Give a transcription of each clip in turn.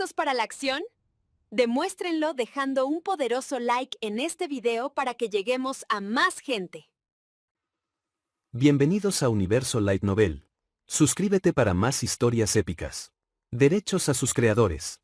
¿Listos para la acción? Demuéstrenlo dejando un poderoso like en este video para que lleguemos a más gente. Bienvenidos a Universo Light Novel. Suscríbete para más historias épicas. Derechos a sus creadores.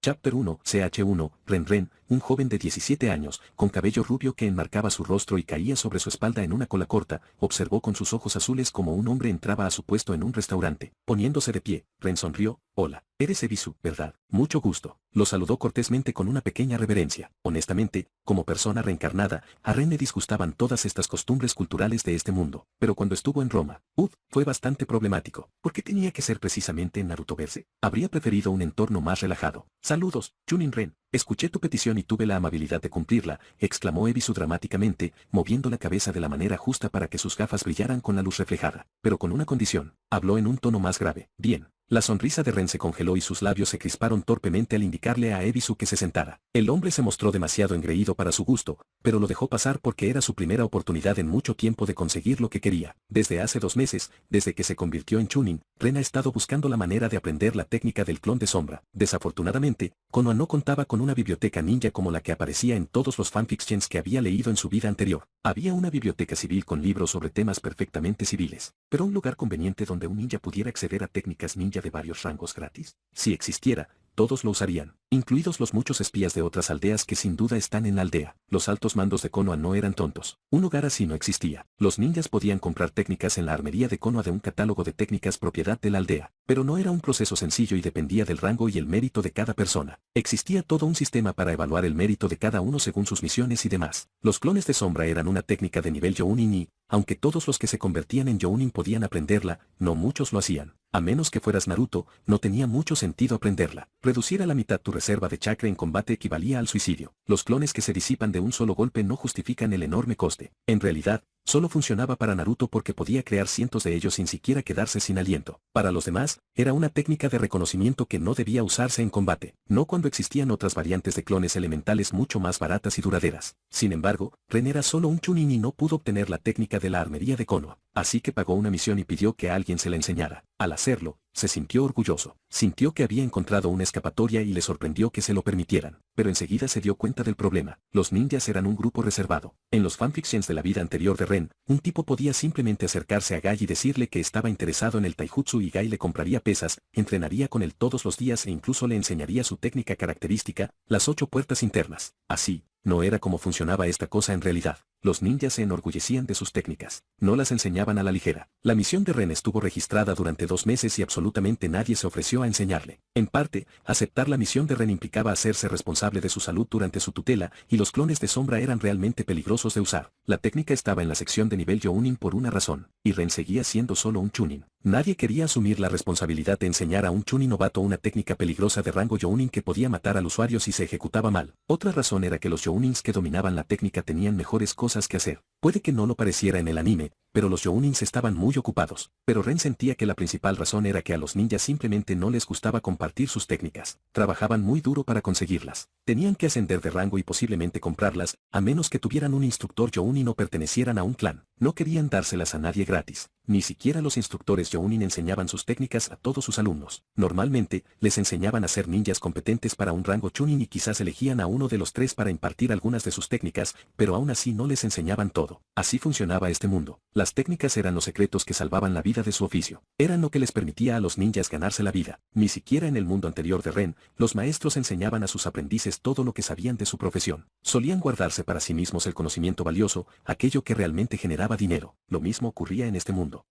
Chapter 1, CH1, Ren Ren, un joven de 17 años, con cabello rubio que enmarcaba su rostro y caía sobre su espalda en una cola corta, observó con sus ojos azules como un hombre entraba a su puesto en un restaurante. Poniéndose de pie, Ren sonrió. Hola, eres Ebisu, ¿verdad? Mucho gusto. Lo saludó cortésmente con una pequeña reverencia. Honestamente, como persona reencarnada, a Ren le disgustaban todas estas costumbres culturales de este mundo. Pero cuando estuvo en Roma, fue bastante problemático. ¿Por qué tenía que ser precisamente en Naruto verse? Habría preferido un entorno más relajado. Saludos, Chunin Ren. Escuché tu petición y tuve la amabilidad de cumplirla, exclamó Ebisu dramáticamente, moviendo la cabeza de la manera justa para que sus gafas brillaran con la luz reflejada. Pero con una condición. Habló en un tono más grave. Bien. La sonrisa de Ren se congeló y sus labios se crisparon torpemente al indicarle a Ebisu que se sentara. El hombre se mostró demasiado engreído para su gusto, pero lo dejó pasar porque era su primera oportunidad en mucho tiempo de conseguir lo que quería. Desde hace 2 meses, desde que se convirtió en Chunin, Ren ha estado buscando la manera de aprender la técnica del clon de sombra. Desafortunadamente, Konoha no contaba con una biblioteca ninja como la que aparecía en todos los fanfictions que había leído en su vida anterior. Había una biblioteca civil con libros sobre temas perfectamente civiles, pero un lugar conveniente donde un ninja pudiera acceder a técnicas ninja de varios rangos gratis. Si existiera, todos lo usarían, incluidos los muchos espías de otras aldeas que sin duda están en la aldea. Los altos mandos de Konoha no eran tontos. Un lugar así no existía. Los ninjas podían comprar técnicas en la armería de Konoha de un catálogo de técnicas propiedad de la aldea, pero no era un proceso sencillo y dependía del rango y el mérito de cada persona. Existía todo un sistema para evaluar el mérito de cada uno según sus misiones y demás. Los clones de sombra eran una técnica de nivel Jounin y, aunque todos los que se convertían en Jounin podían aprenderla, no muchos lo hacían. A menos que fueras Naruto, no tenía mucho sentido aprenderla. Reducir a la mitad tu reserva de chakra en combate equivalía al suicidio. Los clones que se disipan de un solo golpe no justifican el enorme coste. En realidad, solo funcionaba para Naruto porque podía crear cientos de ellos sin siquiera quedarse sin aliento. Para los demás, era una técnica de reconocimiento que no debía usarse en combate, no cuando existían otras variantes de clones elementales mucho más baratas y duraderas. Sin embargo, Ren era solo un Chunin y no pudo obtener la técnica de la armería de Konoha, así que pagó una misión y pidió que alguien se la enseñara. Al hacerlo, se sintió orgulloso. Sintió que había encontrado una escapatoria y le sorprendió que se lo permitieran. Pero enseguida se dio cuenta del problema. Los ninjas eran un grupo reservado. En los fanfictions de la vida anterior de Ren, un tipo podía simplemente acercarse a Gai y decirle que estaba interesado en el taijutsu y Gai le compraría pesas, entrenaría con él todos los días e incluso le enseñaría su técnica característica, las 8 puertas internas. Así, no era como funcionaba esta cosa en realidad. Los ninjas se enorgullecían de sus técnicas. No las enseñaban a la ligera. La misión de Ren estuvo registrada durante 2 meses y absolutamente nadie se ofreció a enseñarle. En parte, aceptar la misión de Ren implicaba hacerse responsable de su salud durante su tutela, y los clones de sombra eran realmente peligrosos de usar. La técnica estaba en la sección de nivel Jounin por una razón, y Ren seguía siendo solo un Chunin. Nadie quería asumir la responsabilidad de enseñar a un Chunin novato una técnica peligrosa de rango Jounin que podía matar al usuario si se ejecutaba mal. Otra razón era que los Jounins que dominaban la técnica tenían mejores cosas que hacer. Puede que no lo pareciera en el anime, pero los Jounins estaban muy ocupados. Pero Ren sentía que la principal razón era que a los ninjas simplemente no les gustaba compartir sus técnicas. Trabajaban muy duro para conseguirlas. Tenían que ascender de rango y posiblemente comprarlas, a menos que tuvieran un instructor Jounin o pertenecieran a un clan. No querían dárselas a nadie gratis. Ni siquiera los instructores Jounin enseñaban sus técnicas a todos sus alumnos. Normalmente, les enseñaban a ser ninjas competentes para un rango Chunin y quizás elegían a uno de los 3 para impartir algunas de sus técnicas, pero aún así no les enseñaban todo. Así funcionaba este mundo. Las técnicas eran los secretos que salvaban la vida de su oficio. Eran lo que les permitía a los ninjas ganarse la vida. Ni siquiera en el mundo anterior de Ren, los maestros enseñaban a sus aprendices todo lo que sabían de su profesión. Solían guardarse para sí mismos el conocimiento valioso, aquello que realmente generaba dinero. Lo mismo ocurría en este mundo.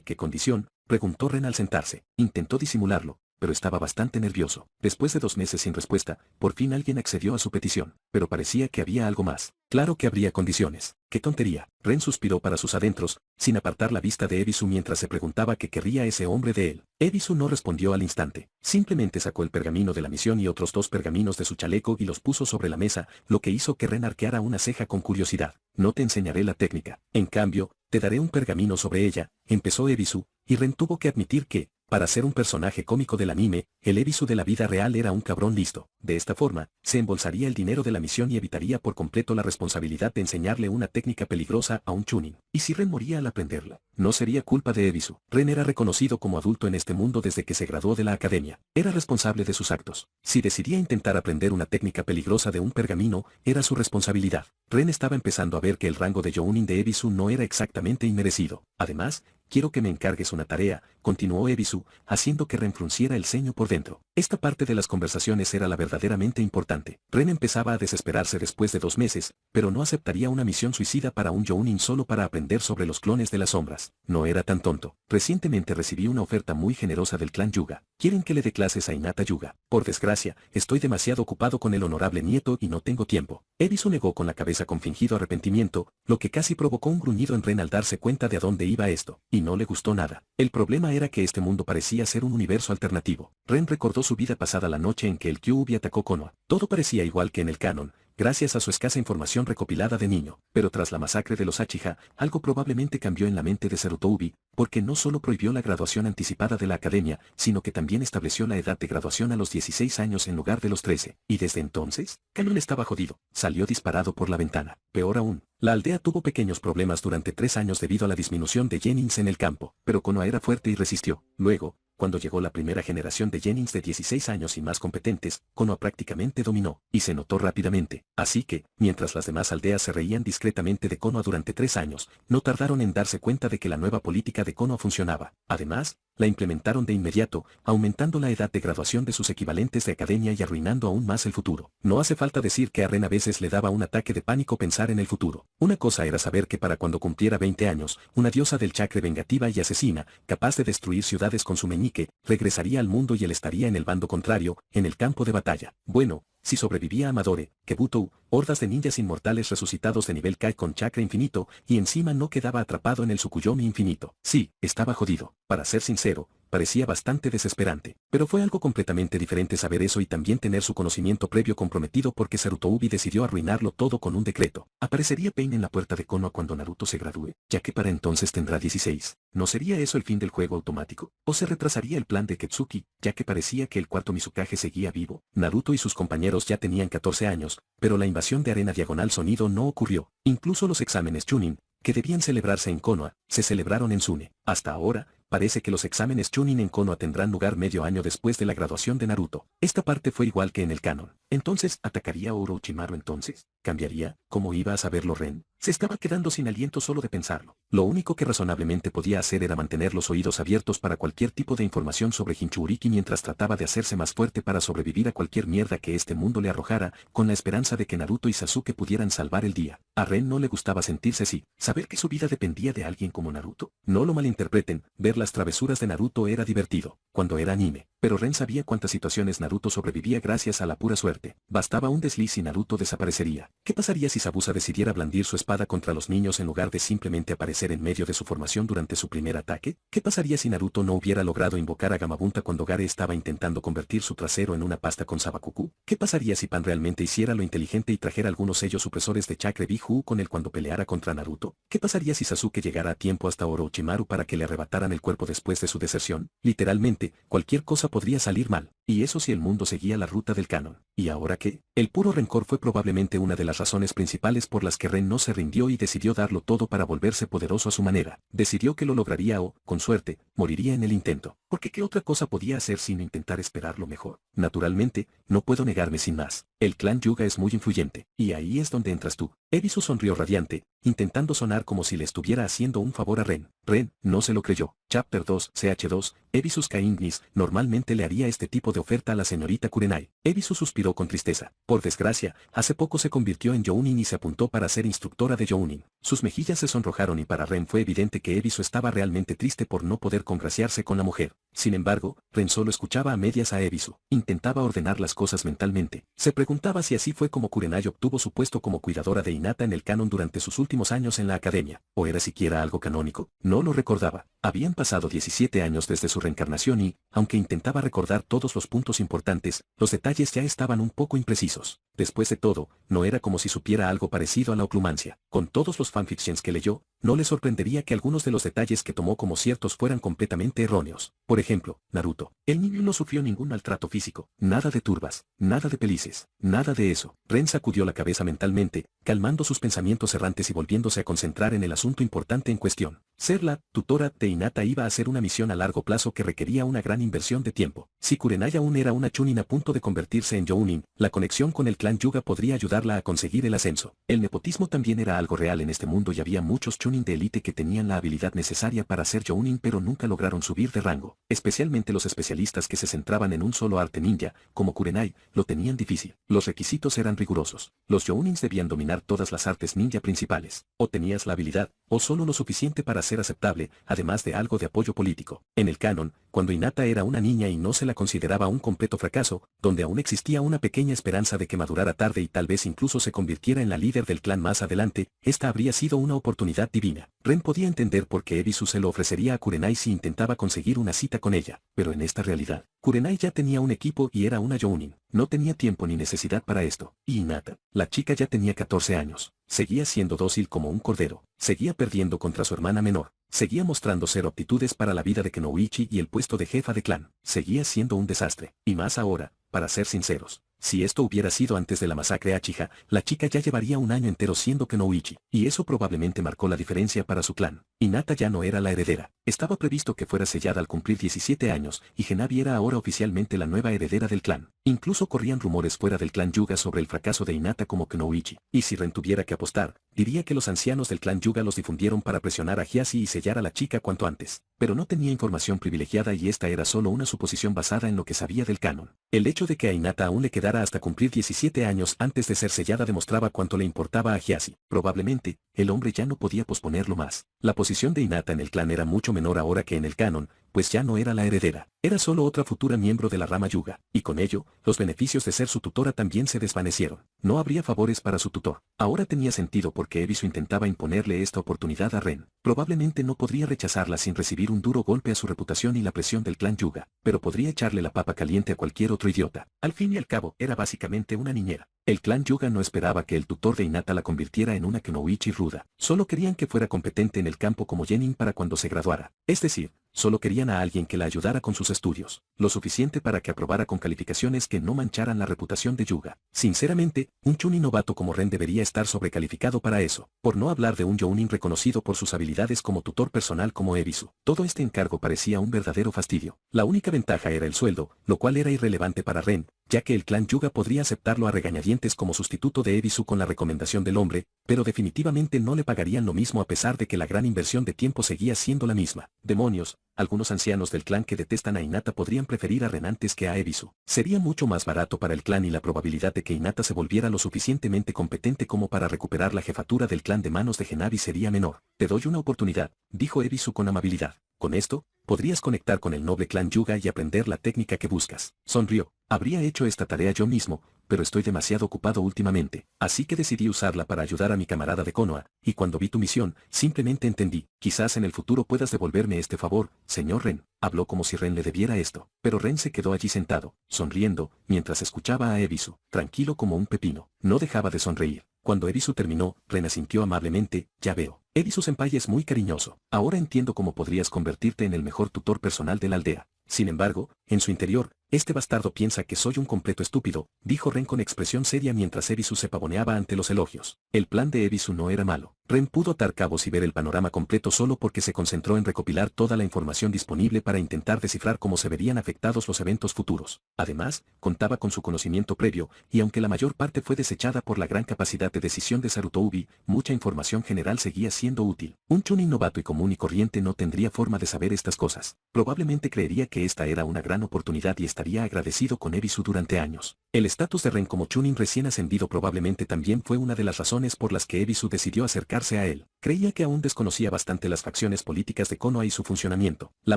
¿Qué condición? Preguntó Ren al sentarse. Intentó disimularlo, pero estaba bastante nervioso. Después de 2 meses sin respuesta, por fin alguien accedió a su petición, pero parecía que había algo más. Claro que habría condiciones. ¡Qué tontería! Ren suspiró para sus adentros, sin apartar la vista de Ebisu mientras se preguntaba qué querría ese hombre de él. Ebisu no respondió al instante. Simplemente sacó el pergamino de la misión y otros 2 pergaminos de su chaleco y los puso sobre la mesa, lo que hizo que Ren arqueara una ceja con curiosidad. No te enseñaré la técnica. En cambio, te daré un pergamino sobre ella, empezó Ebisu, y Ren tuvo que admitir que, Para ser un personaje cómico del anime, el Ebisu de la vida real era un cabrón listo. De esta forma, se embolsaría el dinero de la misión y evitaría por completo la responsabilidad de enseñarle una técnica peligrosa a un chunin. ¿Y si Ren moría al aprenderla? No sería culpa de Ebisu. Ren era reconocido como adulto en este mundo desde que se graduó de la academia. Era responsable de sus actos. Si decidía intentar aprender una técnica peligrosa de un pergamino, era su responsabilidad. Ren estaba empezando a ver que el rango de Jounin de Ebisu no era exactamente inmerecido. Además, quiero que me encargues una tarea, continuó Ebisu, haciendo que Ren frunciera el ceño por dentro. Esta parte de las conversaciones era la verdaderamente importante. Ren empezaba a desesperarse después de 2 meses, pero no aceptaría una misión suicida para un Jounin solo para aprender sobre los clones de las sombras. No era tan tonto. Recientemente recibí una oferta muy generosa del clan Yuga. Quieren que le dé clases a Hinata Yuga. Por desgracia, estoy demasiado ocupado con el honorable nieto y no tengo tiempo. Ebisu negó con la cabeza con fingido arrepentimiento, lo que casi provocó un gruñido en Ren al darse cuenta de a dónde iba esto, y no le gustó nada. El problema era que este mundo parecía ser un universo alternativo. Ren recordó su vida pasada la noche en que el Kyuubi atacó Konoha. Todo parecía igual que en el canon, gracias a su escasa información recopilada de niño. Pero tras la masacre de los Uchiha, algo probablemente cambió en la mente de Sarutoubi, porque no solo prohibió la graduación anticipada de la academia, sino que también estableció la edad de graduación a los 16 años en lugar de los 13. Y desde entonces, Kanon estaba jodido. Salió disparado por la ventana. Peor aún, la aldea tuvo pequeños problemas durante 3 años debido a la disminución de Jennings en el campo, pero Konoha era fuerte y resistió. Luego, cuando llegó la primera generación de Jennings de 16 años y más competentes, Konoha prácticamente dominó, y se notó rápidamente. Así que, mientras las demás aldeas se reían discretamente de Konoha durante 3 años, no tardaron en darse cuenta de que la nueva política de Konoha funcionaba. Además, la implementaron de inmediato, aumentando la edad de graduación de sus equivalentes de academia y arruinando aún más el futuro. No hace falta decir que a Ren a veces le daba un ataque de pánico pensar en el futuro. Una cosa era saber que para cuando cumpliera 20 años, una diosa del chakra vengativa y asesina, capaz de destruir ciudades con su meñique, regresaría al mundo y él estaría en el bando contrario, en el campo de batalla. Bueno, si sobrevivía a Madore, Kebutou, hordas de ninjas inmortales resucitados de nivel Kai con chakra infinito, y encima no quedaba atrapado en el Tsukuyomi infinito. Sí, estaba jodido. Para ser sincero, parecía bastante desesperante. Pero fue algo completamente diferente saber eso y también tener su conocimiento previo comprometido porque Sarutoubi decidió arruinarlo todo con un decreto. ¿Aparecería Pain en la puerta de Konoha cuando Naruto se gradúe? Ya que para entonces tendrá 16. ¿No sería eso el fin del juego automático? ¿O se retrasaría el plan de Ketsuki, ya que parecía que el cuarto Mizukage seguía vivo? Naruto y sus compañeros ya tenían 14 años, pero la invasión de Arena Diagonal Sonido no ocurrió. Incluso los exámenes Chunin, que debían celebrarse en Konoha, se celebraron en Sune. Hasta ahora, parece que los exámenes Chunin en Konoha tendrán lugar medio año después de la graduación de Naruto. Esta parte fue igual que en el canon. Entonces, ¿atacaría a Orochimaru entonces? ¿Cambiaría? ¿Cómo iba a saberlo Ren? Se estaba quedando sin aliento solo de pensarlo. Lo único que razonablemente podía hacer era mantener los oídos abiertos para cualquier tipo de información sobre Jinchuriki mientras trataba de hacerse más fuerte para sobrevivir a cualquier mierda que este mundo le arrojara, con la esperanza de que Naruto y Sasuke pudieran salvar el día. A Ren no le gustaba sentirse así, saber que su vida dependía de alguien como Naruto. No lo malinterpreten, ver las travesuras de Naruto era divertido, cuando era anime, pero Ren sabía cuántas situaciones Naruto sobrevivía gracias a la pura suerte. Bastaba un desliz y Naruto desaparecería. ¿Qué pasaría si Zabuza decidiera blandir su espada contra los niños en lugar de simplemente aparecer en medio de su formación durante su primer ataque? ¿Qué pasaría si Naruto no hubiera logrado invocar a Gamabunta cuando Gare estaba intentando convertir su trasero en una pasta con Sabakuku? ¿Qué pasaría si Pan realmente hiciera lo inteligente y trajera algunos sellos supresores de chakra Biju con él cuando peleara contra Naruto? ¿Qué pasaría si Sasuke llegara a tiempo hasta Orochimaru para que le arrebataran el cuerpo después de su deserción? Literalmente, cualquier cosa podría salir mal, y eso si el mundo seguía la ruta del canon. ¿Y ahora qué? El puro rencor fue probablemente una de las razones principales por las que Ren no se rindió y decidió darlo todo para volverse poderoso a su manera. Decidió que lo lograría o, con suerte, moriría en el intento. Porque ¿qué otra cosa podía hacer sino intentar esperar lo mejor? Naturalmente, no puedo negarme sin más. El clan Yuga es muy influyente, y ahí es donde entras tú. Ebisu sonrió radiante, intentando sonar como si le estuviera haciendo un favor a Ren. Ren no se lo creyó. Chapter 2, CH2, Ebisus Kaingnis normalmente le haría este tipo de oferta a la señorita Kurenai. Ebisu suspiró con tristeza. Por desgracia, hace poco se convirtió en Jounin y se apuntó para ser instructora de Jounin. Sus mejillas se sonrojaron y para Ren fue evidente que Ebisu estaba realmente triste por no poder congraciarse con la mujer. Sin embargo, Ren solo escuchaba a medias a Ebisu. Intentaba ordenar las cosas mentalmente. Se preguntaba si así fue como Kurenai obtuvo su puesto como cuidadora de Hinata en el canon durante sus últimos años en la academia. ¿O era siquiera algo canónico? No lo recordaba. Habían pasado 17 años desde su reencarnación y, aunque intentaba recordar todos los puntos importantes, los detalles ya estaban un poco imprecisos. Después de todo, no era como si supiera algo parecido a la oclumancia. Con todos los fanfictions que leyó, no le sorprendería que algunos de los detalles que tomó como ciertos fueran completamente erróneos. Por ejemplo, Naruto. El niño no sufrió ningún maltrato físico, nada de turbas, nada de pelices, nada de eso. Ren sacudió la cabeza mentalmente, calmando sus pensamientos errantes y volviéndose a concentrar en el asunto importante en cuestión. Ser la tutora de Hinata iba a ser una misión a largo plazo que requería una gran inversión de tiempo. Si Kurenai aún era una Chunin a punto de convertirse en Jounin, la conexión con el clan Yuga podría ayudarla a conseguir el ascenso. El nepotismo también era algo real en este mundo y había muchos Chunin de élite que tenían la habilidad necesaria para ser Jounin pero nunca lograron subir de rango. Especialmente los especialistas que se centraban en un solo arte ninja, como Kurenai, lo tenían difícil. Los requisitos eran rigurosos. Los Jounins debían dominar todas las artes ninja principales. O tenías la habilidad, o solo lo suficiente para ser aceptable, además de algo de apoyo político. En el canon, cuando Hinata era una niña y no se la consideraba un completo fracaso, donde aún existía una pequeña esperanza de que madurara tarde y tal vez incluso se convirtiera en la líder del clan más adelante, esta habría sido una oportunidad divina. Ren podía entender por qué Ebisu se lo ofrecería a Kurenai si intentaba conseguir una cita con ella, pero en esta realidad, Kurenai ya tenía un equipo y era una Jounin. No tenía tiempo ni necesidad para esto. Y Hinata, la chica ya tenía 14 años. Seguía siendo dócil como un cordero. Seguía perdiendo contra su hermana menor. Seguía mostrando cero aptitudes para la vida de Kunoichi y el puesto de jefa de clan. Seguía siendo un desastre. Y más ahora, para ser sinceros. Si esto hubiera sido antes de la masacre Uchiha, la chica ya llevaría un año entero siendo Kunoichi, y eso probablemente marcó la diferencia para su clan. Hinata ya no era la heredera. Estaba previsto que fuera sellada al cumplir 17 años, y Genavi era ahora oficialmente la nueva heredera del clan. Incluso corrían rumores fuera del clan Yuga sobre el fracaso de Hinata como Kunoichi, y si Ren tuviera que apostar, diría que los ancianos del clan Yuga los difundieron para presionar a Hyasi y sellar a la chica cuanto antes. Pero no tenía información privilegiada y esta era solo una suposición basada en lo que sabía del canon. El hecho de que a Hinata aún le quedara hasta cumplir 17 años antes de ser sellada demostraba cuánto le importaba a Hyasi. Probablemente, el hombre ya no podía posponerlo más. La posición de Hinata en el clan era mucho menor ahora que en el canon, pues ya no era la heredera. Era solo otra futura miembro de la rama Yuga, y con ello, los beneficios de ser su tutora también se desvanecieron. No habría favores para su tutor. Ahora tenía sentido porque Ebisu intentaba imponerle esta oportunidad a Ren. Probablemente no podría rechazarla sin recibir un duro golpe a su reputación y la presión del clan Yuga, pero podría echarle la papa caliente a cualquier otro idiota. Al fin y al cabo, era básicamente una niñera. El clan Yuga no esperaba que el tutor de Hinata la convirtiera en una Kunoichi ruda. Solo querían que fuera competente en el campo como Genin para cuando se graduara. Es decir, solo querían a alguien que la ayudara con sus estudios, lo suficiente para que aprobara con calificaciones que no mancharan la reputación de Yuga. Sinceramente, un Chunin novato como Ren debería estar sobrecalificado para eso, por no hablar de un Jounin reconocido por sus habilidades como tutor personal como Ebisu. Todo este encargo parecía un verdadero fastidio. La única ventaja era el sueldo, lo cual era irrelevante para Ren, ya que el clan Yuga podría aceptarlo a regañadientes como sustituto de Ebisu con la recomendación del hombre, pero definitivamente no le pagarían lo mismo a pesar de que la gran inversión de tiempo seguía siendo la misma. Demonios, algunos ancianos del clan que detestan a Hinata podrían preferir a Ren antes que a Ebisu. Sería mucho más barato para el clan y la probabilidad de que Hinata se volviera lo suficientemente competente como para recuperar la jefatura del clan de manos de Genavi sería menor. Te doy una oportunidad, dijo Ebisu con amabilidad. Con esto, podrías conectar con el noble clan Yuga y aprender la técnica que buscas. Sonrió. Habría hecho esta tarea yo mismo, pero estoy demasiado ocupado últimamente, así que decidí usarla para ayudar a mi camarada de Konoha, y cuando vi tu misión, simplemente entendí. Quizás en el futuro puedas devolverme este favor, señor Ren. Habló como si Ren le debiera esto, pero Ren se quedó allí sentado, sonriendo, mientras escuchaba a Ebisu, tranquilo como un pepino. No dejaba de sonreír. Cuando Ebisu terminó, Ren asintió amablemente, ya veo. Ebisu-senpai es muy cariñoso. Ahora entiendo cómo podrías convertirte en el mejor tutor personal de la aldea. Sin embargo, en su interior, este bastardo piensa que soy un completo estúpido, dijo Ren con expresión seria mientras Ebisu se pavoneaba ante los elogios. El plan de Ebisu no era malo. Ren pudo atar cabos y ver el panorama completo solo porque se concentró en recopilar toda la información disponible para intentar descifrar cómo se verían afectados los eventos futuros. Además, contaba con su conocimiento previo, y aunque la mayor parte fue desechada por la gran capacidad de decisión de Sarutobi, mucha información general seguía siendo útil. Un Chunin novato y común y corriente no tendría forma de saber estas cosas. Probablemente creería que esta era una gran oportunidad y estaría agradecido con Ebisu durante años. El estatus de Ren como Chunin recién ascendido probablemente también fue una de las razones por las que Ebisu decidió acercarse a él. Creía que aún desconocía bastante las facciones políticas de Konoha y su funcionamiento. La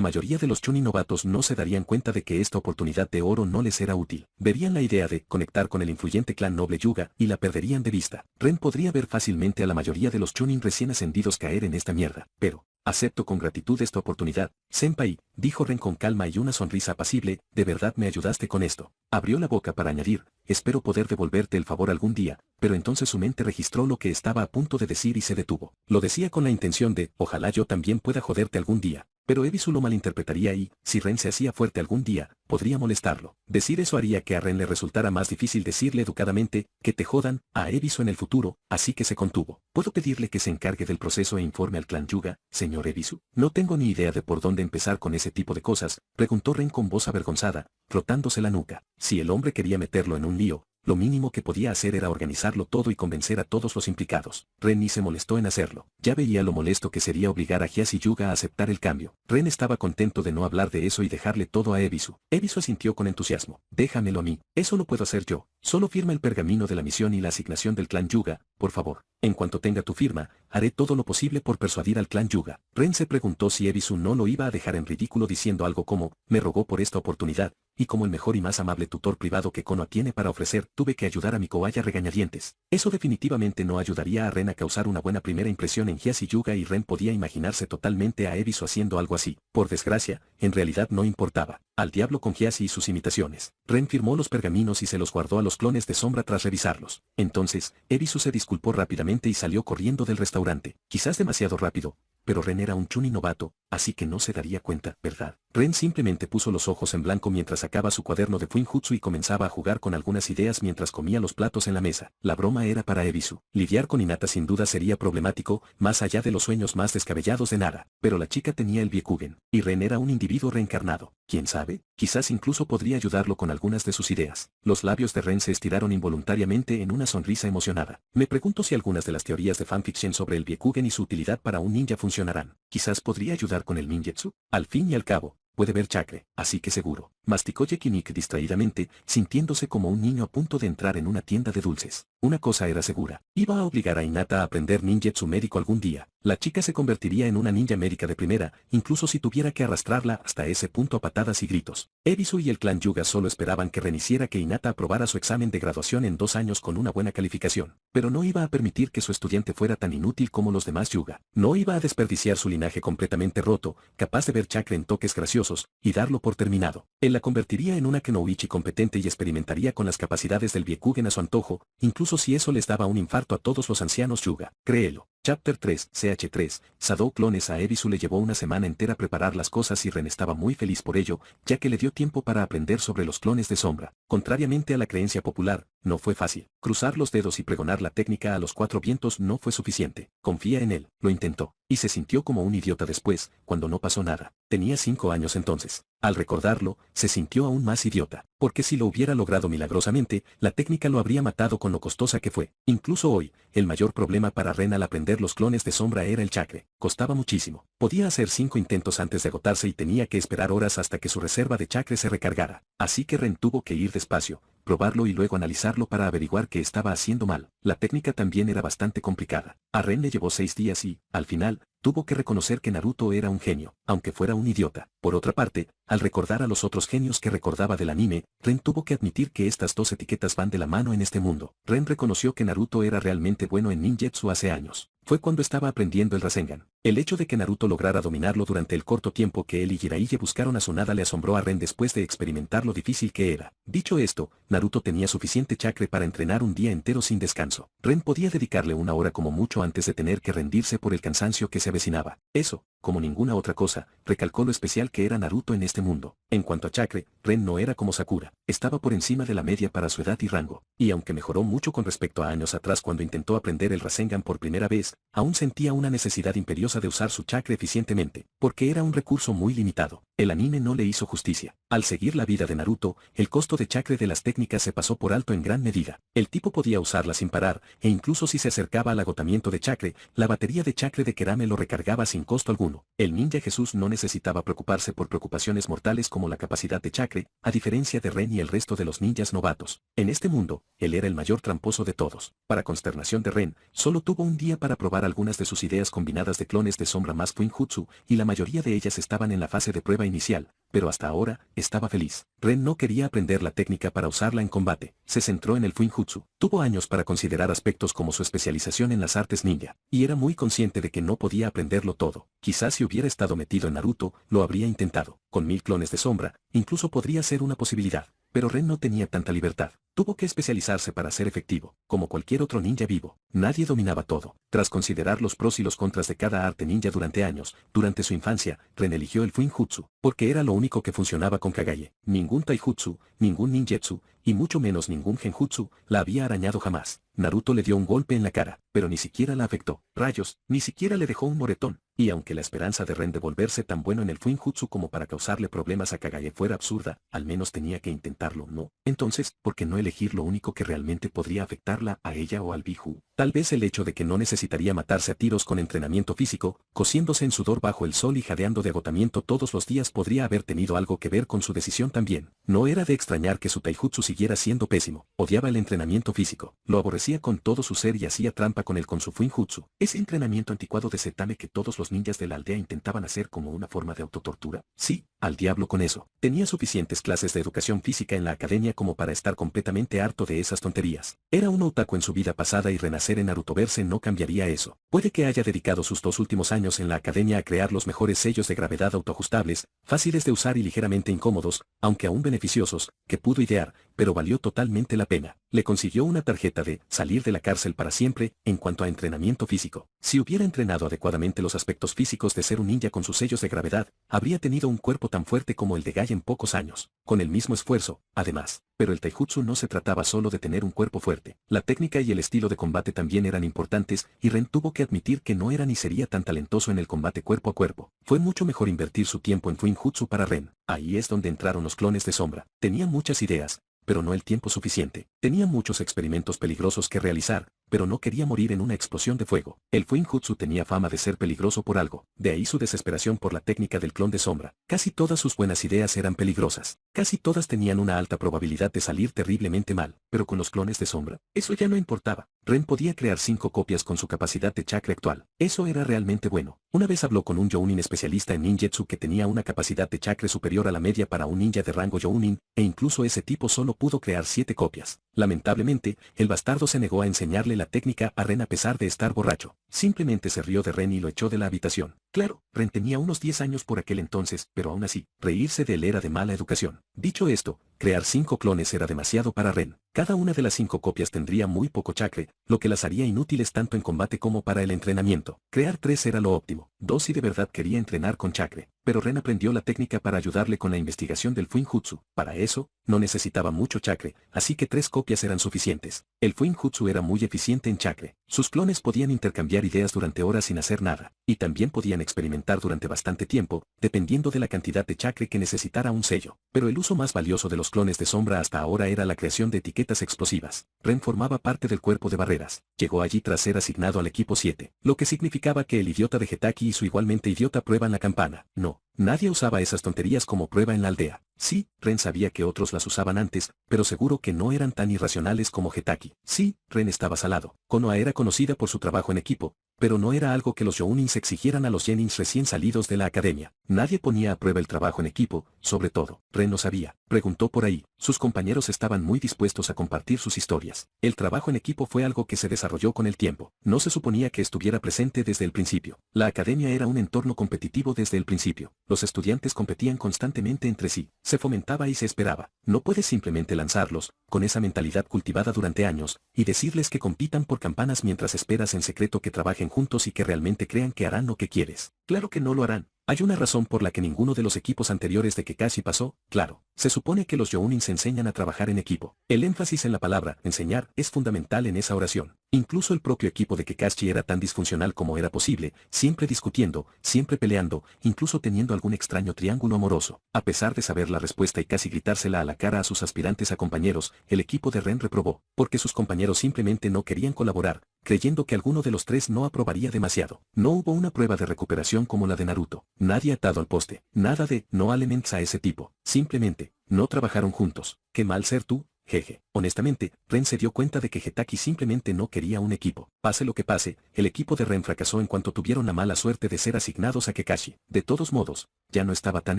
mayoría de los Chunin novatos no se darían cuenta de que esta oportunidad de oro no les era útil. Verían la idea de conectar con el influyente clan noble Yuga y la perderían de vista. Ren podría ver fácilmente a la mayoría de los Chunin recién ascendidos caer en esta mierda, pero Acepto con gratitud esta oportunidad, senpai, dijo Ren con calma y una sonrisa apacible, de verdad me ayudaste con esto. Abrió la boca para añadir, espero poder devolverte el favor algún día, pero entonces su mente registró lo que estaba a punto de decir y se detuvo. Lo decía con la intención de, ojalá yo también pueda joderte algún día. Pero Ebisu lo malinterpretaría y, si Ren se hacía fuerte algún día, podría molestarlo. Decir eso haría que a Ren le resultara más difícil decirle educadamente, que te jodan, a Ebisu en el futuro, así que se contuvo. ¿Puedo pedirle que se encargue del proceso e informe al clan Yuga, señor Ebisu? No tengo ni idea de por dónde empezar con ese tipo de cosas, preguntó Ren con voz avergonzada, frotándose la nuca. Si el hombre quería meterlo en un lío, lo mínimo que podía hacer era organizarlo todo y convencer a todos los implicados. Ren ni se molestó en hacerlo. Ya veía lo molesto que sería obligar a Hyas y Yuga a aceptar el cambio. Ren estaba contento de no hablar de eso y dejarle todo a Ebisu. Ebisu asintió con entusiasmo. Déjamelo a mí. Eso lo puedo hacer yo. Solo firma el pergamino de la misión y la asignación del clan Yuga, por favor. En cuanto tenga tu firma, haré todo lo posible por persuadir al clan Yuga. Ren se preguntó si Ebisu no lo iba a dejar en ridículo diciendo algo como, me rogó por esta oportunidad, y como el mejor y más amable tutor privado que Konoha tiene para ofrecer, tuve que ayudar a mi kobaya a regañadientes. Eso definitivamente no ayudaría a Ren a causar una buena primera impresión en Hyas y Yuga y Ren podía imaginarse totalmente a Ebisu haciendo algo así. Por desgracia, en realidad no importaba. Al diablo con Hyas y sus imitaciones. Ren firmó los pergaminos y se los guardó a los clones de sombra tras revisarlos. Entonces, Ebisu se disculpó rápidamente y salió corriendo del restaurante. Quizás demasiado rápido, pero Ren era un chuni novato, así que no se daría cuenta, ¿verdad? Ren simplemente puso los ojos en blanco mientras sacaba su cuaderno de Fuinjutsu y comenzaba a jugar con algunas ideas mientras comía los platos en la mesa. La broma era para Ebisu. Lidiar con Hinata sin duda sería problemático, más allá de los sueños más descabellados de Nara. Pero la chica tenía el Byakugan, y Ren era un individuo reencarnado. ¿Quién sabe? Quizás incluso podría ayudarlo con algunas de sus ideas. Los labios de Ren se estiraron involuntariamente en una sonrisa emocionada. Me pregunto si algunas de las teorías de fanfiction sobre el Byakugan y su utilidad para un ninja funcionarán. Quizás podría ayudar con el ninjutsu. Al fin y al cabo, puede ver chakra, así que seguro. Masticó Yekinik distraídamente, sintiéndose como un niño a punto de entrar en una tienda de dulces. Una cosa era segura. Iba a obligar a Hinata a aprender ninjutsu médico algún día. La chica se convertiría en una ninja médica de primera, incluso si tuviera que arrastrarla hasta ese punto a patadas y gritos. Ebisu y el clan Yuga solo esperaban que Ren hiciera que Hinata aprobara su examen de graduación en 2 años con una buena calificación. Pero no iba a permitir que su estudiante fuera tan inútil como los demás Yuga. No iba a desperdiciar su linaje completamente roto, capaz de ver chakra en toques graciosos, y darlo por terminado. Él la convertiría en una Kunoichi competente y experimentaría con las capacidades del Byakugan a su antojo, incluso si eso les daba un infarto a todos los ancianos Yuga. Créelo. Chapter 3, CH3, Sadou clones a Ebisu le llevó una semana entera preparar las cosas y Ren estaba muy feliz por ello, ya que le dio tiempo para aprender sobre los clones de sombra. Contrariamente a la creencia popular, no fue fácil. Cruzar los dedos y pregonar la técnica a los 4 vientos no fue suficiente. Confía en él, lo intentó, y se sintió como un idiota después, cuando no pasó nada. Tenía 5 años entonces. Al recordarlo, se sintió aún más idiota, porque si lo hubiera logrado milagrosamente, la técnica lo habría matado con lo costosa que fue. Incluso hoy, el mayor problema para Ren al aprender los clones de sombra era el chakra. Costaba muchísimo. Podía hacer 5 intentos antes de agotarse y tenía que esperar horas hasta que su reserva de chakra se recargara. Así que Ren tuvo que ir despacio, probarlo y luego analizarlo para averiguar qué estaba haciendo mal. La técnica también era bastante complicada. A Ren le llevó 6 días y, al final, tuvo que reconocer que Naruto era un genio, aunque fuera un idiota. Por otra parte, al recordar a los otros genios que recordaba del anime, Ren tuvo que admitir que estas dos etiquetas van de la mano en este mundo. Ren reconoció que Naruto era realmente bueno en ninjutsu hace años. Fue cuando estaba aprendiendo el Rasengan. El hecho de que Naruto lograra dominarlo durante el corto tiempo que él y Jiraiya buscaron a Tsunade le asombró a Ren después de experimentar lo difícil que era. Dicho esto, Naruto tenía suficiente chakra para entrenar un día entero sin descanso. Ren podía dedicarle 1 hora como mucho antes de tener que rendirse por el cansancio que se avecinaba. Eso, como ninguna otra cosa, recalcó lo especial que era Naruto en este mundo. En cuanto a chakra, Ren no era como Sakura. Estaba por encima de la media para su edad y rango. Y aunque mejoró mucho con respecto a años atrás cuando intentó aprender el Rasengan por primera vez, aún sentía una necesidad imperiosa de usar su chakra eficientemente, porque era un recurso muy limitado. El anime no le hizo justicia. Al seguir la vida de Naruto, el costo de chakra de las técnicas se pasó por alto en gran medida. El tipo podía usarla sin parar, e incluso si se acercaba al agotamiento de chakra, la batería de chakra de Kerame lo recargaba sin costo alguno. El ninja Jesús no necesitaba preocuparse por preocupaciones mortales como la capacidad de chakra, a diferencia de Ren y el resto de los ninjas novatos. En este mundo, él era el mayor tramposo de todos. Para consternación de Ren, solo tuvo un día para probar algunas de sus ideas combinadas de clones clones de sombra más Fuinjutsu, y la mayoría de ellas estaban en la fase de prueba inicial, pero hasta ahora, estaba feliz. Ren no quería aprender la técnica para usarla en combate, se centró en el Fuinjutsu. Tuvo años para considerar aspectos como su especialización en las artes ninja, y era muy consciente de que no podía aprenderlo todo. Quizás si hubiera estado metido en Naruto, lo habría intentado. Con 1000 clones de sombra, incluso podría ser una posibilidad. Pero Ren no tenía tanta libertad. Tuvo que especializarse para ser efectivo, como cualquier otro ninja vivo. Nadie dominaba todo. Tras considerar los pros y los contras de cada arte ninja durante años, durante su infancia, Ren eligió el Fuinjutsu, porque era lo único que funcionaba con Kagaye. Ningún Taijutsu, ningún ninjetsu, y mucho menos ningún genjutsu, la había arañado jamás. Naruto le dio un golpe en la cara, pero ni siquiera la afectó. Rayos, ni siquiera le dejó un moretón. Y aunque la esperanza de Ren de volverse tan bueno en el Fuinjutsu como para causarle problemas a Kagaye fuera absurda, al menos tenía que intentarlo, ¿no? Entonces, ¿por qué no elegir lo único que realmente podría afectarla a ella o al Biju? Tal vez el hecho de que no necesitaría matarse a tiros con entrenamiento físico, cociéndose en sudor bajo el sol y jadeando de agotamiento todos los días podría haber tenido algo que ver con su decisión también. No era de extrañar que su taijutsu siguiera siendo pésimo. Odiaba el entrenamiento físico. Lo aborrecía con todo su ser y hacía trampa con él con su Fuinjutsu. Ese entrenamiento anticuado de Setame que todos los ninjas de la aldea intentaban hacer como una forma de autotortura. Sí, al diablo con eso. Tenía suficientes clases de educación física en la academia como para estar completamente harto de esas tonterías. Era un otaku en su vida pasada y renacer en Narutoverse no cambiaría eso. Puede que haya dedicado sus 2 últimos años en la academia a crear los mejores sellos de gravedad autoajustables, fáciles de usar y ligeramente incómodos, aunque aún beneficiosos, que pudo idear, pero valió totalmente la pena. Le consiguió una tarjeta de salir de la cárcel para siempre en cuanto a entrenamiento físico. Si hubiera entrenado adecuadamente los aspectos físicos de ser un ninja con sus sellos de gravedad, habría tenido un cuerpo tan fuerte como el de Gai en pocos años, con el mismo esfuerzo, además. Pero el taijutsu no se trataba solo de tener un cuerpo fuerte. La técnica y el estilo de combate también eran importantes, y Ren tuvo que admitir que no era ni sería tan talentoso en el combate cuerpo a cuerpo. Fue mucho mejor invertir su tiempo en Fuinjutsu para Ren. Ahí es donde entraron los clones de sombra. Tenían muchas ideas, pero no el tiempo suficiente. Tenía muchos experimentos peligrosos que realizar, pero no quería morir en una explosión de fuego. El Fuinjutsu tenía fama de ser peligroso por algo, de ahí su desesperación por la técnica del clon de sombra. Casi todas sus buenas ideas eran peligrosas. Casi todas tenían una alta probabilidad de salir terriblemente mal, pero con los clones de sombra, eso ya no importaba. Ren podía crear 5 copias con su capacidad de chakra actual. Eso era realmente bueno. Una vez habló con un Jounin especialista en ninjetsu que tenía una capacidad de chakra superior a la media para un ninja de rango Jounin, e incluso ese tipo solo pudo crear 7 copias. Lamentablemente, el bastardo se negó a enseñarle la técnica a Ren a pesar de estar borracho. Simplemente se rió de Ren y lo echó de la habitación. Claro, Ren tenía unos 10 años por aquel entonces, pero aún así, reírse de él era de mala educación. Dicho esto, crear 5 clones era demasiado para Ren. Cada una de las 5 copias tendría muy poco chakra, lo que las haría inútiles tanto en combate como para el entrenamiento. Crear 3 era lo óptimo. 2 si de verdad quería entrenar con chakra. Pero Ren aprendió la técnica para ayudarle con la investigación del Fuinjutsu. Para eso, no necesitaba mucho chakra, así que 3 copias eran suficientes. El Fuinjutsu era muy eficiente en chakra. Sus clones podían intercambiar ideas durante horas sin hacer nada, y también podían experimentar durante bastante tiempo, dependiendo de la cantidad de chakra que necesitara un sello. Pero el uso más valioso de los clones de sombra hasta ahora era la creación de etiquetas explosivas. Ren formaba parte del cuerpo de barreras. Llegó allí tras ser asignado al equipo 7, lo que significaba que el idiota de Hetaki y su igualmente idiota prueba en la campana. No, nadie usaba esas tonterías como prueba en la aldea. Sí, Ren sabía que otros las usaban antes, pero seguro que no eran tan irracionales como Hetaki. Sí, Ren estaba salado. Konoha era conocida por su trabajo en equipo, pero no era algo que los Jounins exigieran a los Genins recién salidos de la academia. Nadie ponía a prueba el trabajo en equipo, sobre todo. Ren lo sabía. Preguntó por ahí. Sus compañeros estaban muy dispuestos a compartir sus historias. El trabajo en equipo fue algo que se desarrolló con el tiempo. No se suponía que estuviera presente desde el principio. La academia era un entorno competitivo desde el principio. Los estudiantes competían constantemente entre sí. Se fomentaba y se esperaba. No puedes simplemente lanzarlos, con esa mentalidad cultivada durante años, y decirles que compitan por campanas mientras esperas en secreto que trabajen juntos y que realmente crean que harán lo que quieres. Claro que no lo harán. Hay una razón por la que ninguno de los equipos anteriores de Kakashi pasó, claro. Se supone que los Jounins enseñan a trabajar en equipo. El énfasis en la palabra enseñar es fundamental en esa oración. Incluso el propio equipo de Kakashi era tan disfuncional como era posible, siempre discutiendo, siempre peleando, incluso teniendo algún extraño triángulo amoroso. A pesar de saber la respuesta y casi gritársela a la cara a sus aspirantes a compañeros, el equipo de Ren reprobó, porque sus compañeros simplemente no querían colaborar, creyendo que alguno de los 3 no aprobaría demasiado. No hubo una prueba de recuperación como la de Naruto. Nadie atado al poste. Nada de no elements a ese tipo. Simplemente, no trabajaron juntos. Qué mal ser tú, jeje. Honestamente, Ren se dio cuenta de que Hetaki simplemente no quería un equipo. Pase lo que pase, el equipo de Ren fracasó en cuanto tuvieron la mala suerte de ser asignados a Kakashi. De todos modos, ya no estaba tan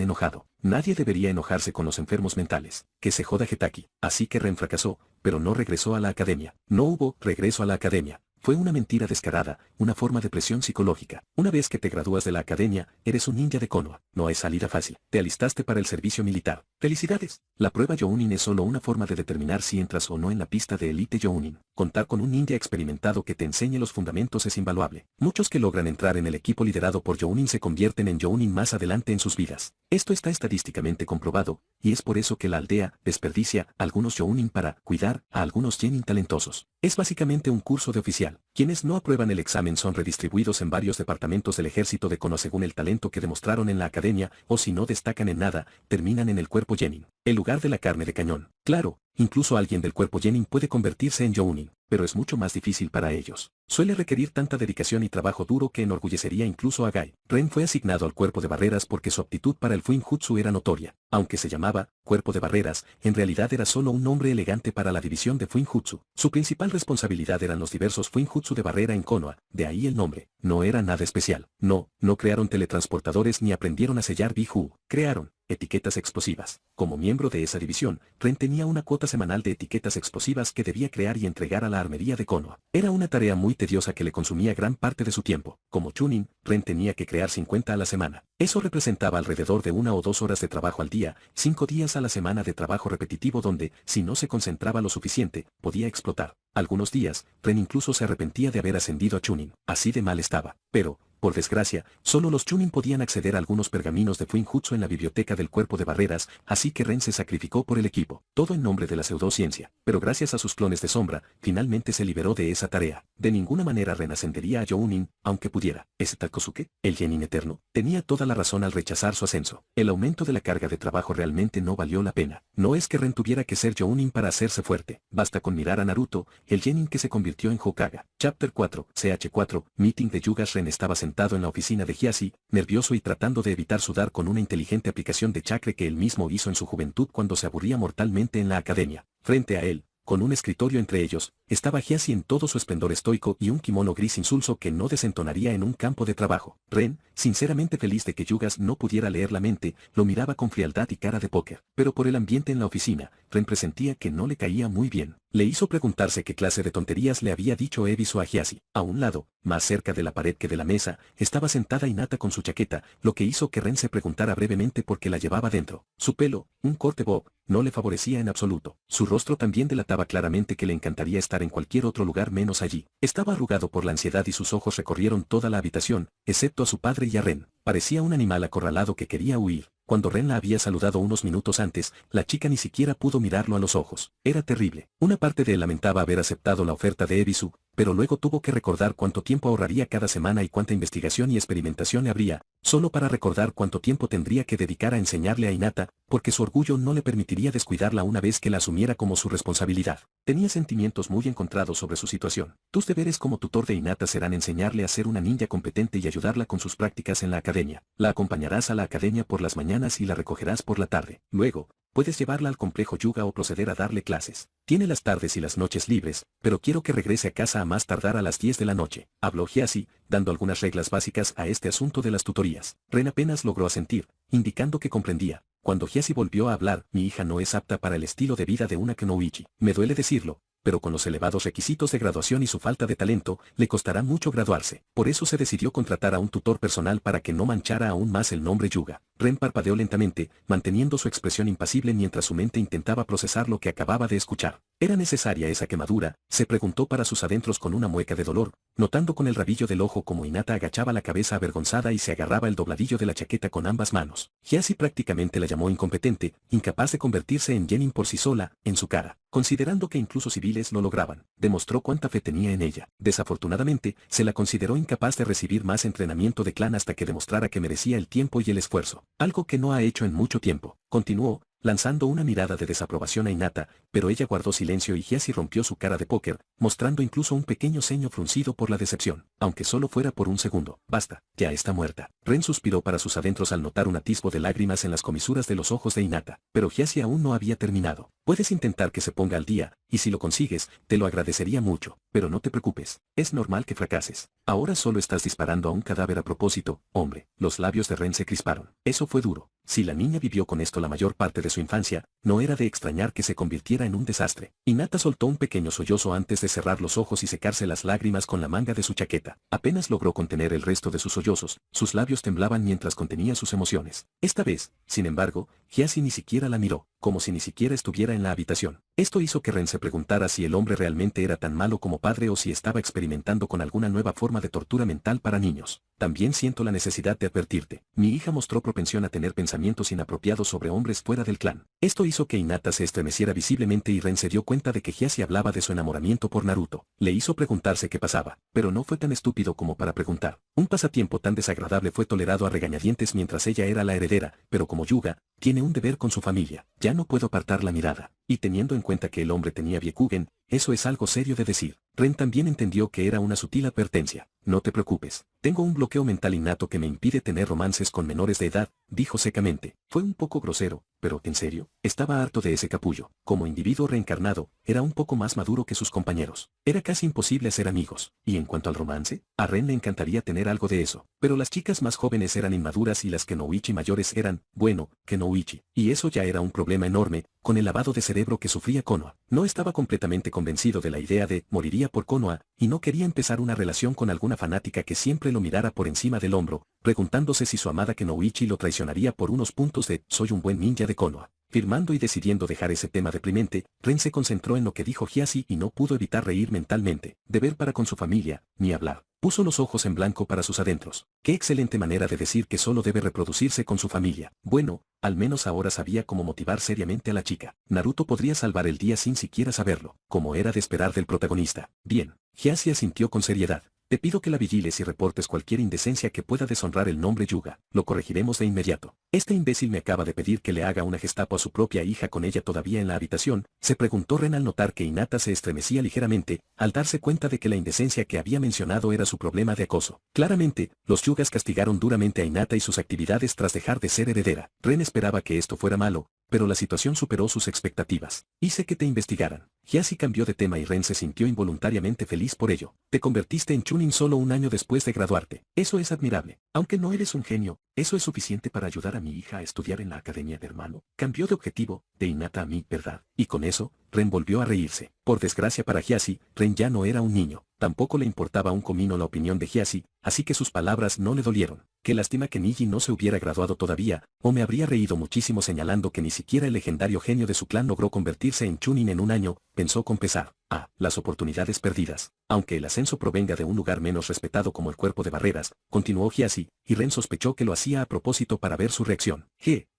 enojado. Nadie debería enojarse con los enfermos mentales. Que se joda Hetaki. Así que Ren fracasó, pero no regresó a la academia. No hubo regreso a la academia. Fue una mentira descarada, una forma de presión psicológica. Una vez que te gradúas de la academia, eres un ninja de Konoha. No hay salida fácil. Te alistaste para el servicio militar. ¡Felicidades! La prueba Jounin es solo una forma de determinar si entras o no en la pista de élite Jounin. Contar con un ninja experimentado que te enseñe los fundamentos es invaluable. Muchos que logran entrar en el equipo liderado por Jounin se convierten en Jounin más adelante en sus vidas. Esto está estadísticamente comprobado, y es por eso que la aldea desperdicia algunos Jounin para cuidar a algunos genin talentosos. Es básicamente un curso de oficial. Quienes no aprueban el examen son redistribuidos en varios departamentos del ejército de Konoha según el talento que demostraron en la academia, o si no destacan en nada, terminan en el cuerpo genin, el lugar de la carne de cañón. Claro, incluso alguien del cuerpo genin puede convertirse en Jounin, pero es mucho más difícil para ellos. Suele requerir tanta dedicación y trabajo duro que enorgullecería incluso a Gai. Ren fue asignado al cuerpo de barreras porque su aptitud para el Fuinjutsu era notoria. Aunque se llamaba cuerpo de barreras, en realidad era solo un nombre elegante para la división de Fuinjutsu. Su principal responsabilidad eran los diversos Fuinjutsu de barrera en Konoha, de ahí el nombre. No era nada especial. No crearon teletransportadores ni aprendieron a sellar Biju. Crearon etiquetas explosivas. Como miembro de esa división, Ren tenía una cuota semanal de etiquetas explosivas que debía crear y entregar a la armería de Konoha. Era una tarea muy tediosa que le consumía gran parte de su tiempo. Como Chunin, Ren tenía que crear 50 a la semana. Eso representaba alrededor de 1 o 2 horas de trabajo al día, 5 días a la semana de trabajo repetitivo donde, si no se concentraba lo suficiente, podía explotar. Algunos días, Ren incluso se arrepentía de haber ascendido a Chunin. Así de mal estaba. Pero, por desgracia, solo los Chunin podían acceder a algunos pergaminos de Fuinjutsu en la biblioteca del cuerpo de barreras, así que Ren se sacrificó por el equipo. Todo en nombre de la pseudociencia. Pero gracias a sus clones de sombra, finalmente se liberó de esa tarea. De ninguna manera Ren ascendería a Jounin, aunque pudiera. ¿Ese tal Kosuke? El genin eterno. Tenía toda la razón al rechazar su ascenso. El aumento de la carga de trabajo realmente no valió la pena. No es que Ren tuviera que ser Jounin para hacerse fuerte. Basta con mirar a Naruto, el genin que se convirtió en Hokage. Chapter 4, CH4, Meeting de Yugas. Ren estaba sentado en la oficina de Hyasi, nervioso y tratando de evitar sudar con una inteligente aplicación de chakra que él mismo hizo en su juventud cuando se aburría mortalmente en la academia. Frente a él, con un escritorio entre ellos, estaba Hyasi en todo su esplendor estoico y un kimono gris insulso que no desentonaría en un campo de trabajo. Ren, sinceramente feliz de que Yugas no pudiera leer la mente, lo miraba con frialdad y cara de póker. Pero por el ambiente en la oficina, Ren presentía que no le caía muy bien. Le hizo preguntarse qué clase de tonterías le había dicho Ebisu a Hyasi. A un lado, más cerca de la pared que de la mesa, estaba sentada Hinata con su chaqueta, lo que hizo que Ren se preguntara brevemente por qué la llevaba dentro. Su pelo, un corte bob, no le favorecía en absoluto. Su rostro también delataba claramente que le encantaría estar en cualquier otro lugar menos allí. Estaba arrugado por la ansiedad y sus ojos recorrieron toda la habitación, excepto a su padre y a Ren. Parecía un animal acorralado que quería huir. Cuando Ren la había saludado unos minutos antes, la chica ni siquiera pudo mirarlo a los ojos. Era terrible. Una parte de él lamentaba haber aceptado la oferta de Ebisu, pero luego tuvo que recordar cuánto tiempo ahorraría cada semana y cuánta investigación y experimentación le habría, solo para recordar cuánto tiempo tendría que dedicar a enseñarle a Hinata, porque su orgullo no le permitiría descuidarla una vez que la asumiera como su responsabilidad. Tenía sentimientos muy encontrados sobre su situación. Tus deberes como tutor de Hinata serán enseñarle a ser una ninja competente y ayudarla con sus prácticas en la academia. La acompañarás a la academia por las mañanas y la recogerás por la tarde. Luego, puedes llevarla al complejo Yuga o proceder a darle clases. Tiene las tardes y las noches libres, pero quiero que regrese a casa a más tardar a las 10 de la noche. Habló Hyasi, dando algunas reglas básicas a este asunto de las tutorías. Ren apenas logró asentir, indicando que comprendía. Cuando Hyasi volvió a hablar, mi hija no es apta para el estilo de vida de una kunoichi. Me duele decirlo, pero con los elevados requisitos de graduación y su falta de talento, le costará mucho graduarse. Por eso se decidió contratar a un tutor personal para que no manchara aún más el nombre Yuga. Ren parpadeó lentamente, manteniendo su expresión impasible mientras su mente intentaba procesar lo que acababa de escuchar. ¿Era necesaria esa quemadura? Se preguntó para sus adentros con una mueca de dolor, notando con el rabillo del ojo como Hinata agachaba la cabeza avergonzada y se agarraba el dobladillo de la chaqueta con ambas manos. Hyasi prácticamente la llamó incompetente, incapaz de convertirse en genin por sí sola, en su cara. Considerando que incluso civiles lo lograban, demostró cuánta fe tenía en ella. Desafortunadamente, se la consideró incapaz de recibir más entrenamiento de clan hasta que demostrara que merecía el tiempo y el esfuerzo. Algo que no ha hecho en mucho tiempo. Continuó, lanzando una mirada de desaprobación a Hinata, pero ella guardó silencio y Gyasi rompió su cara de póker, mostrando incluso un pequeño ceño fruncido por la decepción, aunque solo fuera por un segundo. Basta, ya está muerta. Ren suspiró para sus adentros al notar un atisbo de lágrimas en las comisuras de los ojos de Hinata, pero Gyasi aún no había terminado. Puedes intentar que se ponga al día, y si lo consigues, te lo agradecería mucho, pero no te preocupes, es normal que fracases. Ahora solo estás disparando a un cadáver a propósito, hombre. Los labios de Ren se crisparon. Eso fue duro. Si la niña vivió con esto la mayor parte de su infancia, no era de extrañar que se convirtiera en un desastre. Hinata soltó un pequeño sollozo antes de cerrar los ojos y secarse las lágrimas con la manga de su chaqueta. Apenas logró contener el resto de sus sollozos, sus labios temblaban mientras contenía sus emociones. Esta vez, sin embargo, Gyasi ni siquiera la miró, como si ni siquiera estuviera en la habitación. Esto hizo que Ren se preguntara si el hombre realmente era tan malo como padre o si estaba experimentando con alguna nueva forma de tortura mental para niños. También siento la necesidad de advertirte. Mi hija mostró propensión a tener pensamientos inapropiados sobre hombres fuera del clan. Esto hizo que Hinata se estremeciera visiblemente y Ren se dio cuenta de que Gyasi hablaba de su enamoramiento por Naruto. Le hizo preguntarse qué pasaba, pero no fue tan estúpido como para preguntar. Un pasatiempo tan desagradable fue tolerado a regañadientes mientras ella era la heredera, pero como Yuga, tiene un deber con su familia. Ya no puedo apartar la mirada. Y teniendo en cuenta que el hombre tenía Byakugan, eso es algo serio de decir. Ren también entendió que era una sutil advertencia. No te preocupes. Tengo un bloqueo mental innato que me impide tener romances con menores de edad, dijo secamente. Fue un poco grosero, pero ¿en serio? Estaba harto de ese capullo. Como individuo reencarnado, era un poco más maduro que sus compañeros. Era casi imposible ser amigos. Y en cuanto al romance, a Ren le encantaría tener algo de eso. Pero las chicas más jóvenes eran inmaduras y las Kenoichi mayores eran, bueno, Kenoichi. Y eso ya era un problema enorme, con el lavado de cerebro que sufría Konoha. No estaba completamente convencido de la idea de moriría por Konoha, y no quería empezar una relación con alguna fanática que siempre lo mirara por encima del hombro, preguntándose si su amada Kenoichi lo traicionaría por unos puntos de soy un buen ninja de Konoha. Firmando y decidiendo dejar ese tema deprimente, Ren se concentró en lo que dijo Gyasi y no pudo evitar reír mentalmente. Deber para con su familia, ni hablar. Puso los ojos en blanco para sus adentros. Qué excelente manera de decir que solo debe reproducirse con su familia. Bueno, al menos ahora sabía cómo motivar seriamente a la chica. Naruto podría salvar el día sin siquiera saberlo, como era de esperar del protagonista. Bien, Gyasi asintió con seriedad. Te pido que la vigiles y reportes cualquier indecencia que pueda deshonrar el nombre Yuga. Lo corregiremos de inmediato. Este imbécil me acaba de pedir que le haga una gestapo a su propia hija con ella todavía en la habitación, se preguntó Ren al notar que Hinata se estremecía ligeramente, al darse cuenta de que la indecencia que había mencionado era su problema de acoso. Claramente, los Yugas castigaron duramente a Hinata y sus actividades tras dejar de ser heredera. Ren esperaba que esto fuera malo, pero la situación superó sus expectativas. Hice que te investigaran. Gyasi cambió de tema y Ren se sintió involuntariamente feliz por ello. Te convertiste en Chunin solo un año después de graduarte. Eso es admirable. Aunque no eres un genio, ¿eso es suficiente para ayudar a mi hija a estudiar en la academia de hermano? Cambió de objetivo, de Hinata a mí, ¿verdad? Y con eso, Ren volvió a reírse. Por desgracia para Gyasi, Ren ya no era un niño. Tampoco le importaba un comino la opinión de Gyasi, así que sus palabras no le dolieron. Qué lástima que Niji no se hubiera graduado todavía, o me habría reído muchísimo señalando que ni siquiera el legendario genio de su clan logró convertirse en Chunin en un año, pensó con pesar. Ah, las oportunidades perdidas. Aunque el ascenso provenga de un lugar menos respetado como el cuerpo de barreras, continuó Gyasi, y Ren sospechó que lo hacía a propósito para ver su reacción.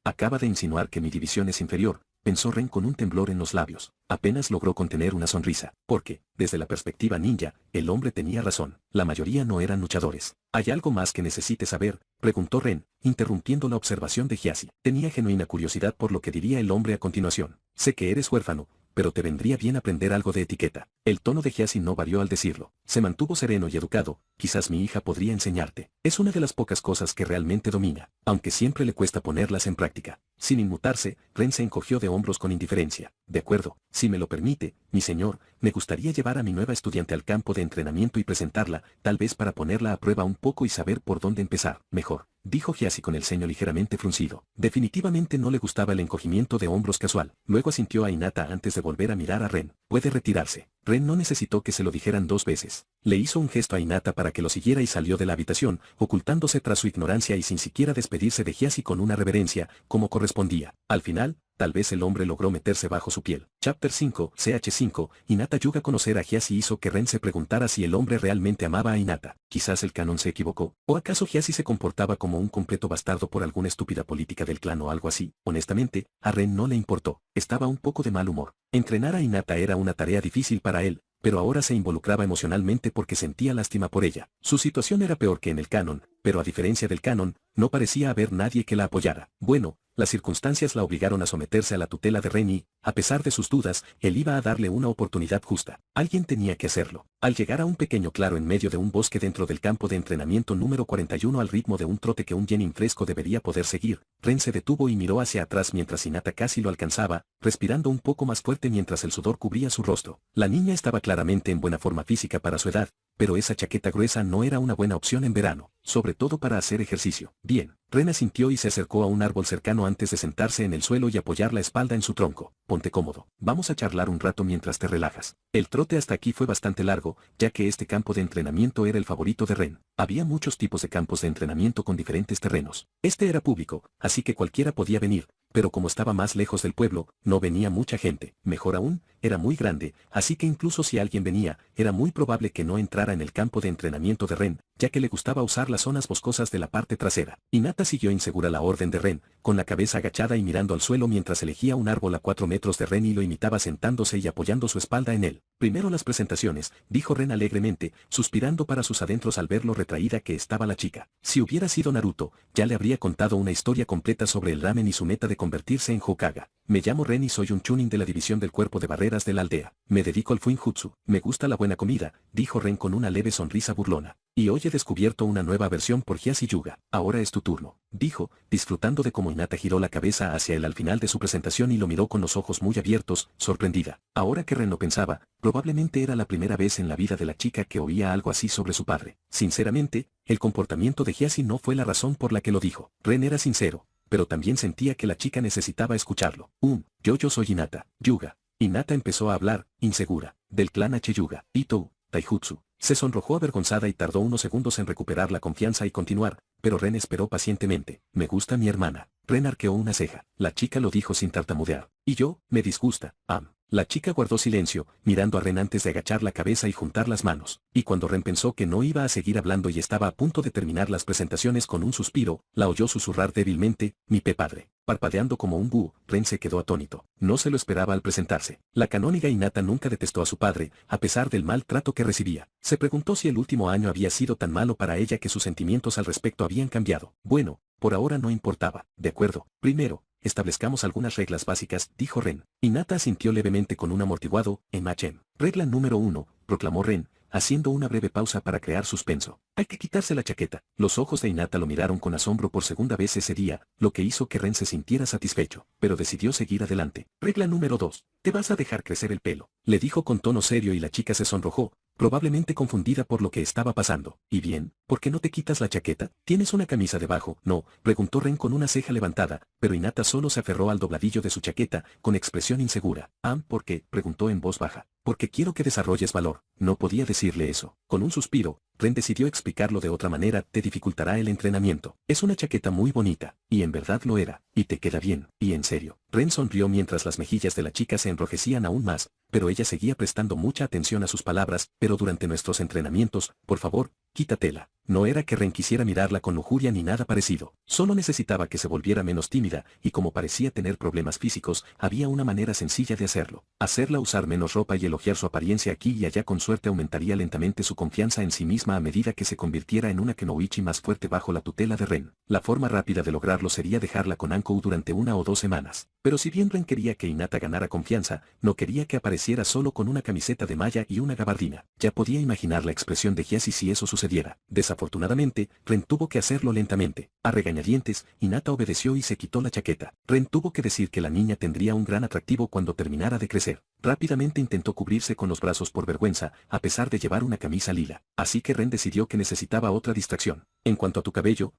Acaba de insinuar que mi división es inferior, pensó Ren con un temblor en los labios. Apenas logró contener una sonrisa, porque, desde la perspectiva ninja, el hombre tenía razón. La mayoría no eran luchadores. ¿Hay algo más que necesite saber?, preguntó Ren, interrumpiendo la observación de Gyasi. Tenía genuina curiosidad por lo que diría el hombre a continuación. Sé que eres huérfano, pero te vendría bien aprender algo de etiqueta. El tono de Gyasi no varió al decirlo. Se mantuvo sereno y educado. Quizás mi hija podría enseñarte. Es una de las pocas cosas que realmente domina, aunque siempre le cuesta ponerlas en práctica. Sin inmutarse, Ren se encogió de hombros con indiferencia. De acuerdo, si me lo permite, mi señor, me gustaría llevar a mi nueva estudiante al campo de entrenamiento y presentarla, tal vez para ponerla a prueba un poco y saber por dónde empezar. Mejor, dijo Gyasi con el ceño ligeramente fruncido. Definitivamente no le gustaba el encogimiento de hombros casual. Luego asintió a Hinata antes de volver a mirar a Ren. Puede retirarse. Ren no necesitó que se lo dijeran dos veces. Le hizo un gesto a Hinata para que lo siguiera y salió de la habitación, ocultándose tras su ignorancia y sin siquiera despedirse de Gyasi con una reverencia, como correspondía. Al final, tal vez el hombre logró meterse bajo su piel. Chapter 5, CH5, Hinata Yuga. Conocer a Gyasi hizo que Ren se preguntara si el hombre realmente amaba a Hinata. Quizás el canon se equivocó. ¿O acaso Gyasi se comportaba como un completo bastardo por alguna estúpida política del clan o algo así? Honestamente, a Ren no le importó. Estaba un poco de mal humor. Entrenar a Hinata era una tarea difícil para él, pero ahora se involucraba emocionalmente porque sentía lástima por ella. Su situación era peor que en el canon, pero a diferencia del canon, no parecía haber nadie que la apoyara. Bueno, Las circunstancias la obligaron a someterse a la tutela de Ren y, a pesar de sus dudas, él iba a darle una oportunidad justa. Alguien tenía que hacerlo. Al llegar a un pequeño claro en medio de un bosque dentro del campo de entrenamiento número 41 al ritmo de un trote que un Genin fresco debería poder seguir, Ren se detuvo y miró hacia atrás mientras Hinata casi lo alcanzaba, respirando un poco más fuerte mientras el sudor cubría su rostro. La niña estaba claramente en buena forma física para su edad, pero esa chaqueta gruesa no era una buena opción en verano, sobre todo para hacer ejercicio. Bien, Ren asintió y se acercó a un árbol cercano antes de sentarse en el suelo y apoyar la espalda en su tronco. Ponte cómodo. Vamos a charlar un rato mientras te relajas. El trote hasta aquí fue bastante largo, ya que este campo de entrenamiento era el favorito de Ren. Había muchos tipos de campos de entrenamiento con diferentes terrenos. Este era público, así que cualquiera podía venir, pero como estaba más lejos del pueblo, no venía mucha gente. Mejor aún, era muy grande, así que incluso si alguien venía, era muy probable que no entrara en el campo de entrenamiento de Ren, ya que le gustaba usar las zonas boscosas de la parte trasera. Hinata siguió insegura la orden de Ren, con la cabeza agachada y mirando al suelo mientras elegía un árbol a 4 metros de Ren y lo imitaba sentándose y apoyando su espalda en él. Primero las presentaciones, dijo Ren alegremente, suspirando para sus adentros al ver lo retraída que estaba la chica. Si hubiera sido Naruto, ya le habría contado una historia completa sobre el ramen y su meta de convertirse en Hokage. Me llamo Ren y soy un chunin de la división del cuerpo de barreras de la aldea. Me dedico al Fuinjutsu. Me gusta la buena comida, dijo Ren con una leve sonrisa burlona. Y hoy he descubierto una nueva versión por Hyasi Yuga. Ahora es tu turno, dijo, disfrutando de cómo Hinata giró la cabeza hacia él al final de su presentación y lo miró con los ojos muy abiertos, sorprendida. Ahora que Ren lo pensaba, probablemente era la primera vez en la vida de la chica que oía algo así sobre su padre. Sinceramente, el comportamiento de Hyasi no fue la razón por la que lo dijo. Ren era sincero, pero también sentía que la chica necesitaba escucharlo. Yo soy Hinata Yuga. Hinata empezó a hablar, insegura, del clan H Yuga. Ito, Taijutsu. Se sonrojó avergonzada y tardó unos segundos en recuperar la confianza y continuar, pero Ren esperó pacientemente. Me gusta mi hermana. Ren arqueó una ceja. La chica lo dijo sin tartamudear. Y yo, me disgusta. La chica guardó silencio, mirando a Ren antes de agachar la cabeza y juntar las manos. Y cuando Ren pensó que no iba a seguir hablando y estaba a punto de terminar las presentaciones con un suspiro, la oyó susurrar débilmente, mi padre. Parpadeando como un búho, Ren se quedó atónito. No se lo esperaba al presentarse. La canóniga Hinata nunca detestó a su padre, a pesar del mal trato que recibía. Se preguntó si el último año había sido tan malo para ella que sus sentimientos al respecto habían cambiado. Bueno, por ahora no importaba. De acuerdo, primero, establezcamos algunas reglas básicas, dijo Ren. Hinata asintió levemente con un amortiguado, MHM. Regla número 1, proclamó Ren, haciendo una breve pausa para crear suspenso. Hay que quitarse la chaqueta. Los ojos de Hinata lo miraron con asombro por segunda vez ese día, lo que hizo que Ren se sintiera satisfecho, pero decidió seguir adelante. Regla número 2, te vas a dejar crecer el pelo, le dijo con tono serio y la chica se sonrojó, probablemente confundida por lo que estaba pasando. ¿Y bien, por qué no te quitas la chaqueta? ¿Tienes una camisa debajo? No, preguntó Ren con una ceja levantada, pero Hinata solo se aferró al dobladillo de su chaqueta, con expresión insegura. ¿Por qué? Preguntó en voz baja. Porque quiero que desarrolles valor. No podía decirle eso. Con un suspiro, Ren decidió explicarlo de otra manera, te dificultará el entrenamiento. Es una chaqueta muy bonita, y en verdad lo era, y te queda bien, y en serio. Ren sonrió mientras las mejillas de la chica se enrojecían aún más, pero ella seguía prestando mucha atención a sus palabras, pero durante nuestros entrenamientos, por favor, quítatela. No era que Ren quisiera mirarla con lujuria ni nada parecido, solo necesitaba que se volviera menos tímida, y como parecía tener problemas físicos, había una manera sencilla de hacerlo. Hacerla usar menos ropa y elogiar su apariencia aquí y allá con suerte aumentaría lentamente su confianza en sí misma a medida que se convirtiera en una Kunoichi más fuerte bajo la tutela de Ren. La forma rápida de lograrlo sería dejarla con Ankou durante 1 o 2 semanas. Pero si bien Ren quería que Hinata ganara confianza, no quería que apareciera solo con una camiseta de malla y una gabardina. Ya podía imaginar la expresión de Hyasi si eso sucediera. Desafortunadamente, Ren tuvo que hacerlo lentamente. A regañadientes, Hinata obedeció y se quitó la chaqueta. Ren tuvo que decir que la niña tendría un gran atractivo cuando terminara de crecer. Rápidamente intentó cubrirse con los brazos por vergüenza, a pesar de llevar una camisa lila. Así que Ren decidió que necesitaba otra distracción. En cuanto a tu cabello,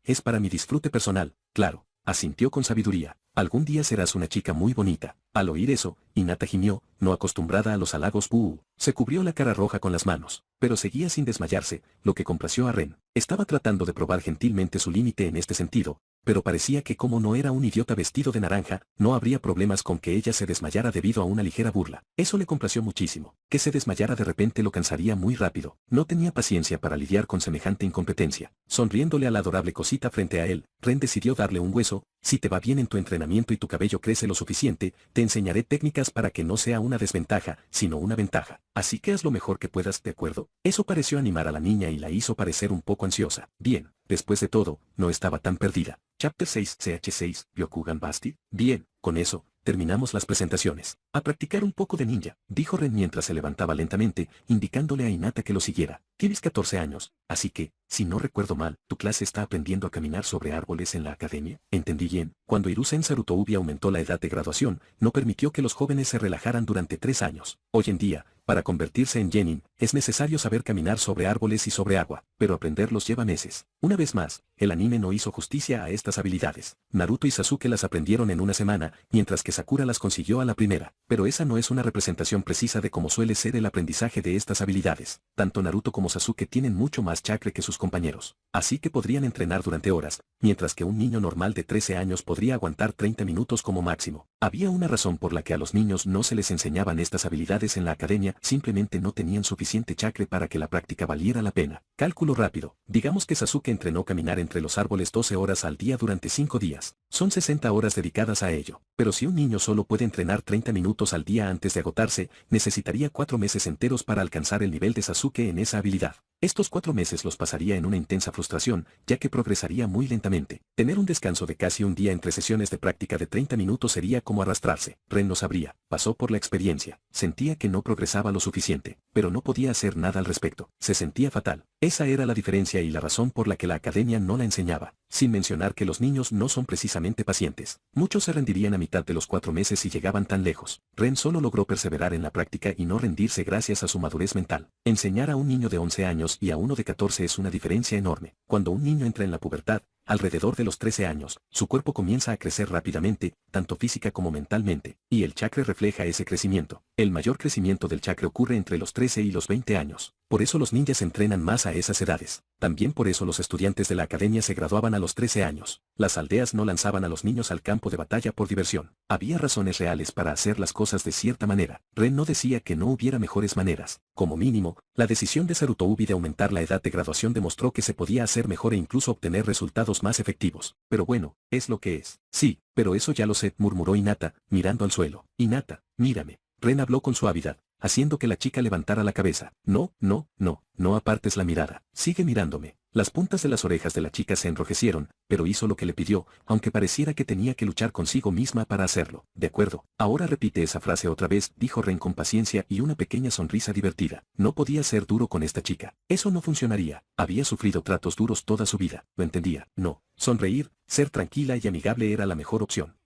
es para mi disfrute personal, claro. Asintió con sabiduría. Algún día serás una chica muy bonita. Al oír eso, Hinata gimió, no acostumbrada a los halagos. Se cubrió la cara roja con las manos, pero seguía sin desmayarse, lo que complació a Ren. Estaba tratando de probar gentilmente su límite en este sentido, pero parecía que como no era un idiota vestido de naranja, no habría problemas con que ella se desmayara debido a una ligera burla. Eso le complació muchísimo. Que se desmayara de repente lo cansaría muy rápido. No tenía paciencia para lidiar con semejante incompetencia. Sonriéndole a la adorable cosita frente a él, Ren decidió darle un hueso, Si te va bien en tu entrenamiento y tu cabello crece lo suficiente, te enseñaré técnicas para que no sea una desventaja, sino una ventaja. Así que haz lo mejor que puedas, ¿de acuerdo? Eso pareció animar a la niña y la hizo parecer un poco ansiosa. Bien, después de todo, no estaba tan perdida. Chapter 6 CH6 Byokugan Basti. Bien, con eso, terminamos las presentaciones. A practicar un poco de ninja, dijo Ren mientras se levantaba lentamente, indicándole a Hinata que lo siguiera. Tienes 14 años, así que, si no recuerdo mal, tu clase está aprendiendo a caminar sobre árboles en la academia. ¿Entendí bien? Cuando Hiruzen Sarutoubi aumentó la edad de graduación, no permitió que los jóvenes se relajaran durante 3 años. Hoy en día, para convertirse en genin, es necesario saber caminar sobre árboles y sobre agua, pero aprenderlos lleva meses. Una vez más, el anime no hizo justicia a estas habilidades. Naruto y Sasuke las aprendieron en una semana, mientras que Sakura las consiguió a la primera. Pero esa no es una representación precisa de cómo suele ser el aprendizaje de estas habilidades. Tanto Naruto como Sasuke tienen mucho más chakra que sus compañeros. Así que podrían entrenar durante horas, mientras que un niño normal de 13 años podría aguantar 30 minutos como máximo. Había una razón por la que a los niños no se les enseñaban estas habilidades en la academia, simplemente no tenían suficiente chakra para que la práctica valiera la pena. Cálculo rápido. Digamos que Sasuke entrenó caminar entre los árboles 12 horas al día durante 5 días. Son 60 horas dedicadas a ello. Pero si un niño solo puede entrenar 30 minutos al día antes de agotarse, necesitaría 4 meses enteros para alcanzar el nivel de Sasuke en esa habilidad. Estos 4 meses los pasaría en una intensa frustración, ya que progresaría muy lentamente. Tener un descanso de casi un día entre sesiones de práctica de 30 minutos sería como arrastrarse. Ren no sabría, pasó por la experiencia, sentía que no progresaba lo suficiente, pero no podía hacer nada al respecto. Se sentía fatal. Esa era la diferencia y la razón por la que la academia no la enseñaba. Sin mencionar que los niños no son precisamente pacientes. Muchos se rendirían a mitad de los 4 meses si llegaban tan lejos. Ren solo logró perseverar en la práctica y no rendirse gracias a su madurez mental. Enseñar a un niño de 11 años y a uno de 14 es una diferencia enorme. Cuando un niño entra en la pubertad, alrededor de los 13 años, su cuerpo comienza a crecer rápidamente, tanto física como mentalmente, y el chakra refleja ese crecimiento. El mayor crecimiento del chakra ocurre entre los 13 y los 20 años. Por eso los ninjas entrenan más a esas edades. También por eso los estudiantes de la academia se graduaban a los 13 años. Las aldeas no lanzaban a los niños al campo de batalla por diversión. Había razones reales para hacer las cosas de cierta manera. Ren no decía que no hubiera mejores maneras. Como mínimo, la decisión de Sarutoubi de aumentar la edad de graduación demostró que se podía hacer mejor e incluso obtener resultados más efectivos. Pero bueno, es lo que es. Sí, pero eso ya lo sé, murmuró Hinata, mirando al suelo. Hinata, mírame. Ren habló con suavidad, haciendo que la chica levantara la cabeza. No, no, no, no apartes la mirada. Sigue mirándome. Las puntas de las orejas de la chica se enrojecieron, pero hizo lo que le pidió, aunque pareciera que tenía que luchar consigo misma para hacerlo. De acuerdo, ahora repite esa frase otra vez, dijo Ren con paciencia y una pequeña sonrisa divertida. No podía ser duro con esta chica. Eso no funcionaría. Había sufrido tratos duros toda su vida. Lo entendía. No. Sonreír, ser tranquila y amigable era la mejor opción.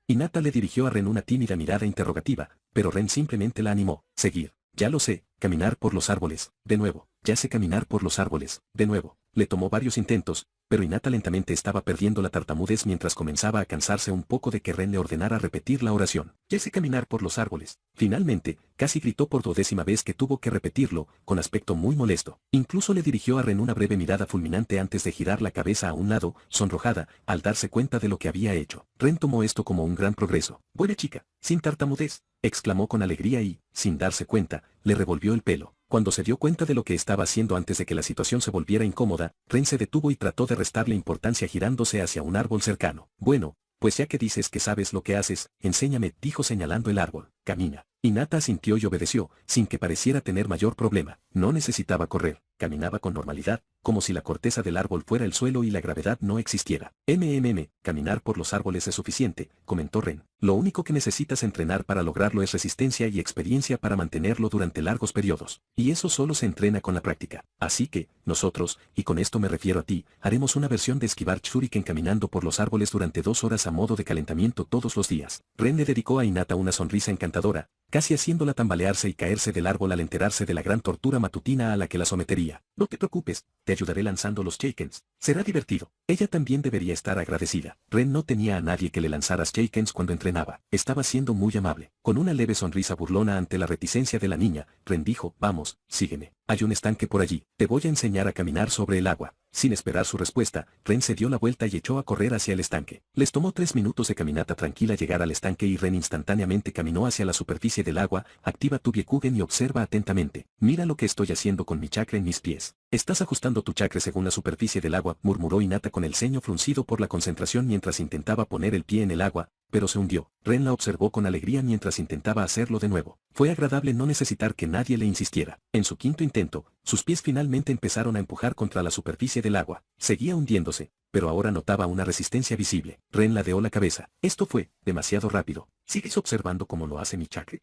Hinata le dirigió a Ren una tímida mirada interrogativa, pero Ren simplemente la animó. Seguir. Ya lo sé, caminar por los árboles. De nuevo. Ya sé caminar por los árboles. De nuevo. Le tomó varios intentos, pero Hinata lentamente estaba perdiendo la tartamudez mientras comenzaba a cansarse un poco de que Ren le ordenara repetir la oración. Ya sé caminar por los árboles. Finalmente, casi gritó por 12ª vez que tuvo que repetirlo, con aspecto muy molesto. Incluso le dirigió a Ren una breve mirada fulminante antes de girar la cabeza a un lado, sonrojada, al darse cuenta de lo que había hecho. Ren tomó esto como un gran progreso. Buena chica, sin tartamudez, exclamó con alegría y, sin darse cuenta, le revolvió el pelo. Cuando se dio cuenta de lo que estaba haciendo antes de que la situación se volviera incómoda, Ren se detuvo y trató de restarle importancia girándose hacia un árbol cercano. Bueno, pues ya que dices que sabes lo que haces, enséñame, dijo señalando el árbol. Camina. Hinata asintió y obedeció, sin que pareciera tener mayor problema. No necesitaba correr, caminaba con normalidad, como si la corteza del árbol fuera el suelo y la gravedad no existiera. Caminar por los árboles es suficiente, comentó Ren. Lo único que necesitas entrenar para lograrlo es resistencia y experiencia para mantenerlo durante largos periodos. Y eso solo se entrena con la práctica. Así que, nosotros, y con esto me refiero a ti, haremos una versión de esquivar shuriken caminando por los árboles durante 2 horas a modo de calentamiento todos los días. Ren le dedicó a Hinata una sonrisa encantadora, casi haciéndola tambalearse y caerse del árbol al enterarse de la gran tortura matutina a la que la sometería. No te preocupes, te ayudaré lanzando los shurikens. Será divertido. Ella también debería estar agradecida. Ren no tenía a nadie que le lanzara shurikens cuando entrenaba. Estaba siendo muy amable. Con una leve sonrisa burlona ante la reticencia de la niña, Ren dijo, vamos, sígueme. Hay un estanque por allí. Te voy a enseñar a caminar sobre el agua. Sin esperar su respuesta, Ren se dio la vuelta y echó a correr hacia el estanque. Les tomó 3 minutos de caminata tranquila llegar al estanque y Ren instantáneamente caminó hacia la superficie del agua. Activa tu Byakugan y observa atentamente. Mira lo que estoy haciendo con mi chakra en mis pies. Estás ajustando tu chakra según la superficie del agua, murmuró Hinata con el ceño fruncido por la concentración mientras intentaba poner el pie en el agua, pero se hundió. Ren la observó con alegría mientras intentaba hacerlo de nuevo. Fue agradable no necesitar que nadie le insistiera. En su quinto intento, sus pies finalmente empezaron a empujar contra la superficie del agua. Seguía hundiéndose, pero ahora notaba una resistencia visible. Ren ladeó la cabeza. Esto fue demasiado rápido. ¿Sigues observando cómo lo hace mi chakra?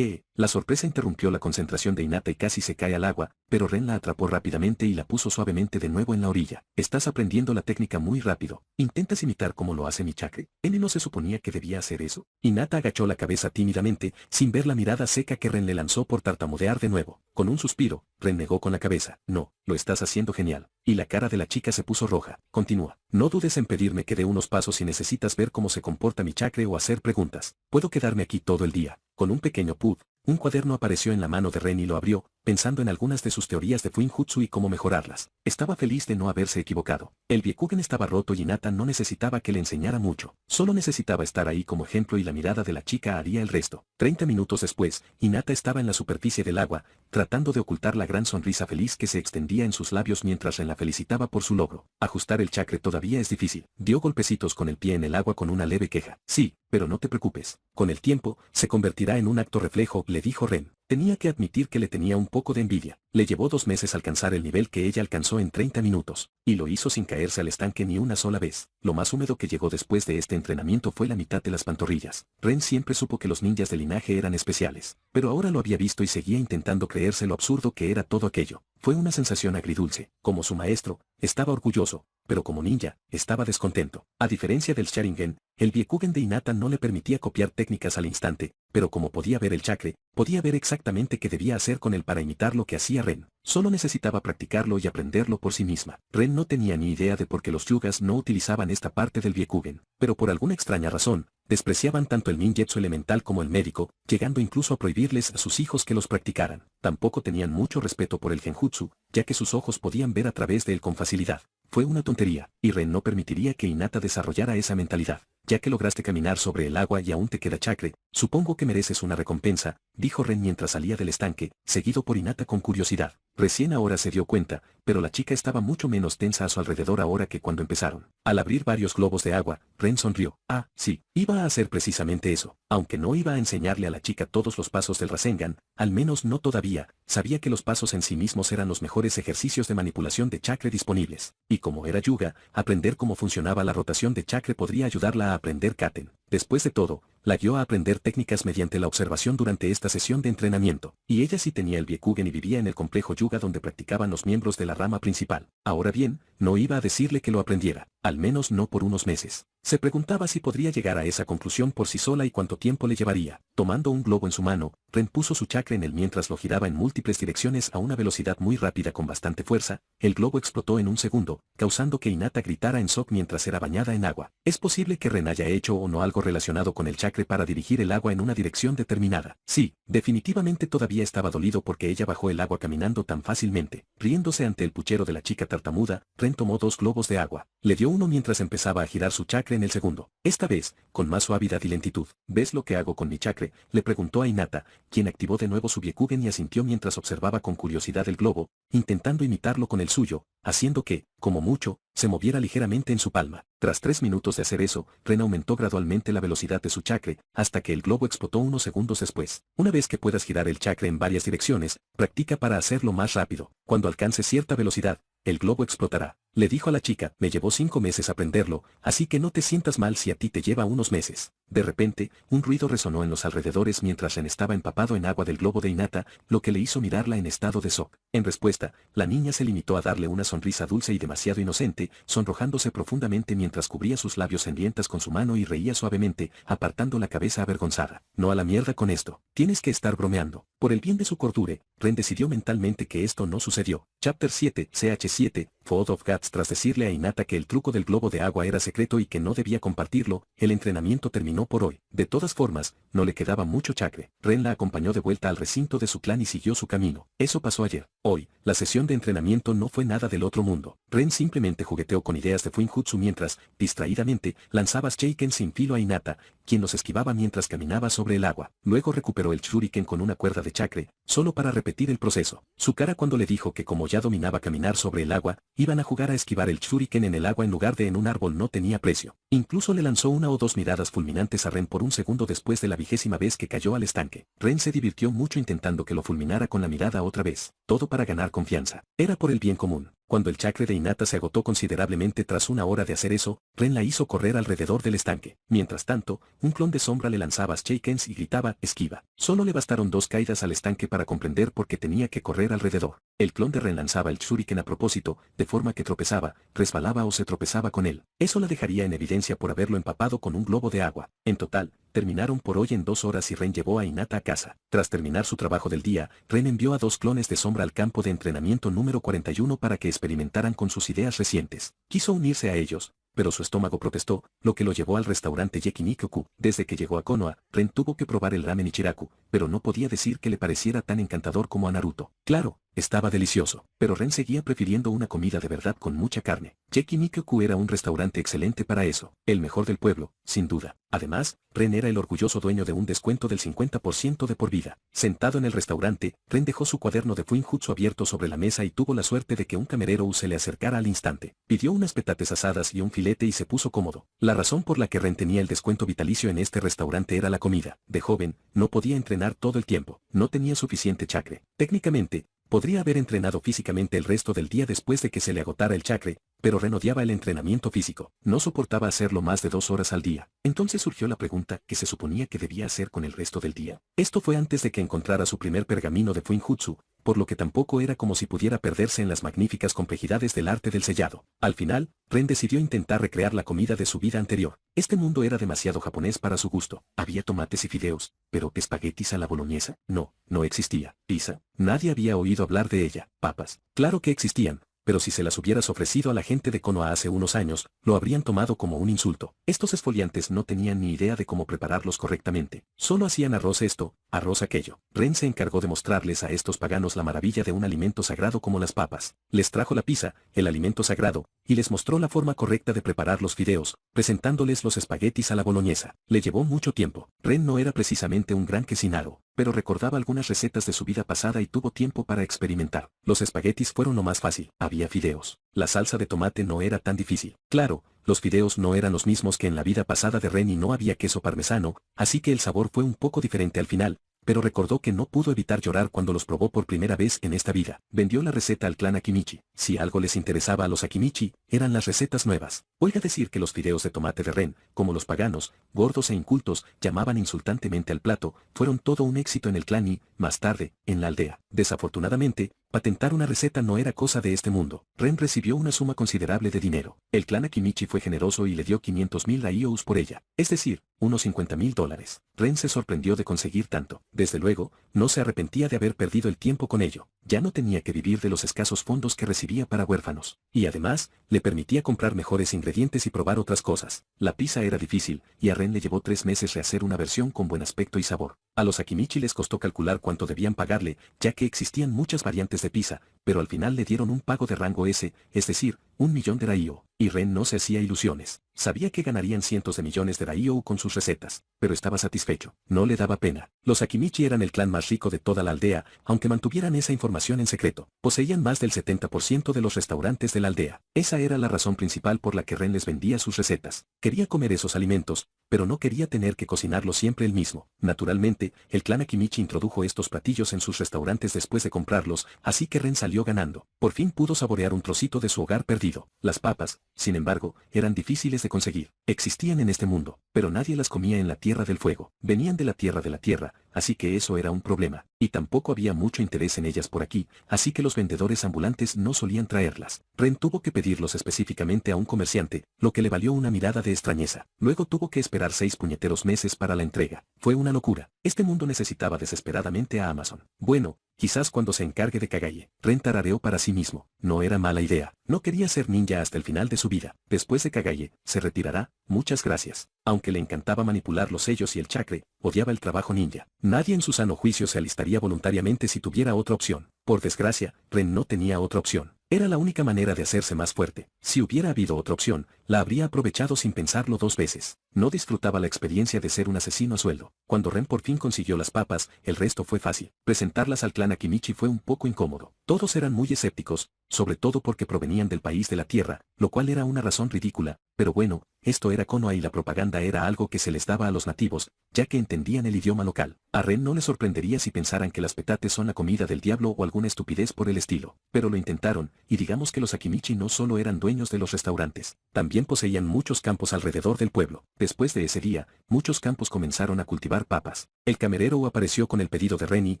La sorpresa interrumpió la concentración de Hinata y casi se cae al agua, pero Ren la atrapó rápidamente y la puso suavemente de nuevo en la orilla. Estás aprendiendo la técnica muy rápido. ¿Intentas imitar cómo lo hace mi chakra? ¿N no se suponía que debía hacer eso? Hinata agachó la cabeza tímidamente, sin ver la mirada seca que Ren le lanzó por tartamudear de nuevo. Con un suspiro, Ren negó con la cabeza. No, lo estás haciendo genial. Y la cara de la chica se puso roja. Continúa. No dudes en pedirme que dé unos pasos si necesitas ver cómo se comporta mi chakra o hacer preguntas. Puedo quedarme aquí todo el día. Con un pequeño pud, un cuaderno apareció en la mano de Ren y lo abrió, pensando en algunas de sus teorías de Fuinjutsu y cómo mejorarlas. Estaba feliz de no haberse equivocado. El Byakugan estaba roto y Hinata no necesitaba que le enseñara mucho. Solo necesitaba estar ahí como ejemplo y la mirada de la chica haría el resto. 30 minutos después, Hinata estaba en la superficie del agua, tratando de ocultar la gran sonrisa feliz que se extendía en sus labios mientras Ren la felicitaba por su logro. Ajustar el chakra todavía es difícil. Dio golpecitos con el pie en el agua con una leve queja. Sí, pero no te preocupes. Con el tiempo, se convertirá en un acto reflejo, le dijo Ren. Tenía que admitir que le tenía un poco de envidia. Le llevó 2 meses alcanzar el nivel que ella alcanzó en 30 minutos, y lo hizo sin caerse al estanque ni una sola vez. Lo más húmedo que llegó después de este entrenamiento fue la mitad de las pantorrillas. Ren siempre supo que los ninjas de linaje eran especiales, pero ahora lo había visto y seguía intentando creerse lo absurdo que era todo aquello. Fue una sensación agridulce. Como su maestro, estaba orgulloso, pero como ninja, estaba descontento. A diferencia del Sharingan, el Byakugan de Hinata no le permitía copiar técnicas al instante, pero como podía ver el chakra, podía ver exactamente qué debía hacer con él para imitar lo que hacía Ren. Solo necesitaba practicarlo y aprenderlo por sí misma. Ren no tenía ni idea de por qué los yugas no utilizaban esta parte del Byakugan, pero por alguna extraña razón, despreciaban tanto el ninjutsu elemental como el médico, llegando incluso a prohibirles a sus hijos que los practicaran. Tampoco tenían mucho respeto por el genjutsu, ya que sus ojos podían ver a través de él con facilidad. Fue una tontería, y Ren no permitiría que Hinata desarrollara esa mentalidad. Ya que lograste caminar sobre el agua y aún te queda chakra, supongo que mereces una recompensa, dijo Ren mientras salía del estanque, seguido por Hinata con curiosidad. Recién ahora se dio cuenta, pero la chica estaba mucho menos tensa a su alrededor ahora que cuando empezaron. Al abrir varios globos de agua, Ren sonrió. Ah, sí, iba a hacer precisamente eso. Aunque no iba a enseñarle a la chica todos los pasos del Rasengan, al menos no todavía, sabía que los pasos en sí mismos eran los mejores ejercicios de manipulación de chakra disponibles. Y como era yuga, aprender cómo funcionaba la rotación de chakra podría ayudarla a aprender Katen. Después de todo, la guió a aprender técnicas mediante la observación durante esta sesión de entrenamiento, y ella sí tenía el Byakugan y vivía en el complejo yuga donde practicaban los miembros de la rama principal. Ahora bien, no iba a decirle que lo aprendiera, al menos no por unos meses. Se preguntaba si podría llegar a esa conclusión por sí sola y cuánto tiempo le llevaría. Tomando un globo en su mano, Ren puso su chakra en él mientras lo giraba en múltiples direcciones a una velocidad muy rápida con bastante fuerza. El globo explotó en un segundo, causando que Hinata gritara en shock mientras era bañada en agua. Es posible que Ren haya hecho o no algo relacionado con el chakra para dirigir el agua en una dirección determinada. Sí, definitivamente todavía estaba dolido porque ella bajó el agua caminando tan fácilmente. Riéndose ante el puchero de la chica tartamuda, Ren tomó 2 globos de agua. Le dio uno mientras empezaba a girar su chakra en el segundo. Esta vez, con más suavidad y lentitud. ¿Ves lo que hago con mi chakra?, le preguntó a Hinata, quien activó de nuevo su Byakugan y asintió mientras observaba con curiosidad el globo, intentando imitarlo con el suyo, haciendo que, como mucho, se moviera ligeramente en su palma. Tras 3 minutos de hacer eso, Ren aumentó gradualmente la velocidad de su chakra, hasta que el globo explotó unos segundos después. Una vez que puedas girar el chakra en varias direcciones, practica para hacerlo más rápido. Cuando alcance cierta velocidad, el globo explotará. Le dijo a la chica, me llevó 5 meses aprenderlo, así que no te sientas mal si a ti te lleva unos meses. De repente, un ruido resonó en los alrededores mientras Ren estaba empapado en agua del globo de Hinata, lo que le hizo mirarla en estado de shock. En respuesta, la niña se limitó a darle una sonrisa dulce y demasiado inocente, sonrojándose profundamente mientras cubría sus labios sangrientas con su mano y reía suavemente, apartando la cabeza avergonzada. No a la mierda con esto. Tienes que estar bromeando. Por el bien de su cordura, Ren decidió mentalmente que esto no sucedió. Chapter 7, CH7, Food of Guts tras decirle a Hinata que el truco del globo de agua era secreto y que no debía compartirlo, el entrenamiento terminó por hoy. De todas formas, no le quedaba mucho chakre. Ren la acompañó de vuelta al recinto de su clan y siguió su camino. Eso pasó ayer. Hoy, la sesión de entrenamiento no fue nada del otro mundo. Ren simplemente jugueteó con ideas de Fuinjutsu mientras, distraídamente, lanzaba shuriken sin filo a Hinata, quien los esquivaba mientras caminaba sobre el agua. Luego recuperó el shuriken con una cuerda de chakre, solo para repetir el proceso. Su cara cuando le dijo que como ya dominaba caminar sobre el agua, iban a jugar a esquivar el shuriken en el agua en lugar de en un árbol no tenía precio. Incluso le lanzó una o dos miradas fulminantes a Ren por un segundo después de la 20ª vez que cayó al estanque. Ren se divirtió mucho intentando que lo fulminara con la mirada otra vez, todo para ganar confianza. Era por el bien común. Cuando el chakre de Hinata se agotó considerablemente tras una hora de hacer eso, Ren la hizo correr alrededor del estanque. Mientras tanto, un clon de sombra le lanzaba shurikens y gritaba, esquiva. Solo le bastaron 2 caídas al estanque para comprender por qué tenía que correr alrededor. El clon de Ren lanzaba el shuriken a propósito, de forma que tropezaba, resbalaba o se tropezaba con él. Eso la dejaría en evidencia por haberlo empapado con un globo de agua. En total, terminaron por hoy en 2 horas y Ren llevó a Hinata a casa. Tras terminar su trabajo del día, Ren envió a 2 clones de sombra al campo de entrenamiento número 41 para que experimentaran con sus ideas recientes. Quiso unirse a ellos, pero su estómago protestó, lo que lo llevó al restaurante Yakinikyoku. Desde que llegó a Konoha, Ren tuvo que probar el ramen Ichiraku, pero no podía decir que le pareciera tan encantador como a Naruto. Claro, estaba delicioso, pero Ren seguía prefiriendo una comida de verdad con mucha carne. Yakinikyoku era un restaurante excelente para eso, el mejor del pueblo, sin duda. Además, Ren era el orgulloso dueño de un descuento del 50% de por vida. Sentado en el restaurante, Ren dejó su cuaderno de Fuinjutsu abierto sobre la mesa y tuvo la suerte de que un camarero se le acercara al instante. Pidió unas petates asadas y un filete y se puso cómodo. La razón por la que Ren tenía el descuento vitalicio en este restaurante era la comida. De joven, no podía entrenar todo el tiempo, no tenía suficiente chakre. Técnicamente, podría haber entrenado físicamente el resto del día después de que se le agotara el chakre, pero Ren odiaba el entrenamiento físico. No soportaba hacerlo más de 2 horas al día. Entonces surgió la pregunta, ¿qué se suponía que debía hacer con el resto del día? Esto fue antes de que encontrara su primer pergamino de Fuinjutsu, por lo que tampoco era como si pudiera perderse en las magníficas complejidades del arte del sellado. Al final, Ren decidió intentar recrear la comida de su vida anterior. Este mundo era demasiado japonés para su gusto. Había tomates y fideos, pero espaguetis a la boloñesa, no existía. Pizza, nadie había oído hablar de ella. Papas, claro que existían, pero si se las hubieras ofrecido a la gente de Konoha hace unos años, lo habrían tomado como un insulto. Estos esfoliantes no tenían ni idea de cómo prepararlos correctamente. Solo hacían arroz esto, arroz aquello. Ren se encargó de mostrarles a estos paganos la maravilla de un alimento sagrado como las papas. Les trajo la pizza, el alimento sagrado, y les mostró la forma correcta de preparar los fideos, presentándoles los espaguetis a la boloñesa. Le llevó mucho tiempo. Ren no era precisamente un gran cocinero, pero recordaba algunas recetas de su vida pasada y tuvo tiempo para experimentar. Los espaguetis fueron lo más fácil. Había fideos. La salsa de tomate no era tan difícil. Claro, los fideos no eran los mismos que en la vida pasada de Ren y no había queso parmesano, así que el sabor fue un poco diferente al final, pero recordó que no pudo evitar llorar cuando los probó por primera vez en esta vida. Vendió la receta al clan Akimichi. Si algo les interesaba a los Akimichi, eran las recetas nuevas. Oiga decir que los fideos de tomate de Ren, como los paganos, gordos e incultos, llamaban insultantemente al plato, fueron todo un éxito en el clan y, más tarde, en la aldea. Desafortunadamente, patentar una receta no era cosa de este mundo. Ren recibió una suma considerable de dinero. El clan Akimichi fue generoso y le dio 500,000 IOUs por ella, es decir, unos $50,000. Ren se sorprendió de conseguir tanto. Desde luego, no se arrepentía de haber perdido el tiempo con ello. Ya no tenía que vivir de los escasos fondos que recibía para huérfanos. Y además, le permitía comprar mejores ingredientes y probar otras cosas. La pizza era difícil, y a Ren le llevó 3 meses rehacer una versión con buen aspecto y sabor. A los Akimichi les costó calcular cuánto debían pagarle, ya que existían muchas variantes de pizza, pero al final le dieron un pago de rango S, es decir, 1.000.000 de Raiyo. Y Ren no se hacía ilusiones. Sabía que ganarían cientos de millones de Raiyo con sus recetas, pero estaba satisfecho. No le daba pena. Los Akimichi eran el clan más rico de toda la aldea, aunque mantuvieran esa información en secreto. Poseían más del 70% de los restaurantes de la aldea. Esa era la razón principal por la que Ren les vendía sus recetas. Quería comer esos alimentos, pero no quería tener que cocinarlos siempre él mismo. Naturalmente, el clan Akimichi introdujo estos platillos en sus restaurantes después de comprarlos, así que Ren salió ganando. Por fin pudo saborear un trocito de su hogar perdido. Las papas, sin embargo, eran difíciles de conseguir. Existían en este mundo, pero nadie las comía en la Tierra del Fuego. Venían de la Tierra, así que eso era un problema. Y tampoco había mucho interés en ellas por aquí, así que los vendedores ambulantes no solían traerlas. Ren tuvo que pedirlos específicamente a un comerciante, lo que le valió una mirada de extrañeza. Luego tuvo que esperar 6 puñeteros meses para la entrega. Fue una locura. Este mundo necesitaba desesperadamente a Amazon. Bueno, quizás cuando se encargue de Kagaye. Ren tarareó para sí mismo. No era mala idea. No quería ser ninja hasta el final de su vida. Después de Kagaye, se retirará. Muchas gracias. Aunque le encantaba manipular los sellos y el chakre, odiaba el trabajo ninja. Nadie en su sano juicio se alistaría voluntariamente si tuviera otra opción. Por desgracia, Ren no tenía otra opción. Era la única manera de hacerse más fuerte. Si hubiera habido otra opción, la habría aprovechado sin pensarlo 2 veces. No disfrutaba la experiencia de ser un asesino a sueldo. Cuando Ren por fin consiguió las papas, el resto fue fácil. Presentarlas al clan Akimichi fue un poco incómodo. Todos eran muy escépticos, sobre todo porque provenían del país de la tierra, lo cual era una razón ridícula, pero bueno, esto era Konoha y la propaganda era algo que se les daba a los nativos, ya que entendían el idioma local. A Ren no le sorprendería si pensaran que las petates son la comida del diablo o alguna estupidez por el estilo, pero lo intentaron, y digamos que los Akimichi no solo eran dueños de los restaurantes, también poseían muchos campos alrededor del pueblo. Después de ese día, muchos campos comenzaron a cultivar papas. El camerero apareció con el pedido de Ren y,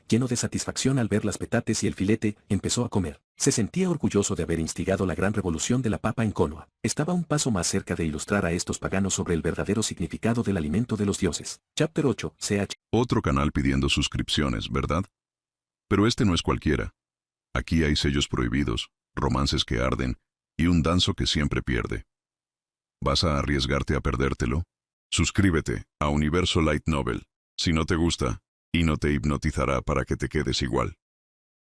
lleno de satisfacción al ver las petates y el filete, empezó a comer. Se sentía orgulloso de haber instigado la gran revolución de la papa en Konoha. Estaba un paso más cerca de ilustrar a estos paganos sobre el verdadero significado del alimento de los dioses. Chapter 8, CH. Otro canal pidiendo suscripciones, ¿verdad? Pero este no es cualquiera. Aquí hay sellos prohibidos, romances que arden, y un danzo que siempre pierde. ¿Vas a arriesgarte a perdértelo? Suscríbete a Universo Light Novel, si no te gusta, y no te hipnotizará para que te quedes igual.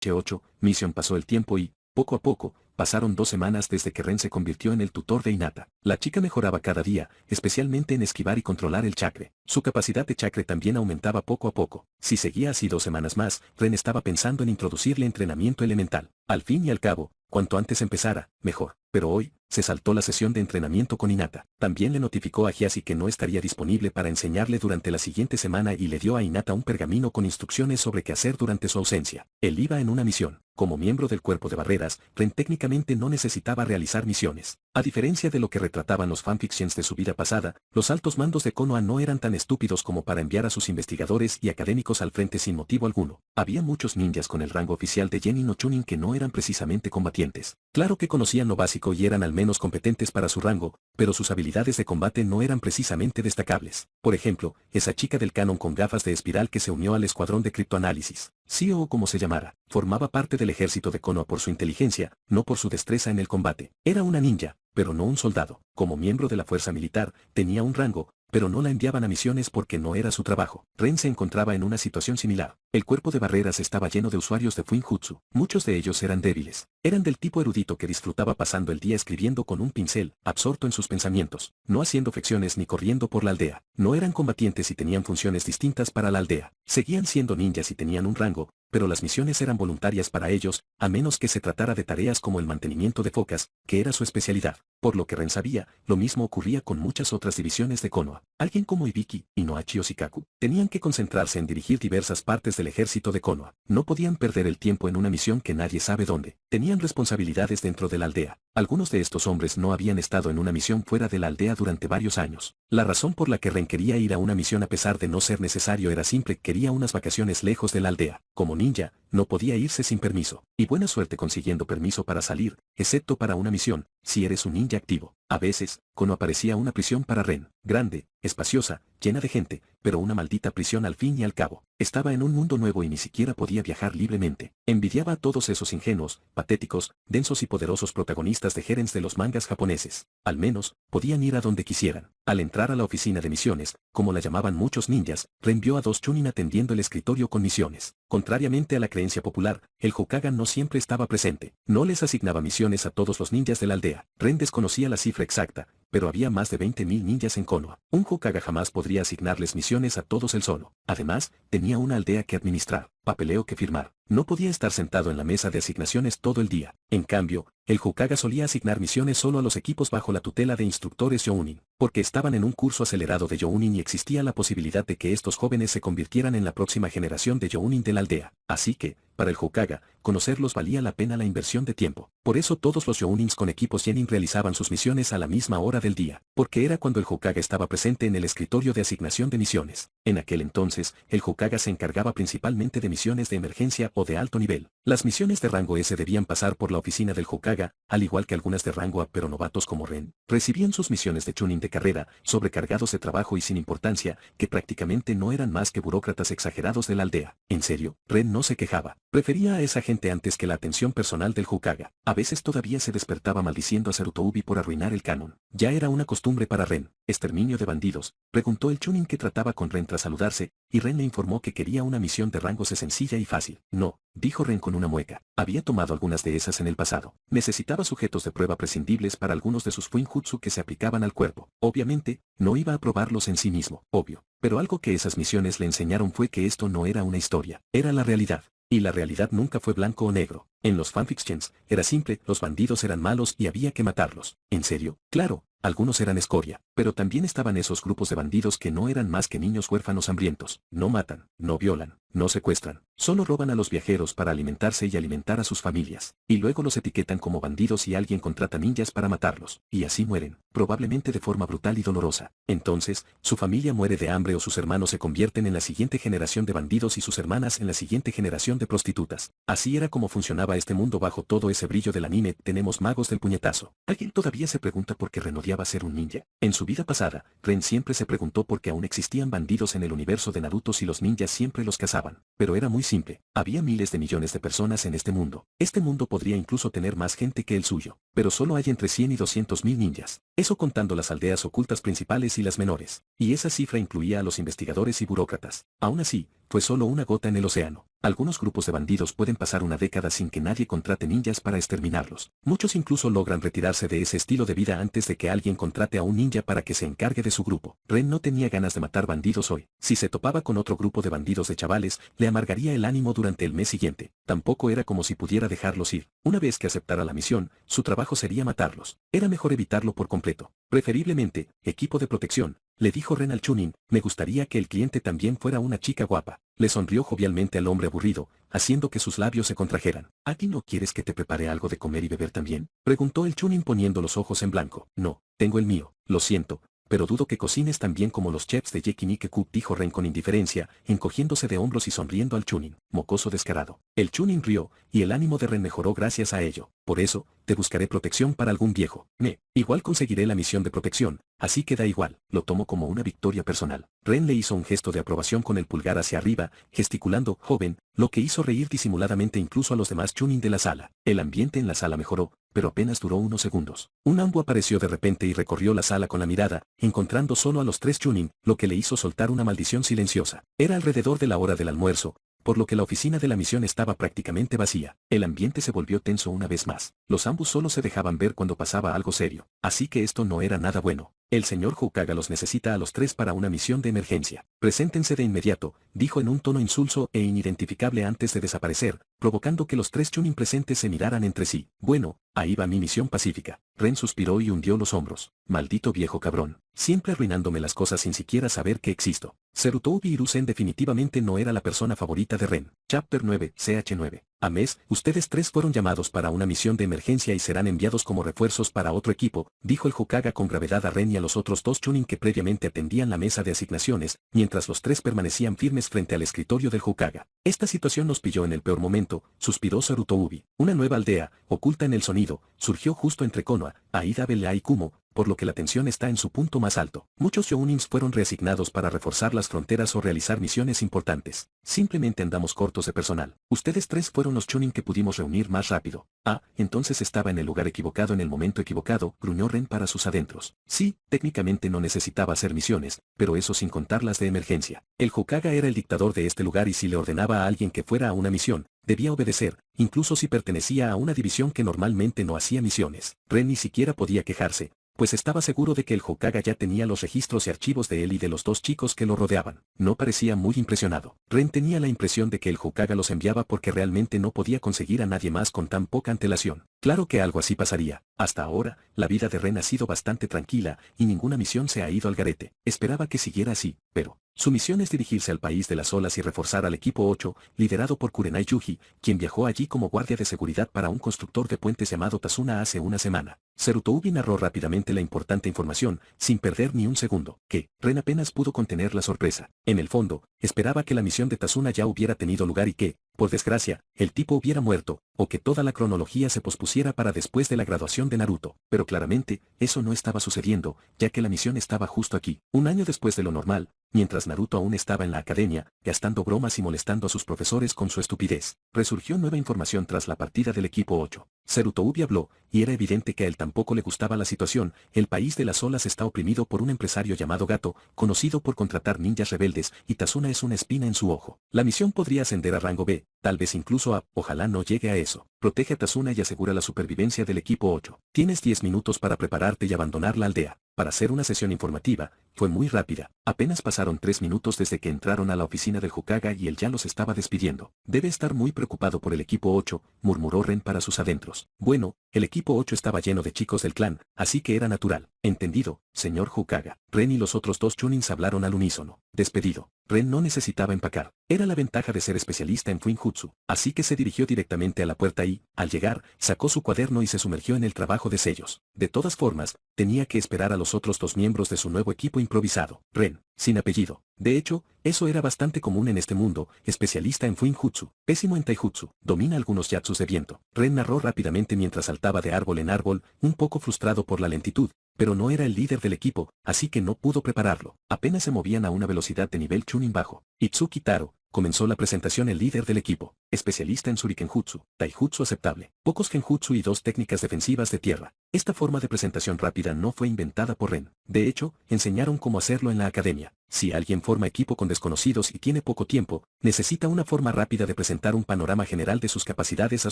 8, Mission pasó el tiempo y, poco a poco, pasaron 2 semanas desde que Ren se convirtió en el tutor de Hinata. La chica mejoraba cada día, especialmente en esquivar y controlar el chakre. Su capacidad de chakre también aumentaba poco a poco. Si seguía así 2 semanas más, Ren estaba pensando en introducirle entrenamiento elemental. Al fin y al cabo, cuanto antes empezara, mejor. Pero hoy, se saltó la sesión de entrenamiento con Hinata. También le notificó a Hyasi que no estaría disponible para enseñarle durante la siguiente semana y le dio a Hinata un pergamino con instrucciones sobre qué hacer durante su ausencia. Él iba en una misión. Como miembro del cuerpo de barreras, Ren técnicamente no necesitaba realizar misiones. A diferencia de lo que retrataban los fanfictions de su vida pasada, los altos mandos de Konoha no eran tan estúpidos como para enviar a sus investigadores y académicos al frente sin motivo alguno. Había muchos ninjas con el rango oficial de Genin o Chunin que no eran precisamente combatientes. Claro que conocían lo básico y eran al menos competentes para su rango, pero sus habilidades de combate no eran precisamente destacables. Por ejemplo, esa chica del canon con gafas de espiral que se unió al escuadrón de criptoanálisis, sí o como se llamara, formaba parte del ejército de Konoha por su inteligencia, no por su destreza en el combate. Era una ninja, pero no un soldado. Como miembro de la fuerza militar, tenía un rango, pero no la enviaban a misiones porque no era su trabajo. Ren se encontraba en una situación similar. El cuerpo de barreras estaba lleno de usuarios de Fuinjutsu. Muchos de ellos eran débiles. Eran del tipo erudito que disfrutaba pasando el día escribiendo con un pincel, absorto en sus pensamientos, no haciendo flexiones ni corriendo por la aldea. No eran combatientes y tenían funciones distintas para la aldea. Seguían siendo ninjas y tenían un rango, pero las misiones eran voluntarias para ellos, a menos que se tratara de tareas como el mantenimiento de focas, que era su especialidad. Por lo que Ren sabía, lo mismo ocurría con muchas otras divisiones de Konoha. Alguien como Ibiki, Inohachi o Shikaku, tenían que concentrarse en dirigir diversas partes del ejército de Konoha. No podían perder el tiempo en una misión que nadie sabe dónde. Tenían responsabilidades dentro de la aldea. Algunos de estos hombres no habían estado en una misión fuera de la aldea durante varios años. La razón por la que Ren quería ir a una misión a pesar de no ser necesario era simple: quería unas vacaciones lejos de la aldea. Como ninja, no podía irse sin permiso. Y buena suerte consiguiendo permiso para salir, excepto para una misión, si eres un ninja activo. A veces, Konoha parecía una prisión para Ren, grande, espaciosa, llena de gente, pero una maldita prisión al fin y al cabo. Estaba en un mundo nuevo y ni siquiera podía viajar libremente. Envidiaba a todos esos ingenuos, patéticos, densos y poderosos protagonistas de gerents de los mangas japoneses. Al menos, podían ir a donde quisieran. Al entrar a la oficina de misiones, como la llamaban muchos ninjas, Ren vio a 2 Chunin atendiendo el escritorio con misiones. Contrariamente a la creencia popular, el Hokage no siempre estaba presente. No les asignaba misiones a todos los ninjas de la aldea. Ren desconocía la cifra exacta, pero había más de 20.000 ninjas en Konoha. Un Hokage jamás podría asignarles misiones a todos él solo. Además, tenía una aldea que administrar, papeleo que firmar. No podía estar sentado en la mesa de asignaciones todo el día. En cambio, el Hokage solía asignar misiones solo a los equipos bajo la tutela de instructores Jounin, porque estaban en un curso acelerado de Jounin y existía la posibilidad de que estos jóvenes se convirtieran en la próxima generación de Jounin de la aldea. Así que, para el Hokage, conocerlos valía la pena la inversión de tiempo. Por eso todos los Jounins con equipos Genin realizaban sus misiones a la misma hora del día, porque era cuando el Hokage estaba presente en el escritorio de asignación de misiones. En aquel entonces, el Hokage se encargaba principalmente de misiones de emergencia o de alto nivel. Las misiones de rango S debían pasar por la oficina del Hokage, al igual que algunas de rango A pero novatos como Ren. Recibían sus misiones de tuning de carrera, sobrecargados de trabajo y sin importancia, que prácticamente no eran más que burócratas exagerados de la aldea. En serio, Ren no se quejaba. Prefería a esa gente antes que la atención personal del Hokage. A veces todavía se despertaba maldiciendo a Sarutobi por arruinar el canon. Ya era una costumbre para Ren. ¿Exterminio de bandidos? Preguntó el chunin que trataba con Ren tras saludarse, y Ren le informó que quería una misión de rango C sencilla y fácil. No, dijo Ren con una mueca. Había tomado algunas de esas en el pasado. Necesitaba sujetos de prueba prescindibles para algunos de sus fuinjutsu que se aplicaban al cuerpo. Obviamente, no iba a probarlos en sí mismo, obvio. Pero algo que esas misiones le enseñaron fue que esto no era una historia, era la realidad. Y la realidad nunca fue blanco o negro. En los fanfictions, era simple, los bandidos eran malos y había que matarlos. ¿En serio? Claro, algunos eran escoria, pero también estaban esos grupos de bandidos que no eran más que niños huérfanos hambrientos. No matan, no violan, no secuestran, solo roban a los viajeros para alimentarse y alimentar a sus familias. Y luego los etiquetan como bandidos y alguien contrata ninjas para matarlos. Y así mueren, probablemente de forma brutal y dolorosa. Entonces, su familia muere de hambre o sus hermanos se convierten en la siguiente generación de bandidos y sus hermanas en la siguiente generación de prostitutas. Así era como funcionaba este mundo bajo todo ese brillo del anime. Tenemos magos del puñetazo. ¿Alguien todavía se pregunta por qué Ren odiaba ser un ninja? En su vida pasada, Ren siempre se preguntó por qué aún existían bandidos en el universo de Naruto si los ninjas siempre los cazaban. Pero era muy simple. Había miles de millones de personas en este mundo. Este mundo podría incluso tener más gente que el suyo. Pero solo hay entre 100 y 200.000 ninjas. Eso contando las aldeas ocultas principales y las menores. Y esa cifra incluía a los investigadores y burócratas. Aún así, fue solo una gota en el océano. Algunos grupos de bandidos pueden pasar una década sin que nadie contrate ninjas para exterminarlos. Muchos incluso logran retirarse de ese estilo de vida antes de que alguien contrate a un ninja para que se encargue de su grupo. Ren no tenía ganas de matar bandidos hoy. Si se topaba con otro grupo de bandidos de chavales, le amargaría el ánimo durante el mes siguiente. Tampoco era como si pudiera dejarlos ir. Una vez que aceptara la misión, su trabajo sería matarlos. Era mejor evitarlo por completo. Preferiblemente, equipo de protección, le dijo Ren al chunin, me gustaría que el cliente también fuera una chica guapa. Le sonrió jovialmente al hombre aburrido, haciendo que sus labios se contrajeran. ¿A ti no quieres que te prepare algo de comer y beber también? Preguntó el chunin poniendo los ojos en blanco. No, tengo el mío, lo siento, pero dudo que cocines tan bien como los chefs de Yakinikekub, dijo Ren con indiferencia, encogiéndose de hombros y sonriendo al chunin, mocoso descarado. El chunin rió, y el ánimo de Ren mejoró gracias a ello. Por eso, te buscaré protección para algún viejo. Igual conseguiré la misión de protección, así que da igual, lo tomo como una victoria personal. Ren le hizo un gesto de aprobación con el pulgar hacia arriba, gesticulando, joven, lo que hizo reír disimuladamente incluso a los demás chunin de la sala. El ambiente en la sala mejoró, pero apenas duró unos segundos. Un ambu apareció de repente y recorrió la sala con la mirada, encontrando solo a los tres chunin, lo que le hizo soltar una maldición silenciosa. Era alrededor de la hora del almuerzo, por lo que la oficina de la misión estaba prácticamente vacía. El ambiente se volvió tenso una vez más. Los ambos solo se dejaban ver cuando pasaba algo serio. Así que esto no era nada bueno. El señor Hokage los necesita a los tres para una misión de emergencia. Preséntense de inmediato, dijo en un tono insulso e inidentificable antes de desaparecer, provocando que los tres chunin presentes se miraran entre sí. Bueno, ahí va mi misión pacífica. Ren suspiró y hundió los hombros. Maldito viejo cabrón. Siempre arruinándome las cosas sin siquiera saber que existo. Sarutobi Hiruzen definitivamente no era la persona favorita de Ren. Chapter 9, CH9. A mes, ustedes tres fueron llamados para una misión de emergencia y serán enviados como refuerzos para otro equipo, dijo el Hokage con gravedad a Ren y a los otros dos chunin que previamente atendían la mesa de asignaciones, mientras los tres permanecían firmes frente al escritorio del Hokage. Esta situación nos pilló en el peor momento, suspiró Sarutobi. Una nueva aldea, oculta en el sonido, surgió justo entre Konoha, Aida Bella y Kumo, por lo que la tensión está en su punto más alto. Muchos Jounins fueron reasignados para reforzar las fronteras o realizar misiones importantes. Simplemente andamos cortos de personal. Ustedes tres fueron los chunin que pudimos reunir más rápido. Ah, entonces estaba en el lugar equivocado en el momento equivocado, gruñó Ren para sus adentros. Sí, técnicamente no necesitaba hacer misiones, pero eso sin contar las de emergencia. El Hokage era el dictador de este lugar y si le ordenaba a alguien que fuera a una misión, debía obedecer, incluso si pertenecía a una división que normalmente no hacía misiones. Ren ni siquiera podía quejarse, pues estaba seguro de que el Hokage ya tenía los registros y archivos de él y de los dos chicos que lo rodeaban. No parecía muy impresionado. Ren tenía la impresión de que el Hokage los enviaba porque realmente no podía conseguir a nadie más con tan poca antelación. Claro que algo así pasaría. Hasta ahora, la vida de Ren ha sido bastante tranquila y ninguna misión se ha ido al garete. Esperaba que siguiera así, pero su misión es dirigirse al país de las olas y reforzar al equipo 8, liderado por Kurenai Yuji, quien viajó allí como guardia de seguridad para un constructor de puentes llamado Tazuna hace una semana. Sarutobi narró rápidamente la importante información, sin perder ni un segundo, que Ren apenas pudo contener la sorpresa. En el fondo, esperaba que la misión de Tazuna ya hubiera tenido lugar y que, por desgracia, el tipo hubiera muerto, o que toda la cronología se pospusiera para después de la graduación de Naruto. Pero claramente, eso no estaba sucediendo, ya que la misión estaba justo aquí, un año después de lo normal, mientras Naruto aún estaba en la academia, gastando bromas y molestando a sus profesores con su estupidez. Resurgió nueva información tras la partida del equipo 8. Tsurutobi habló, y era evidente que a él tampoco le gustaba la situación. El país de las olas está oprimido por un empresario llamado Gato, conocido por contratar ninjas rebeldes, y Tazuna es una espina en su ojo. La misión podría ascender a rango B, tal vez incluso a, ojalá no llegue a eso. Protege a Tazuna y asegura la supervivencia del equipo 8. Tienes 10 minutos para prepararte y abandonar la aldea. Para hacer una sesión informativa, fue muy rápida. Apenas pasaron 3 minutos desde que entraron a la oficina del Hokage y él ya los estaba despidiendo. Debe estar muy preocupado por el equipo 8, murmuró Ren para sus adentros. Bueno, el equipo 8 estaba lleno de chicos del clan, así que era natural. Entendido, señor Hokage. Ren y los otros dos Chunins hablaron al unísono. Despedido. Ren no necesitaba empacar. Era la ventaja de ser especialista en Fuinjutsu, así que se dirigió directamente a la puerta y, al llegar, sacó su cuaderno y se sumergió en el trabajo de sellos. De todas formas, tenía que esperar a los otros dos miembros de su nuevo equipo improvisado. Ren, sin apellido. De hecho, eso era bastante común en este mundo, especialista en Fuinjutsu, pésimo en Taijutsu, domina algunos yatsus de viento. Ren narró rápidamente mientras saltaba de árbol en árbol, un poco frustrado por la lentitud, pero no era el líder del equipo, así que no pudo prepararlo. Apenas se movían a una velocidad de nivel Chunin bajo. Itsuki Taro, comenzó la presentación el líder del equipo, especialista en Shurikenjutsu, Taijutsu aceptable, pocos Genjutsu y 2 técnicas defensivas de tierra. Esta forma de presentación rápida no fue inventada por Ren. De hecho, enseñaron cómo hacerlo en la academia. Si alguien forma equipo con desconocidos y tiene poco tiempo, necesita una forma rápida de presentar un panorama general de sus capacidades a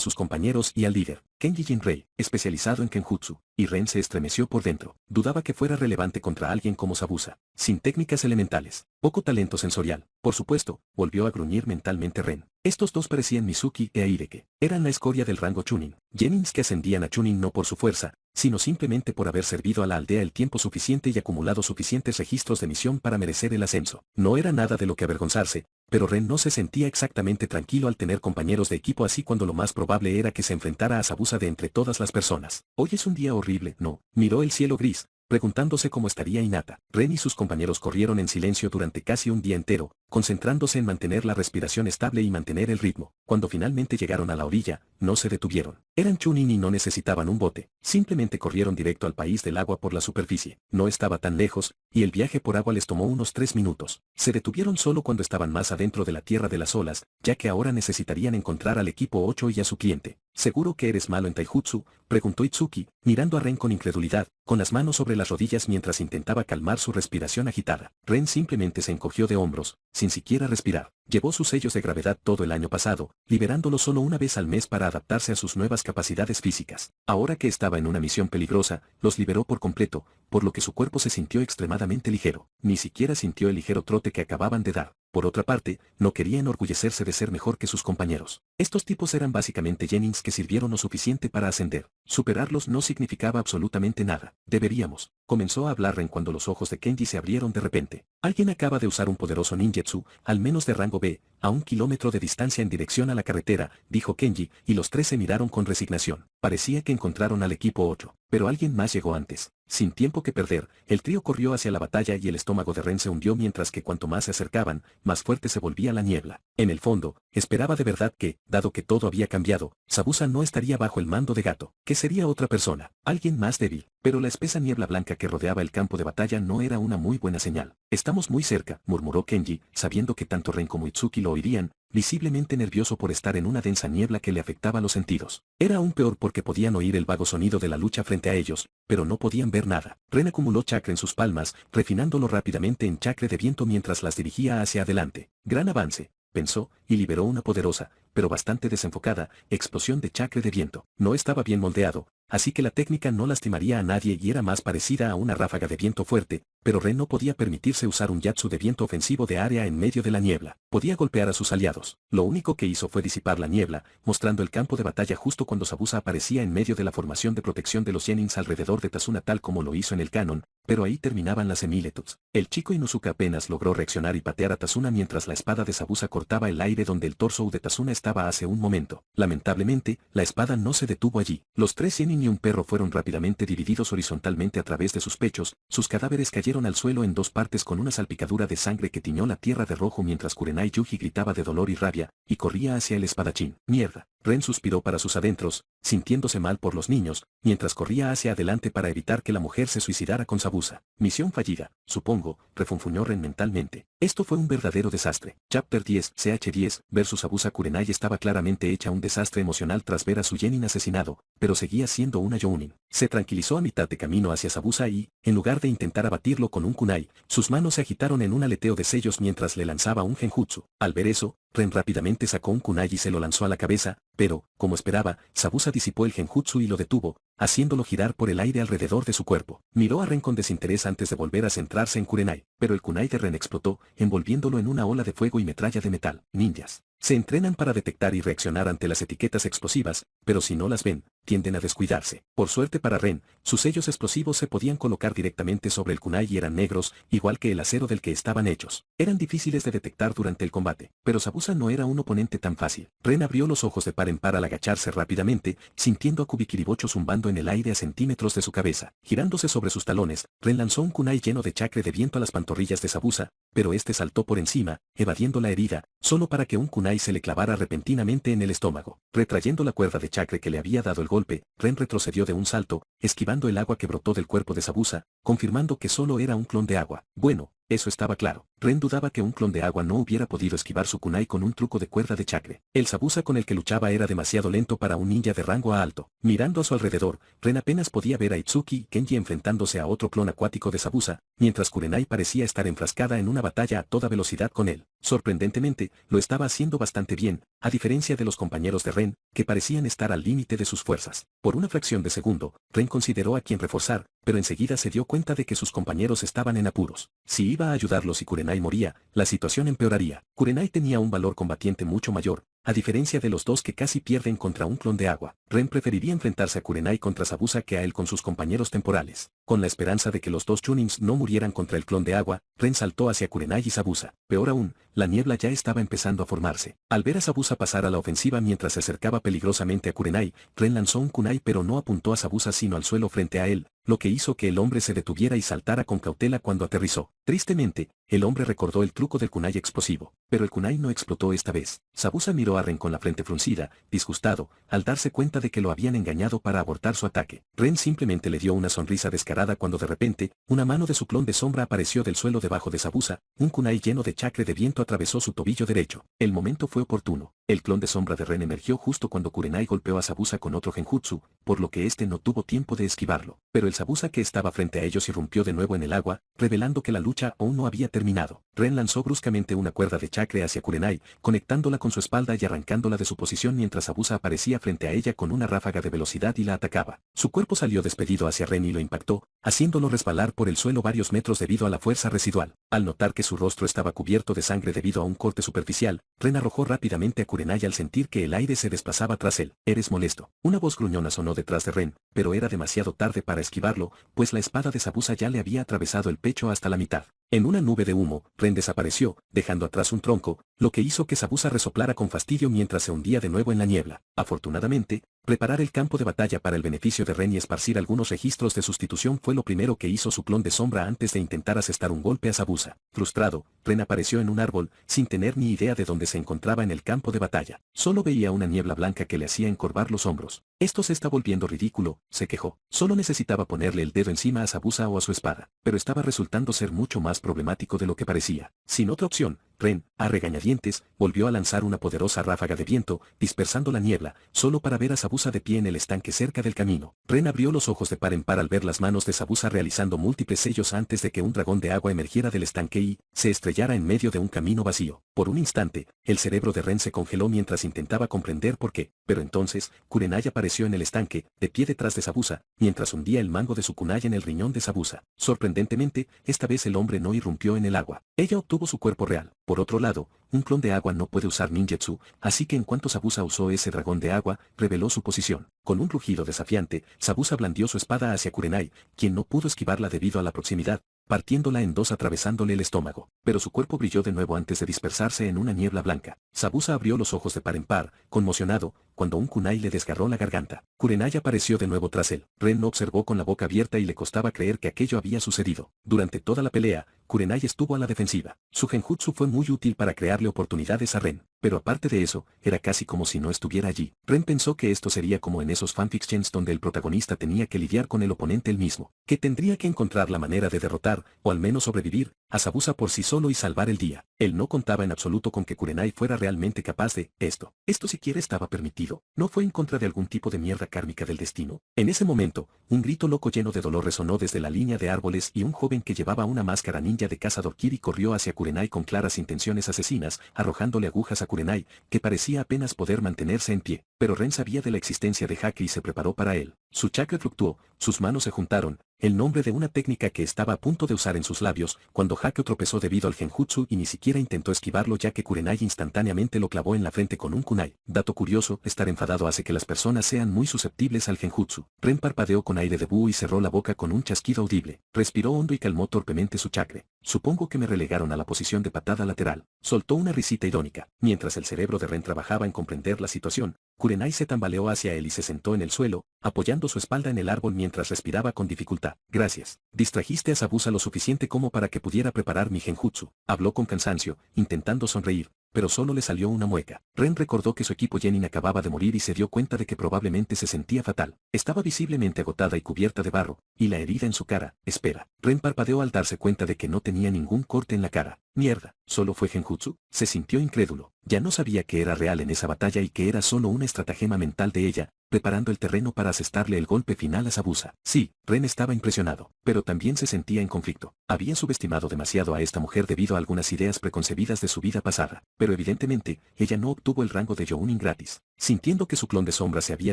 sus compañeros y al líder. Kenji Jinrei, especializado en Kenjutsu, y Ren se estremeció por dentro. Dudaba que fuera relevante contra alguien como Sabusa, sin técnicas elementales, poco talento sensorial. Por supuesto, volvió a gruñir mentalmente Ren. Estos dos parecían Mizuki e Aireke. Eran la escoria del rango Chunin. Genins que ascendían a Chunin no por su fuerza, sino simplemente por haber servido a la aldea el tiempo suficiente y acumulado suficientes registros de misión para merecer el ascenso. No era nada de lo que avergonzarse, pero Ren no se sentía exactamente tranquilo al tener compañeros de equipo así cuando lo más probable era que se enfrentara a Sabusa de entre todas las personas. Hoy es un día horrible, ¿no? Miró el cielo gris, preguntándose cómo estaría Hinata. Ren y sus compañeros corrieron en silencio durante casi un día entero, concentrándose en mantener la respiración estable y mantener el ritmo. Cuando finalmente llegaron a la orilla, no se detuvieron. Eran Chunin y no necesitaban un bote, simplemente corrieron directo al país del agua por la superficie. No estaba tan lejos, y el viaje por agua les tomó unos 3 minutos. Se detuvieron solo cuando estaban más adentro de la tierra de las olas, ya que ahora necesitarían encontrar al equipo 8 y a su cliente. ¿Seguro que eres malo en Taijutsu?, preguntó Itsuki, mirando a Ren con incredulidad, con las manos sobre las rodillas mientras intentaba calmar su respiración agitada. Ren simplemente se encogió de hombros, sin siquiera respirar. Llevó sus sellos de gravedad todo el año pasado, liberándolos solo una vez al mes para adaptarse a sus nuevas capacidades físicas. Ahora que estaba en una misión peligrosa, los liberó por completo, por lo que su cuerpo se sintió extremadamente ligero. Ni siquiera sintió el ligero trote que acababan de dar. Por otra parte, no quería enorgullecerse de ser mejor que sus compañeros. Estos tipos eran básicamente Genins que sirvieron lo suficiente para ascender. Superarlos no significaba absolutamente nada. Deberíamos. Comenzó a hablar Ren cuando los ojos de Kenji se abrieron de repente. Alguien acaba de usar un poderoso ninjutsu, al menos de rango B, a 1 kilómetro de distancia en dirección a la carretera, dijo Kenji, y los 3 se miraron con resignación. Parecía que encontraron al equipo 8, pero alguien más llegó antes. Sin tiempo que perder, el trío corrió hacia la batalla y el estómago de Ren se hundió mientras que cuanto más se acercaban, más fuerte se volvía la niebla. En el fondo, esperaba de verdad que, dado que todo había cambiado, Sabusa no estaría bajo el mando de Gato, que sería otra persona, alguien más débil. Pero la espesa niebla blanca que rodeaba el campo de batalla no era una muy buena señal. Estamos muy cerca, murmuró Kenji, sabiendo que tanto Ren como Itsuki lo oirían, visiblemente nervioso por estar en una densa niebla que le afectaba los sentidos. Era aún peor porque podían oír el vago sonido de la lucha frente a ellos, pero no podían ver nada. Ren acumuló chakra en sus palmas, refinándolo rápidamente en chakra de viento mientras las dirigía hacia adelante. Gran avance, pensó, y liberó una poderosa, pero bastante desenfocada, explosión de chakra de viento. No estaba bien moldeado, así que la técnica no lastimaría a nadie y era más parecida a una ráfaga de viento fuerte, pero Ren no podía permitirse usar un yatsu de viento ofensivo de área en medio de la niebla. Podía golpear a sus aliados. Lo único que hizo fue disipar la niebla, mostrando el campo de batalla justo cuando Sabusa aparecía en medio de la formación de protección de los Genins alrededor de Tazuna tal como lo hizo en el canon, pero ahí terminaban las Emiletuts. El chico Inuzuka apenas logró reaccionar y patear a Tazuna mientras la espada de Sabusa cortaba el aire donde el torso de Tazuna estaba hace un momento. Lamentablemente, la espada no se detuvo allí. Los 3 genin y un perro fueron rápidamente divididos horizontalmente a través de sus pechos, sus cadáveres cayeron al suelo en 2 partes con una salpicadura de sangre que tiñó la tierra de rojo mientras Kurenai Yuji gritaba de dolor y rabia, y corría hacia el espadachín. Mierda. Ren suspiró para sus adentros, sintiéndose mal por los niños, mientras corría hacia adelante para evitar que la mujer se suicidara con Zabuza. Misión fallida, supongo, refunfuñó Ren mentalmente. Esto fue un verdadero desastre. Chapter 10, CH10, versus Zabuza. Kurenai estaba claramente hecha un desastre emocional tras ver a su genin asesinado, pero seguía siendo una younin. Se tranquilizó a mitad de camino hacia Zabuza y, en lugar de intentar abatirlo con un kunai, sus manos se agitaron en un aleteo de sellos mientras le lanzaba un genjutsu. Al ver eso, Ren rápidamente sacó un kunai y se lo lanzó a la cabeza, pero, como esperaba, Zabuza disipó el genjutsu y lo detuvo, haciéndolo girar por el aire alrededor de su cuerpo. Miró a Ren con desinterés antes de volver a centrarse en Kurenai, pero el kunai de Ren explotó, envolviéndolo en una ola de fuego y metralla de metal. Ninjas se entrenan para detectar y reaccionar ante las etiquetas explosivas, pero si no las ven, tienden a descuidarse. Por suerte para Ren, sus sellos explosivos se podían colocar directamente sobre el kunai y eran negros, igual que el acero del que estaban hechos. Eran difíciles de detectar durante el combate, pero Zabuza no era un oponente tan fácil. Ren abrió los ojos de par en par al agacharse rápidamente, sintiendo a Kubikiribocho zumbando en el aire a centímetros de su cabeza. Girándose sobre sus talones, Ren lanzó un kunai lleno de chakra de viento a las pantorrillas de Zabuza, pero este saltó por encima, evadiendo la herida, solo para que un kunai se le clavara repentinamente en el estómago. Retrayendo la cuerda de chakra que le había dado el golpe, Ren retrocedió de un salto, esquivando el agua que brotó del cuerpo de Zabuza, confirmando que solo era un clon de agua. Bueno, eso estaba claro. Ren dudaba que un clon de agua no hubiera podido esquivar su kunai con un truco de cuerda de chakra. El Zabuza con el que luchaba era demasiado lento para un ninja de rango alto. Mirando a su alrededor, Ren apenas podía ver a Itsuki y Kenji enfrentándose a otro clon acuático de Zabuza, mientras Kurenai parecía estar enfrascada en una batalla a toda velocidad con él. Sorprendentemente, lo estaba haciendo bastante bien, a diferencia de los compañeros de Ren, que parecían estar al límite de sus fuerzas. Por una fracción de segundo, Ren consideró a quién reforzar, pero enseguida se dio cuenta de que sus compañeros estaban en apuros. Si iba a ayudarlos y Kurenai moría, la situación empeoraría. Kurenai tenía un valor combatiente mucho mayor, a diferencia de los dos que casi pierden contra un clon de agua. Ren preferiría enfrentarse a Kurenai contra Zabuza que a él con sus compañeros temporales. Con la esperanza de que los dos chunins no murieran contra el clon de agua, Ren saltó hacia Kurenai y Zabuza. Peor aún, la niebla ya estaba empezando a formarse. Al ver a Zabuza pasar a la ofensiva mientras se acercaba peligrosamente a Kurenai, Ren lanzó un kunai pero no apuntó a Zabuza sino al suelo frente a él, lo que hizo que el hombre se detuviera y saltara con cautela cuando aterrizó. Tristemente, el hombre recordó el truco del kunai explosivo, pero el kunai no explotó esta vez. Zabuza miró a Ren con la frente fruncida, disgustado, al darse cuenta de que lo habían engañado para abortar su ataque. Ren simplemente le dio una sonrisa descarada cuando de repente, una mano de su clon de sombra apareció del suelo debajo de Zabuza, un kunai lleno de chakra de viento atravesó su tobillo derecho. El momento fue oportuno. El clon de sombra de Ren emergió justo cuando Kurenai golpeó a Zabuza con otro genjutsu, por lo que este no tuvo tiempo de esquivarlo. Pero el Zabuza que estaba frente a ellos irrumpió de nuevo en el agua, revelando que la lucha aún no había terminado. Ren lanzó bruscamente una cuerda de chakra hacia Kurenai, conectándola con su espalda y arrancándola de su posición mientras Zabuza aparecía frente a ella con una ráfaga de velocidad y la atacaba. Su cuerpo salió despedido hacia Ren y lo impactó, haciéndolo resbalar por el suelo varios metros debido a la fuerza residual. Al notar que su rostro estaba cubierto de sangre debido a un corte superficial, Ren arrojó rápidamente a Kurenai al sentir que el aire se desplazaba tras él. «Eres molesto». Una voz gruñona sonó detrás de Ren, pero era demasiado tarde para esquivarlo, pues la espada de Zabuza ya le había atravesado el pecho hasta la mitad. En una nube de humo, Ren desapareció, dejando atrás un tronco, lo que hizo que Zabuza resoplara con fastidio mientras se hundía de nuevo en la niebla. Afortunadamente, preparar el campo de batalla para el beneficio de Ren y esparcir algunos registros de sustitución fue lo primero que hizo su clon de sombra antes de intentar asestar un golpe a Zabuza. Frustrado, Ren apareció en un árbol, sin tener ni idea de dónde se encontraba en el campo de batalla. Solo veía una niebla blanca que le hacía encorvar los hombros. «Esto se está volviendo ridículo», se quejó. Solo necesitaba ponerle el dedo encima a Zabuza o a su espada, pero estaba resultando ser mucho más problemático de lo que parecía. Sin otra opción, Ren, a regañadientes, volvió a lanzar una poderosa ráfaga de viento, dispersando la niebla, solo para ver a Zabuza de pie en el estanque cerca del camino. Ren abrió los ojos de par en par al ver las manos de Zabuza realizando múltiples sellos antes de que un dragón de agua emergiera del estanque y se estrellara en medio de un camino vacío. Por un instante, el cerebro de Ren se congeló mientras intentaba comprender por qué, pero entonces, Kurenai apareció en el estanque, de pie detrás de Zabuza, mientras hundía el mango de su kunai en el riñón de Zabuza. Sorprendentemente, esta vez el hombre no irrumpió en el agua. Ella obtuvo su cuerpo real. Por otro lado, un clon de agua no puede usar ninjutsu, así que en cuanto Zabuza usó ese dragón de agua, reveló su posición. Con un rugido desafiante, Zabuza blandió su espada hacia Kurenai, quien no pudo esquivarla debido a la proximidad, partiéndola en dos atravesándole el estómago. Pero su cuerpo brilló de nuevo antes de dispersarse en una niebla blanca. Zabuza abrió los ojos de par en par, conmocionado, cuando un kunai le desgarró la garganta. Kurenai apareció de nuevo tras él. Ren lo observó con la boca abierta y le costaba creer que aquello había sucedido. Durante toda la pelea, Kurenai estuvo a la defensiva. Su genjutsu fue muy útil para crearle oportunidades a Ren, pero aparte de eso, era casi como si no estuviera allí. Ren pensó que esto sería como en esos fanfictions donde el protagonista tenía que lidiar con el oponente él mismo, que tendría que encontrar la manera de derrotar, o al menos sobrevivir, a Zabuza por sí solo y salvar el día. Él no contaba en absoluto con que Kurenai fuera realmente capaz de esto. Esto siquiera estaba permitido. ¿No fue en contra de algún tipo de mierda kármica del destino? En ese momento, un grito loco lleno de dolor resonó desde la línea de árboles y un joven que llevaba una máscara ninja de cazador Kiri corrió hacia Kurenai con claras intenciones asesinas, arrojándole agujas a Kurenai, que parecía apenas poder mantenerse en pie. Pero Ren sabía de la existencia de Haki y se preparó para él. Su chakra fluctuó, sus manos se juntaron, el nombre de una técnica que estaba a punto de usar en sus labios, cuando Haki tropezó debido al genjutsu y ni siquiera intentó esquivarlo ya que Kurenai instantáneamente lo clavó en la frente con un kunai. Dato curioso, estar enfadado hace que las personas sean muy susceptibles al genjutsu. Ren parpadeó con aire de búho y cerró la boca con un chasquido audible. Respiró hondo y calmó torpemente su chakra. Supongo que me relegaron a la posición de patada lateral. Soltó una risita irónica. Mientras el cerebro de Ren trabajaba en comprender la situación, Kurenai se tambaleó hacia él y se sentó en el suelo, apoyando su espalda en el árbol mientras respiraba con dificultad. Gracias. Distrajiste a Zabuza lo suficiente como para que pudiera preparar mi genjutsu. Habló con cansancio, intentando sonreír, pero solo le salió una mueca. Ren recordó que su equipo Genin acababa de morir y se dio cuenta de que probablemente se sentía fatal. Estaba visiblemente agotada y cubierta de barro, y la herida en su cara. Espera. Ren parpadeó al darse cuenta de que no tenía ningún corte en la cara. Mierda, ¿solo fue genjutsu? Se sintió incrédulo. Ya no sabía que era real en esa batalla y que era solo una estratagema mental de ella, preparando el terreno para asestarle el golpe final a Zabuza. Sí, Ren estaba impresionado, pero también se sentía en conflicto. Había subestimado demasiado a esta mujer debido a algunas ideas preconcebidas de su vida pasada, pero evidentemente, ella no obtuvo el rango de Jounin gratis. Sintiendo que su clon de sombra se había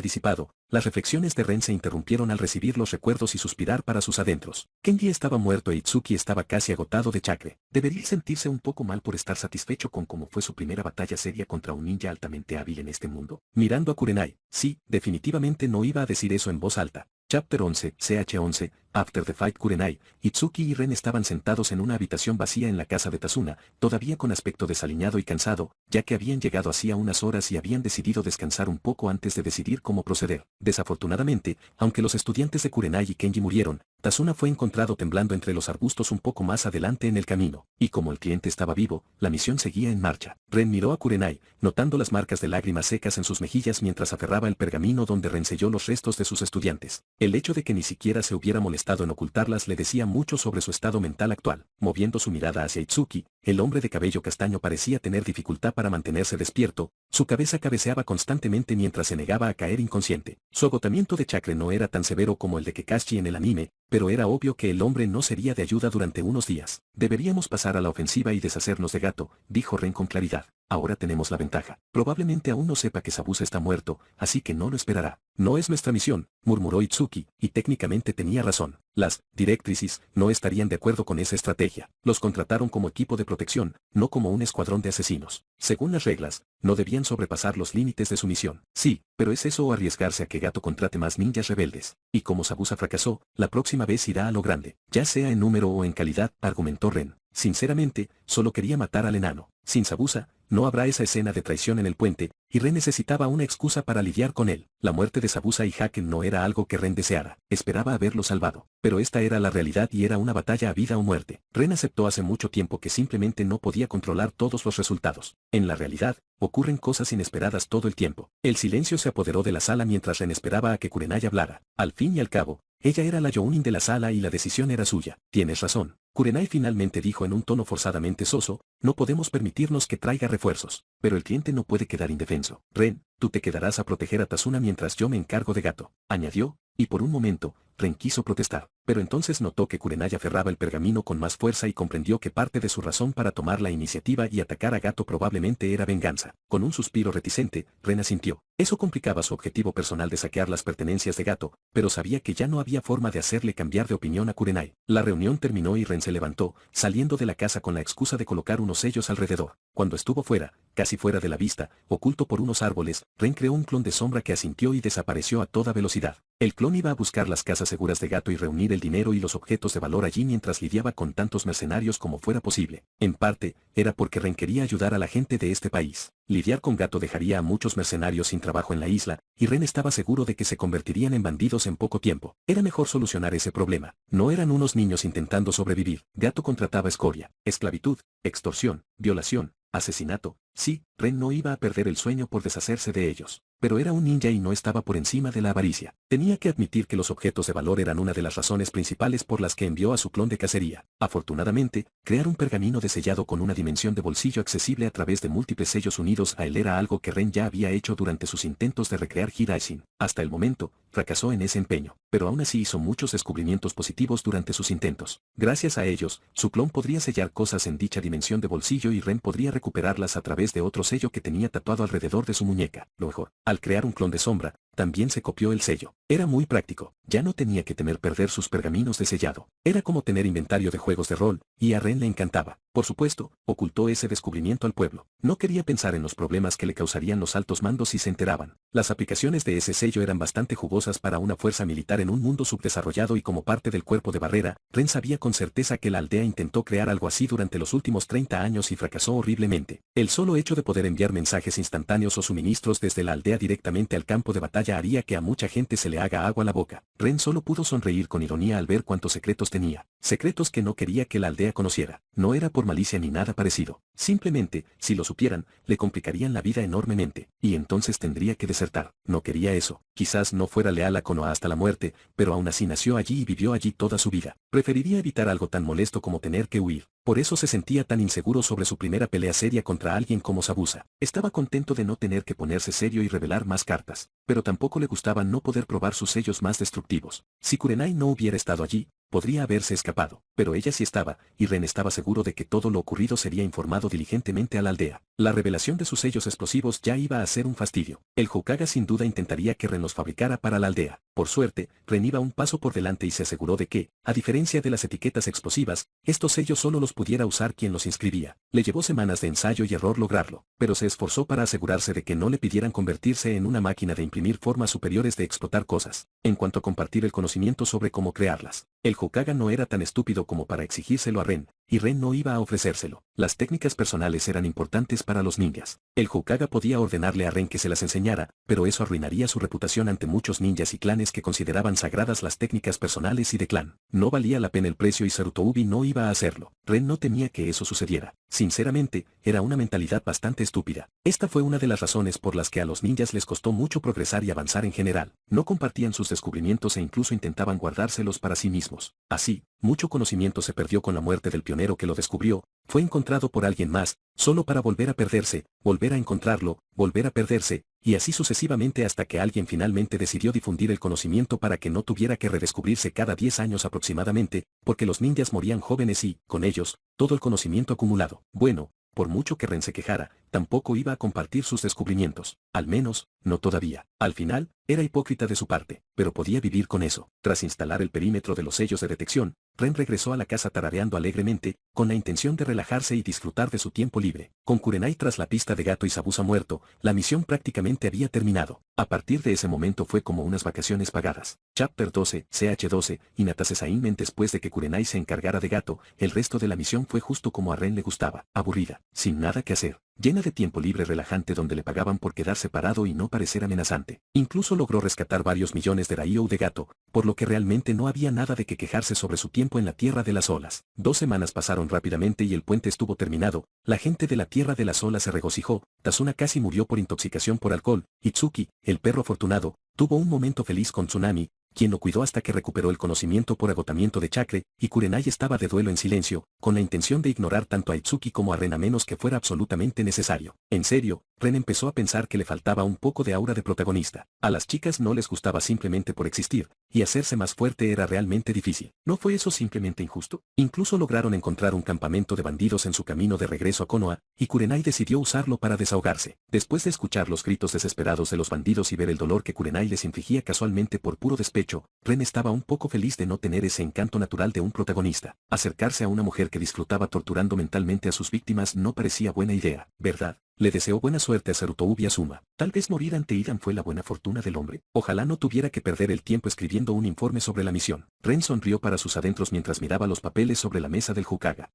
disipado, las reflexiones de Ren se interrumpieron al recibir los recuerdos y suspirar para sus adentros. Kenji estaba muerto e Itsuki estaba casi agotado de chakra. Debería sentirse un poco mal por estar satisfecho con cómo fue su primera batalla seria contra un ninja altamente hábil en este mundo. Mirando a Kurenai, sí, definitivamente no iba a decir eso en voz alta. Chapter 11, CH11, After the Fight. Kurenai, Itsuki y Ren estaban sentados en una habitación vacía en la casa de Tazuna, todavía con aspecto desaliñado y cansado, ya que habían llegado hacía unas horas y habían decidido descansar un poco antes de decidir cómo proceder. Desafortunadamente, aunque los estudiantes de Kurenai y Kenji murieron, Tazuna fue encontrado temblando entre los arbustos un poco más adelante en el camino, y como el cliente estaba vivo, la misión seguía en marcha. Ren miró a Kurenai, notando las marcas de lágrimas secas en sus mejillas mientras aferraba el pergamino donde Ren selló los restos de sus estudiantes. El hecho de que ni siquiera se hubiera molestado en ocultarlas le decía mucho sobre su estado mental actual. Moviendo su mirada hacia Itsuki, el hombre de cabello castaño parecía tener dificultad para mantenerse despierto, su cabeza cabeceaba constantemente mientras se negaba a caer inconsciente. Su agotamiento de chakra no era tan severo como el de Kakashi en el anime, pero era obvio que el hombre no sería de ayuda durante unos días. Deberíamos pasar a la ofensiva y deshacernos de Gato, dijo Ren con claridad. Ahora tenemos la ventaja. Probablemente aún no sepa que Zabuza está muerto, así que no lo esperará. No es nuestra misión, murmuró Itsuki, y técnicamente tenía razón. Las directrices no estarían de acuerdo con esa estrategia. Los contrataron como equipo de protección, no como un escuadrón de asesinos. Según las reglas, no debían sobrepasar los límites de su misión. Sí, pero ¿es eso o arriesgarse a que Gato contrate más ninjas rebeldes? Y como Zabuza fracasó, la próxima vez irá a lo grande. Ya sea en número o en calidad, argumentó Ren. Sinceramente, solo quería matar al enano. Sin Zabuza, no habrá esa escena de traición en el puente, y Ren necesitaba una excusa para lidiar con él. La muerte de Zabuza y Haken no era algo que Ren deseara. Esperaba haberlo salvado. Pero esta era la realidad y era una batalla a vida o muerte. Ren aceptó hace mucho tiempo que simplemente no podía controlar todos los resultados. En la realidad, ocurren cosas inesperadas todo el tiempo. El silencio se apoderó de la sala mientras Ren esperaba a que Kurenai hablara. Al fin y al cabo, ella era la Jounin de la sala y la decisión era suya. Tienes razón. Kurenai finalmente dijo en un tono forzadamente soso, no podemos permitirnos que traiga refuerzos. Pero el cliente no puede quedar indefenso. Ren, tú te quedarás a proteger a Tazuna mientras yo me encargo de Gato. Añadió, y por un momento, Ren quiso protestar. Pero entonces notó que Kurenai aferraba el pergamino con más fuerza y comprendió que parte de su razón para tomar la iniciativa y atacar a Gato probablemente era venganza. Con un suspiro reticente, Ren asintió. Eso complicaba su objetivo personal de saquear las pertenencias de Gato, pero sabía que ya no había forma de hacerle cambiar de opinión a Kurenai. La reunión terminó y Ren se levantó, saliendo de la casa con la excusa de colocar unos sellos alrededor. Cuando estuvo fuera, casi fuera de la vista, oculto por unos árboles, Ren creó un clon de sombra que asintió y desapareció a toda velocidad. El clon iba a buscar las casas seguras de Gato y reunir el dinero y los objetos de valor allí mientras lidiaba con tantos mercenarios como fuera posible. En parte, era porque Ren quería ayudar a la gente de este país. Lidiar con Gato dejaría a muchos mercenarios sin trabajo en la isla, y Ren estaba seguro de que se convertirían en bandidos en poco tiempo. Era mejor solucionar ese problema. No eran unos niños intentando sobrevivir. Gato contrataba escoria, esclavitud, extorsión, violación, asesinato. Sí, Ren no iba a perder el sueño por deshacerse de ellos. Pero era un ninja y no estaba por encima de la avaricia. Tenía que admitir que los objetos de valor eran una de las razones principales por las que envió a su clon de cacería. Afortunadamente, crear un pergamino de sellado con una dimensión de bolsillo accesible a través de múltiples sellos unidos a él era algo que Ren ya había hecho durante sus intentos de recrear Hiraishin. Hasta el momento, fracasó en ese empeño, pero aún así hizo muchos descubrimientos positivos durante sus intentos. Gracias a ellos, su clon podría sellar cosas en dicha dimensión de bolsillo y Ren podría recuperarlas a través de otro sello que tenía tatuado alrededor de su muñeca. Lo mejor, al crear un clon de sombra, también se copió el sello. Era muy práctico, ya no tenía que temer perder sus pergaminos de sellado. Era como tener inventario de juegos de rol, y a Ren le encantaba. Por supuesto, ocultó ese descubrimiento al pueblo. No quería pensar en los problemas que le causarían los altos mandos si se enteraban. Las aplicaciones de ese sello eran bastante jugosas para una fuerza militar en un mundo subdesarrollado y como parte del cuerpo de barrera, Ren sabía con certeza que la aldea intentó crear algo así durante los últimos 30 años y fracasó horriblemente. El solo hecho de poder enviar mensajes instantáneos o suministros desde la aldea directamente al campo de batalla haría que a mucha gente se le haga agua a la boca. Ren solo pudo sonreír con ironía al ver cuántos secretos tenía. Secretos que no quería que la aldea conociera. No era por malicia ni nada parecido. Simplemente, si lo supieran, le complicarían la vida enormemente. Y entonces tendría que desertar. No quería eso. Quizás no fuera leal a Konoha hasta la muerte, pero aún así nació allí y vivió allí toda su vida. Preferiría evitar algo tan molesto como tener que huir. Por eso se sentía tan inseguro sobre su primera pelea seria contra alguien como Sabusa. Estaba contento de no tener que ponerse serio y revelar más cartas, pero tampoco le gustaba no poder probar sus sellos más destructivos. Si Kurenai no hubiera estado allí, podría haberse escapado, pero ella sí estaba, y Ren estaba seguro de que todo lo ocurrido sería informado diligentemente a la aldea. La revelación de sus sellos explosivos ya iba a ser un fastidio. El Hokage sin duda intentaría que Ren los fabricara para la aldea. Por suerte, Ren iba un paso por delante y se aseguró de que, a diferencia de las etiquetas explosivas, estos sellos solo los pudiera usar quien los inscribía. Le llevó semanas de ensayo y error lograrlo, pero se esforzó para asegurarse de que no le pidieran convertirse en una máquina de imprimir formas superiores de explotar cosas. En cuanto a compartir el conocimiento sobre cómo crearlas, el Hokage no era tan estúpido como para exigírselo a Ren, y Ren no iba a ofrecérselo. Las técnicas personales eran importantes para los ninjas. El Hokage podía ordenarle a Ren que se las enseñara, pero eso arruinaría su reputación ante muchos ninjas y clanes que consideraban sagradas las técnicas personales y de clan. No valía la pena el precio y Sarutoubi no iba a hacerlo. Ren no temía que eso sucediera. Sinceramente, era una mentalidad bastante estúpida. Esta fue una de las razones por las que a los ninjas les costó mucho progresar y avanzar en general. No compartían sus descubrimientos e incluso intentaban guardárselos para sí mismos. Así, mucho conocimiento se perdió con la muerte del pionero que lo descubrió, fue encontrado por alguien más, solo para volver a perderse, volver a encontrarlo, volver a perderse, y así sucesivamente hasta que alguien finalmente decidió difundir el conocimiento para que no tuviera que redescubrirse cada 10 años aproximadamente, porque los ninjas morían jóvenes y, con ellos, todo el conocimiento acumulado. Bueno, por mucho que Ren se quejara, tampoco iba a compartir sus descubrimientos, al menos, no todavía. Al final, era hipócrita de su parte, pero podía vivir con eso. Tras instalar el perímetro de los sellos de detección, Ren regresó a la casa tarareando alegremente, con la intención de relajarse y disfrutar de su tiempo libre. Con Kurenai tras la pista de Gato y Sabusa muerto, la misión prácticamente había terminado. A partir de ese momento fue como unas vacaciones pagadas. Chapter 12, CH12, y Natasesainmen después de que Kurenai se encargara de Gato, el resto de la misión fue justo como a Ren le gustaba, aburrida, sin nada que hacer, llena de tiempo libre relajante donde le pagaban por quedar separado y no parecer amenazante. Incluso logró rescatar varios millones de Raiou de Gato, por lo que realmente no había nada de que quejarse sobre su tiempo en la Tierra de las Olas. 2 semanas pasaron rápidamente y el puente estuvo terminado, la gente de la Tierra de las Olas se regocijó, Tazuna casi murió por intoxicación por alcohol, Itsuki, el perro afortunado, tuvo un momento feliz con Tsunami, quien lo cuidó hasta que recuperó el conocimiento por agotamiento de chakra, y Kurenai estaba de duelo en silencio, con la intención de ignorar tanto a Itsuki como a Ren a menos que fuera absolutamente necesario. En serio, Ren empezó a pensar que le faltaba un poco de aura de protagonista. A las chicas no les gustaba simplemente por existir, y hacerse más fuerte era realmente difícil. ¿No fue eso simplemente injusto? Incluso lograron encontrar un campamento de bandidos en su camino de regreso a Konoha, y Kurenai decidió usarlo para desahogarse. Después de escuchar los gritos desesperados de los bandidos y ver el dolor que Kurenai les infligía casualmente por puro despecho, Ren estaba un poco feliz de no tener ese encanto natural de un protagonista. Acercarse a una mujer que disfrutaba torturando mentalmente a sus víctimas no parecía buena idea, ¿verdad? Le deseó buena suerte a Sarutobi Azuma. Tal vez morir ante Idan fue la buena fortuna del hombre. Ojalá no tuviera que perder el tiempo escribiendo un informe sobre la misión. Ren sonrió para sus adentros mientras miraba los papeles sobre la mesa del Hokage.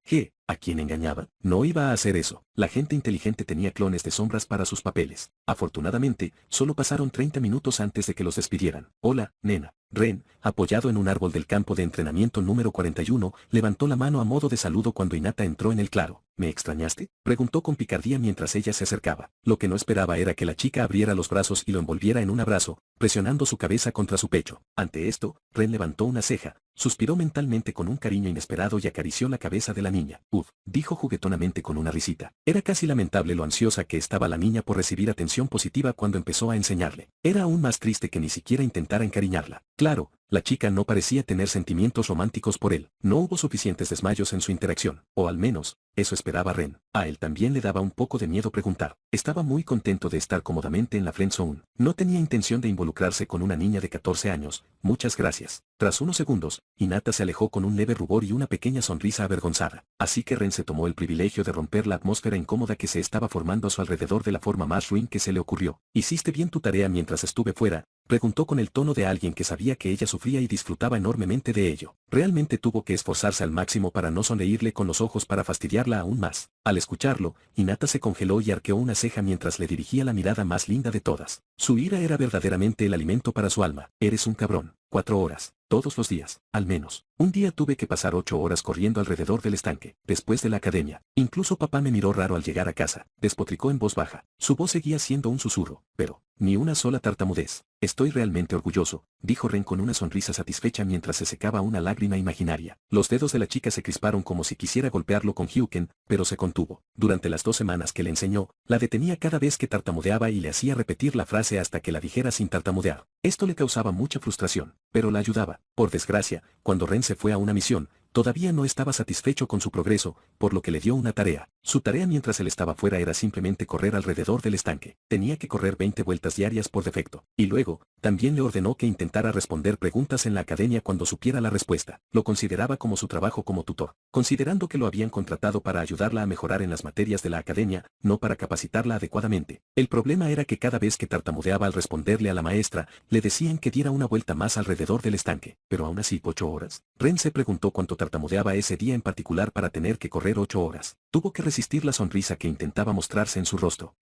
¿A quién engañaba? No iba a hacer eso. La gente inteligente tenía clones de sombras para sus papeles. Afortunadamente, solo pasaron 30 minutos antes de que los despidieran. Hola, nena. Ren, apoyado en un árbol del campo de entrenamiento número 41, levantó la mano a modo de saludo cuando Hinata entró en el claro. ¿Me extrañaste?, preguntó con picardía mientras ella se acercaba. Lo que no esperaba era que la chica abriera los brazos y lo envolviera en un abrazo, presionando su cabeza contra su pecho. Ante esto, Ren levantó una ceja, suspiró mentalmente con un cariño inesperado y acarició la cabeza de la niña. Dijo juguetonamente con una risita. Era casi lamentable lo ansiosa que estaba la niña por recibir atención positiva cuando empezó a enseñarle. Era aún más triste que ni siquiera intentara encariñarla. Claro, la chica no parecía tener sentimientos románticos por él. No hubo suficientes desmayos en su interacción, o al menos, eso esperaba Ren. A él también le daba un poco de miedo preguntar. Estaba muy contento de estar cómodamente en la friendzone. No tenía intención de involucrarse con una niña de 14 años. Muchas gracias. Tras unos segundos, Hinata se alejó con un leve rubor y una pequeña sonrisa avergonzada. Así que Ren se tomó el privilegio de romper la atmósfera incómoda que se estaba formando a su alrededor de la forma más ruin que se le ocurrió. ¿Hiciste bien tu tarea mientras estuve fuera?, preguntó con el tono de alguien que sabía que ella sufría y disfrutaba enormemente de ello. Realmente tuvo que esforzarse al máximo para no sonreírle con los ojos para fastidiarla aún más. Al escucharlo, Hinata se congeló y arqueó una ceja mientras le dirigía la mirada más linda de todas. Su ira era verdaderamente el alimento para su alma. Eres un cabrón. 4 horas. Todos los días, al menos. Un día tuve que pasar 8 horas corriendo alrededor del estanque, después de la academia. Incluso papá me miró raro al llegar a casa, despotricó en voz baja. Su voz seguía siendo un susurro, pero, ni una sola tartamudez. Estoy realmente orgulloso, dijo Ren con una sonrisa satisfecha mientras se secaba una lágrima imaginaria. Los dedos de la chica se crisparon como si quisiera golpearlo con Hyuken, pero se contuvo. Durante las 2 semanas que le enseñó, la detenía cada vez que tartamudeaba y le hacía repetir la frase hasta que la dijera sin tartamudear. Esto le causaba mucha frustración, pero la ayudaba. Por desgracia, cuando Ren se fue a una misión, todavía no estaba satisfecho con su progreso, por lo que le dio una tarea. Su tarea mientras él estaba fuera era simplemente correr alrededor del estanque. Tenía que correr 20 vueltas diarias por defecto. Y luego, también le ordenó que intentara responder preguntas en la academia cuando supiera la respuesta. Lo consideraba como su trabajo como tutor. Considerando que lo habían contratado para ayudarla a mejorar en las materias de la academia, no para capacitarla adecuadamente. El problema era que cada vez que tartamudeaba al responderle a la maestra, le decían que diera una vuelta más alrededor del estanque. Pero aún así, 8 horas. Ren se preguntó cuánto tartamudeaba ese día en particular para tener que correr 8 horas. Tuvo que resistir la sonrisa que intentaba mostrarse en su rostro.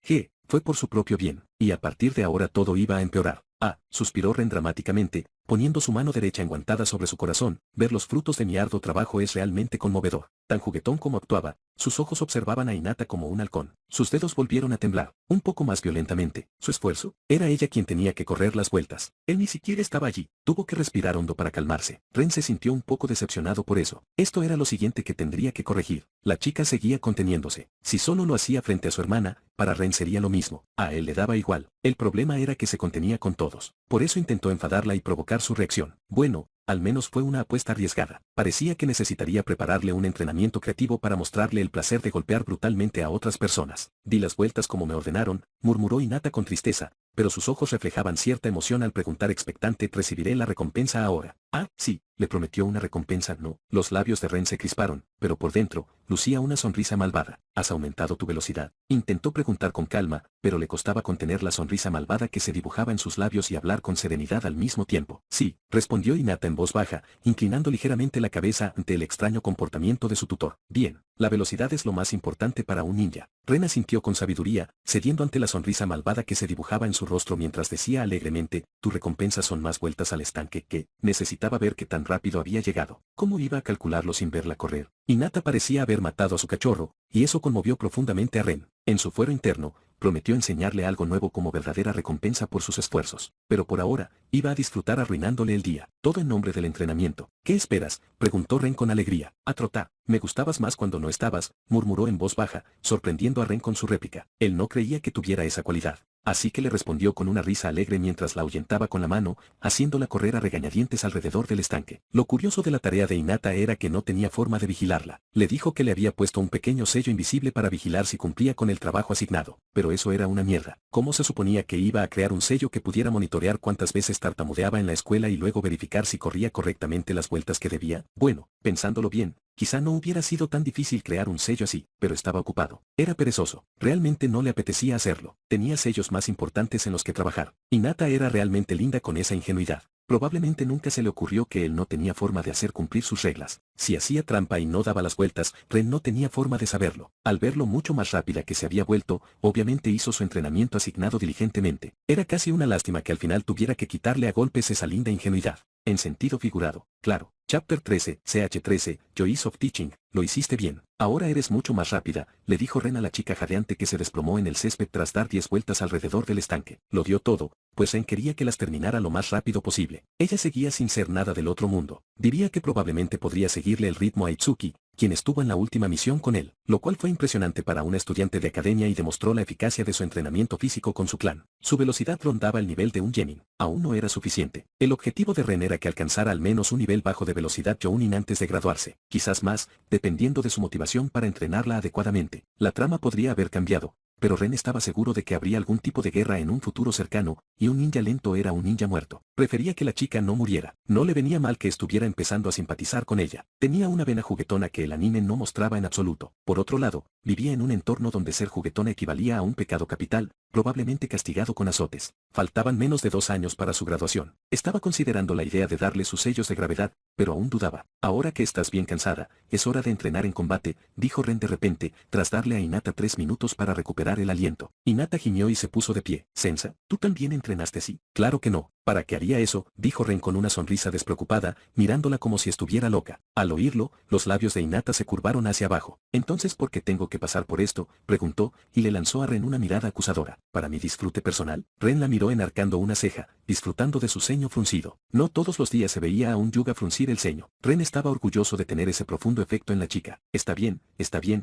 Fue por su propio bien, y a partir de ahora todo iba a empeorar. Suspiró Ren dramáticamente, poniendo su mano derecha enguantada sobre su corazón. Ver los frutos de mi arduo trabajo es realmente conmovedor. Tan juguetón como actuaba, sus ojos observaban a Hinata como un halcón. Sus dedos volvieron a temblar, un poco más violentamente. ¿Su esfuerzo? Era ella quien tenía que correr las vueltas. Él ni siquiera estaba allí. Tuvo que respirar hondo para calmarse. Ren se sintió un poco decepcionado por eso. Esto era lo siguiente que tendría que corregir. La chica seguía conteniéndose. Si solo lo hacía frente a su hermana, para Ren sería lo mismo. A él le daba igual. El problema era que se contenía con todos. Por eso intentó enfadarla y provocar su reacción. Bueno, al menos fue una apuesta arriesgada. Parecía que necesitaría prepararle un entrenamiento creativo para mostrarle el placer de golpear brutalmente a otras personas. Di las vueltas como me ordenaron, murmuró Hinata con tristeza, pero sus ojos reflejaban cierta emoción al preguntar expectante: ¿recibiré la recompensa ahora? Sí, le prometió una recompensa. No. Los labios de Ren se crisparon, pero por dentro, lucía una sonrisa malvada. ¿Has aumentado tu velocidad?, intentó preguntar con calma, pero le costaba contener la sonrisa malvada que se dibujaba en sus labios y hablar con serenidad al mismo tiempo. Sí, respondió Hinata en voz baja, inclinando ligeramente la cabeza ante el extraño comportamiento de su tutor. Bien, la velocidad es lo más importante para un ninja. Ren asintió con sabiduría, cediendo ante la sonrisa malvada que se dibujaba en su rostro mientras decía alegremente: tu recompensa son más vueltas al estanque. Que necesitaba ver qué tan rápido había llegado. ¿Cómo iba a calcularlo sin verla correr? Hinata parecía haber matado a su cachorro, y eso conmovió profundamente a Ren. En su fuero interno, prometió enseñarle algo nuevo como verdadera recompensa por sus esfuerzos. Pero por ahora, iba a disfrutar arruinándole el día. Todo en nombre del entrenamiento. ¿Qué esperas?, preguntó Ren con alegría. Trotá. Me gustabas más cuando no estabas, murmuró en voz baja, sorprendiendo a Ren con su réplica. Él no creía que tuviera esa cualidad. Así que le respondió con una risa alegre mientras la ahuyentaba con la mano, haciéndola correr a regañadientes alrededor del estanque. Lo curioso de la tarea de Hinata era que no tenía forma de vigilarla. Le dijo que le había puesto un pequeño sello invisible para vigilar si cumplía con el trabajo asignado. Pero eso era una mierda. ¿Cómo se suponía que iba a crear un sello que pudiera monitorear cuántas veces tartamudeaba en la escuela y luego verificar si corría correctamente las vueltas que debía? Bueno, pensándolo bien, Quizá no hubiera sido tan difícil crear un sello así, pero estaba ocupado. Era perezoso. Realmente no le apetecía hacerlo. Tenía sellos más importantes en los que trabajar. Hinata era realmente linda con esa ingenuidad. Probablemente nunca se le ocurrió que él no tenía forma de hacer cumplir sus reglas. Si hacía trampa y no daba las vueltas, Ren no tenía forma de saberlo. Al verlo mucho más rápida que se había vuelto, obviamente hizo su entrenamiento asignado diligentemente. Era casi una lástima que al final tuviera que quitarle a golpes esa linda ingenuidad. En sentido figurado, claro. Chapter 13, CH13, Joys of Teaching, lo hiciste bien. Ahora eres mucho más rápida, le dijo Ren a la chica jadeante que se desplomó en el césped tras dar 10 vueltas alrededor del estanque. Lo dio todo, pues Ren quería que las terminara lo más rápido posible. Ella seguía sin ser nada del otro mundo. Diría que probablemente podría seguirle el ritmo a Itsuki, quien estuvo en la última misión con él, lo cual fue impresionante para una estudiante de academia y demostró la eficacia de su entrenamiento físico con su clan. Su velocidad rondaba el nivel de un Genin. Aún no era suficiente. El objetivo de Ren era que alcanzara al menos un nivel bajo de velocidad Jounin antes de graduarse, quizás más, dependiendo de su motivación para entrenarla adecuadamente. La trama podría haber cambiado, pero Ren estaba seguro de que habría algún tipo de guerra en un futuro cercano, y un ninja lento era un ninja muerto. Prefería que la chica no muriera. No le venía mal que estuviera empezando a simpatizar con ella. Tenía una vena juguetona que el anime no mostraba en absoluto. Por otro lado, vivía en un entorno donde ser juguetona equivalía a un pecado capital, probablemente castigado con azotes. Faltaban menos de 2 años para su graduación. Estaba considerando la idea de darle sus sellos de gravedad, pero aún dudaba. Ahora que estás bien cansada, es hora de entrenar en combate, dijo Ren de repente, tras darle a Hinata 3 minutos para recuperar el aliento. Hinata gimió y se puso de pie. Sensa, ¿tú también entrenaste así? Claro que no. ¿Para qué haría eso? Dijo Ren con una sonrisa despreocupada, mirándola como si estuviera loca. Al oírlo, los labios de Hinata se curvaron hacia abajo. ¿Entonces por qué tengo que pasar por esto? Preguntó, y le lanzó a Ren una mirada acusadora. ¿Para mi disfrute personal? Ren la miró enarcando una ceja, disfrutando de su ceño fruncido. No todos los días se veía a un yuga fruncir el ceño. Ren estaba orgulloso de tener ese profundo efecto en la chica. Está bien,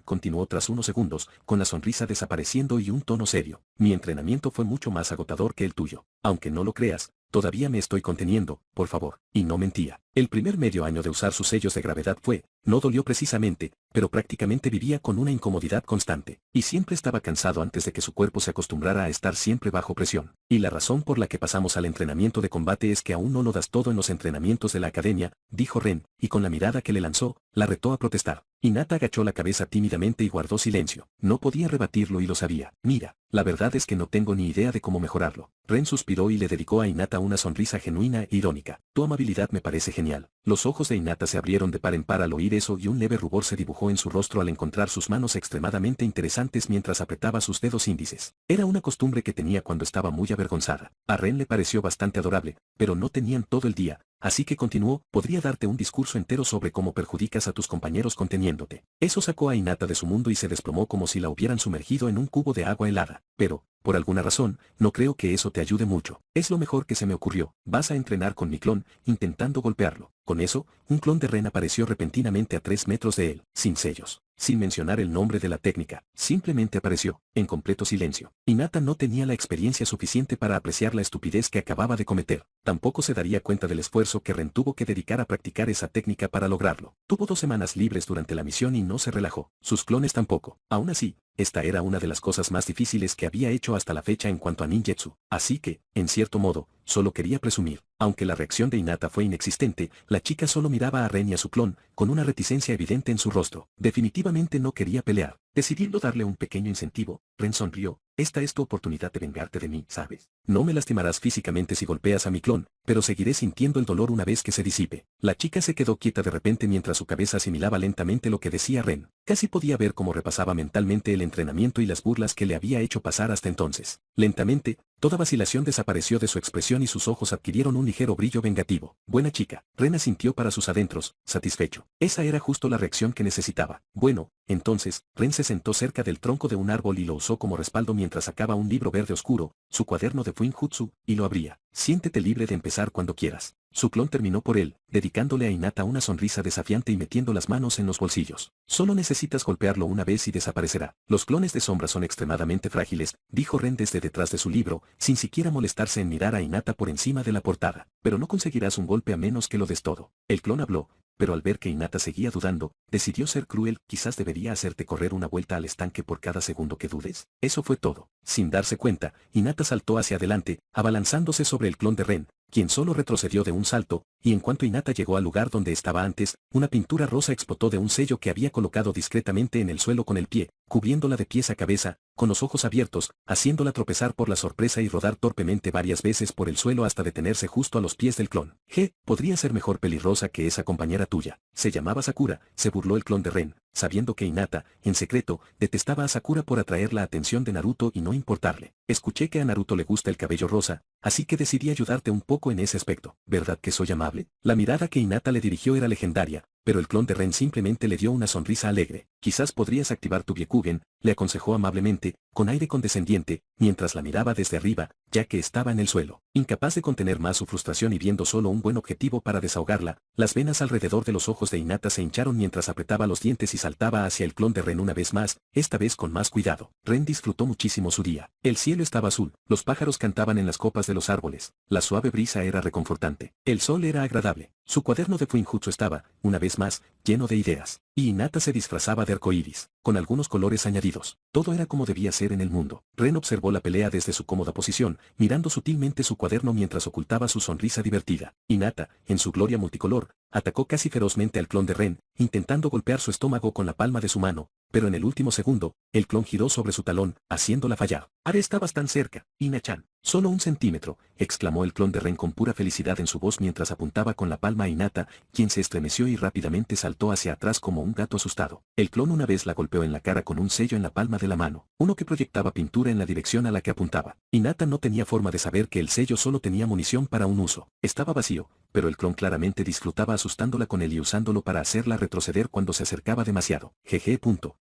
continuó tras unos segundos, con la sonrisa desapareciendo y un tono serio. Mi entrenamiento fue mucho más agotador que el tuyo. Aunque no lo creas, todavía me estoy conteniendo, por favor. Y no mentía. El primer medio año de usar sus sellos de gravedad no dolió precisamente, pero prácticamente vivía con una incomodidad constante, y siempre estaba cansado antes de que su cuerpo se acostumbrara a estar siempre bajo presión. Y la razón por la que pasamos al entrenamiento de combate es que aún no lo das todo en los entrenamientos de la academia, dijo Ren, y con la mirada que le lanzó, la retó a protestar. Hinata agachó la cabeza tímidamente y guardó silencio. No podía rebatirlo y lo sabía. Mira, la verdad es que no tengo ni idea de cómo mejorarlo. Ren suspiró y le dedicó a Hinata una sonrisa genuina e irónica. Tu amabilidad me parece genial. Los ojos de Hinata se abrieron de par en par al oír eso y un leve rubor se dibujó en su rostro al encontrar sus manos extremadamente interesantes mientras apretaba sus dedos índices. Era una costumbre que tenía cuando estaba muy avergonzada. A Ren le pareció bastante adorable, pero no tenían todo el día. Así que continuó, podría darte un discurso entero sobre cómo perjudicas a tus compañeros conteniéndote. Eso sacó a Hinata de su mundo y se desplomó como si la hubieran sumergido en un cubo de agua helada. Pero, por alguna razón, no creo que eso te ayude mucho. Es lo mejor que se me ocurrió. Vas a entrenar con mi clon, intentando golpearlo. Con eso, un clon de Ren apareció repentinamente a 3 metros de él, sin sellos, sin mencionar el nombre de la técnica. Simplemente apareció, en completo silencio. Hinata no tenía la experiencia suficiente para apreciar la estupidez que acababa de cometer. Tampoco se daría cuenta del esfuerzo que Ren tuvo que dedicar a practicar esa técnica para lograrlo. Tuvo 2 semanas libres durante la misión y no se relajó. Sus clones tampoco. Aún así, esta era una de las cosas más difíciles que había hecho hasta la fecha en cuanto a ninjutsu. Así que, en cierto modo, solo quería presumir. Aunque la reacción de Hinata fue inexistente, la chica solo miraba a Ren y a su clon, con una reticencia evidente en su rostro. Definitivamente no quería pelear. Decidiendo darle un pequeño incentivo, Ren sonrió. Esta es tu oportunidad de vengarte de mí, ¿sabes? No me lastimarás físicamente si golpeas a mi clon, pero seguiré sintiendo el dolor una vez que se disipe. La chica se quedó quieta de repente mientras su cabeza asimilaba lentamente lo que decía Ren. Casi podía ver cómo repasaba mentalmente el entrenamiento y las burlas que le había hecho pasar hasta entonces. Lentamente, toda vacilación desapareció de su expresión y sus ojos adquirieron un ligero brillo vengativo. Buena chica. Ren asintió para sus adentros, satisfecho. Esa era justo la reacción que necesitaba. Bueno, entonces, Ren se sentó cerca del tronco de un árbol y lo usó como respaldo mientras sacaba un libro verde oscuro, su cuaderno de Fuinjutsu, y lo abría. Siéntete libre de empezar cuando quieras. Su clon terminó por él, dedicándole a Hinata una sonrisa desafiante y metiendo las manos en los bolsillos. Solo necesitas golpearlo una vez y desaparecerá. Los clones de sombra son extremadamente frágiles, dijo Ren desde detrás de su libro, sin siquiera molestarse en mirar a Hinata por encima de la portada. Pero no conseguirás un golpe a menos que lo des todo. El clon habló, pero al ver que Hinata seguía dudando, decidió ser cruel. Quizás debería hacerte correr una vuelta al estanque por cada segundo que dudes. Eso fue todo. Sin darse cuenta, Hinata saltó hacia adelante, abalanzándose sobre el clon de Ren, quien solo retrocedió de un salto, y en cuanto Hinata llegó al lugar donde estaba antes, una pintura rosa explotó de un sello que había colocado discretamente en el suelo con el pie, cubriéndola de pies a cabeza, con los ojos abiertos, haciéndola tropezar por la sorpresa y rodar torpemente varias veces por el suelo hasta detenerse justo a los pies del clon. Podría ser mejor pelirrosa que esa compañera tuya. Se llamaba Sakura, se burló el clon de Ren, sabiendo que Hinata, en secreto, detestaba a Sakura por atraer la atención de Naruto y no importarle. Escuché que a Naruto le gusta el cabello rosa, así que decidí ayudarte un poco en ese aspecto. ¿Verdad que soy amable? La mirada que Hinata le dirigió era legendaria, pero el clon de Ren simplemente le dio una sonrisa alegre. Quizás podrías activar tu Byakugan, le aconsejó amablemente, con aire condescendiente, mientras la miraba desde arriba, ya que estaba en el suelo. Incapaz de contener más su frustración y viendo solo un buen objetivo para desahogarla, las venas alrededor de los ojos de Hinata se hincharon mientras apretaba los dientes y saltaba hacia el clon de Ren una vez más, esta vez con más cuidado. Ren disfrutó muchísimo su día. El cielo estaba azul, los pájaros cantaban en las copas de los árboles, la suave brisa era reconfortante. El sol era agradable. Su cuaderno de Fuinjutsu estaba, una vez más, lleno de ideas. Y Hinata se disfrazaba de arcoíris, con algunos colores añadidos. Todo era como debía ser en el mundo. Ren observó la pelea desde su cómoda posición, mirando sutilmente su cuaderno mientras ocultaba su sonrisa divertida. Hinata, en su gloria multicolor, atacó casi ferozmente al clon de Ren, intentando golpear su estómago con la palma de su mano, pero en el último segundo, el clon giró sobre su talón, haciéndola fallar. Ahora estabas tan cerca, Ina-chan. Solo 1 centímetro, exclamó el clon de Ren con pura felicidad en su voz mientras apuntaba con la palma a Hinata, quien se estremeció y rápidamente saltó hacia atrás como un gato asustado. El clon una vez la golpeó en la cara con un sello en la palma de la mano, uno que proyectaba pintura en la dirección a la que apuntaba. Hinata no tenía forma de saber que el sello solo tenía munición para un uso. Estaba vacío, pero el clon claramente disfrutaba asustándola con él y usándolo para hacerla retroceder cuando se acercaba demasiado. Jeje.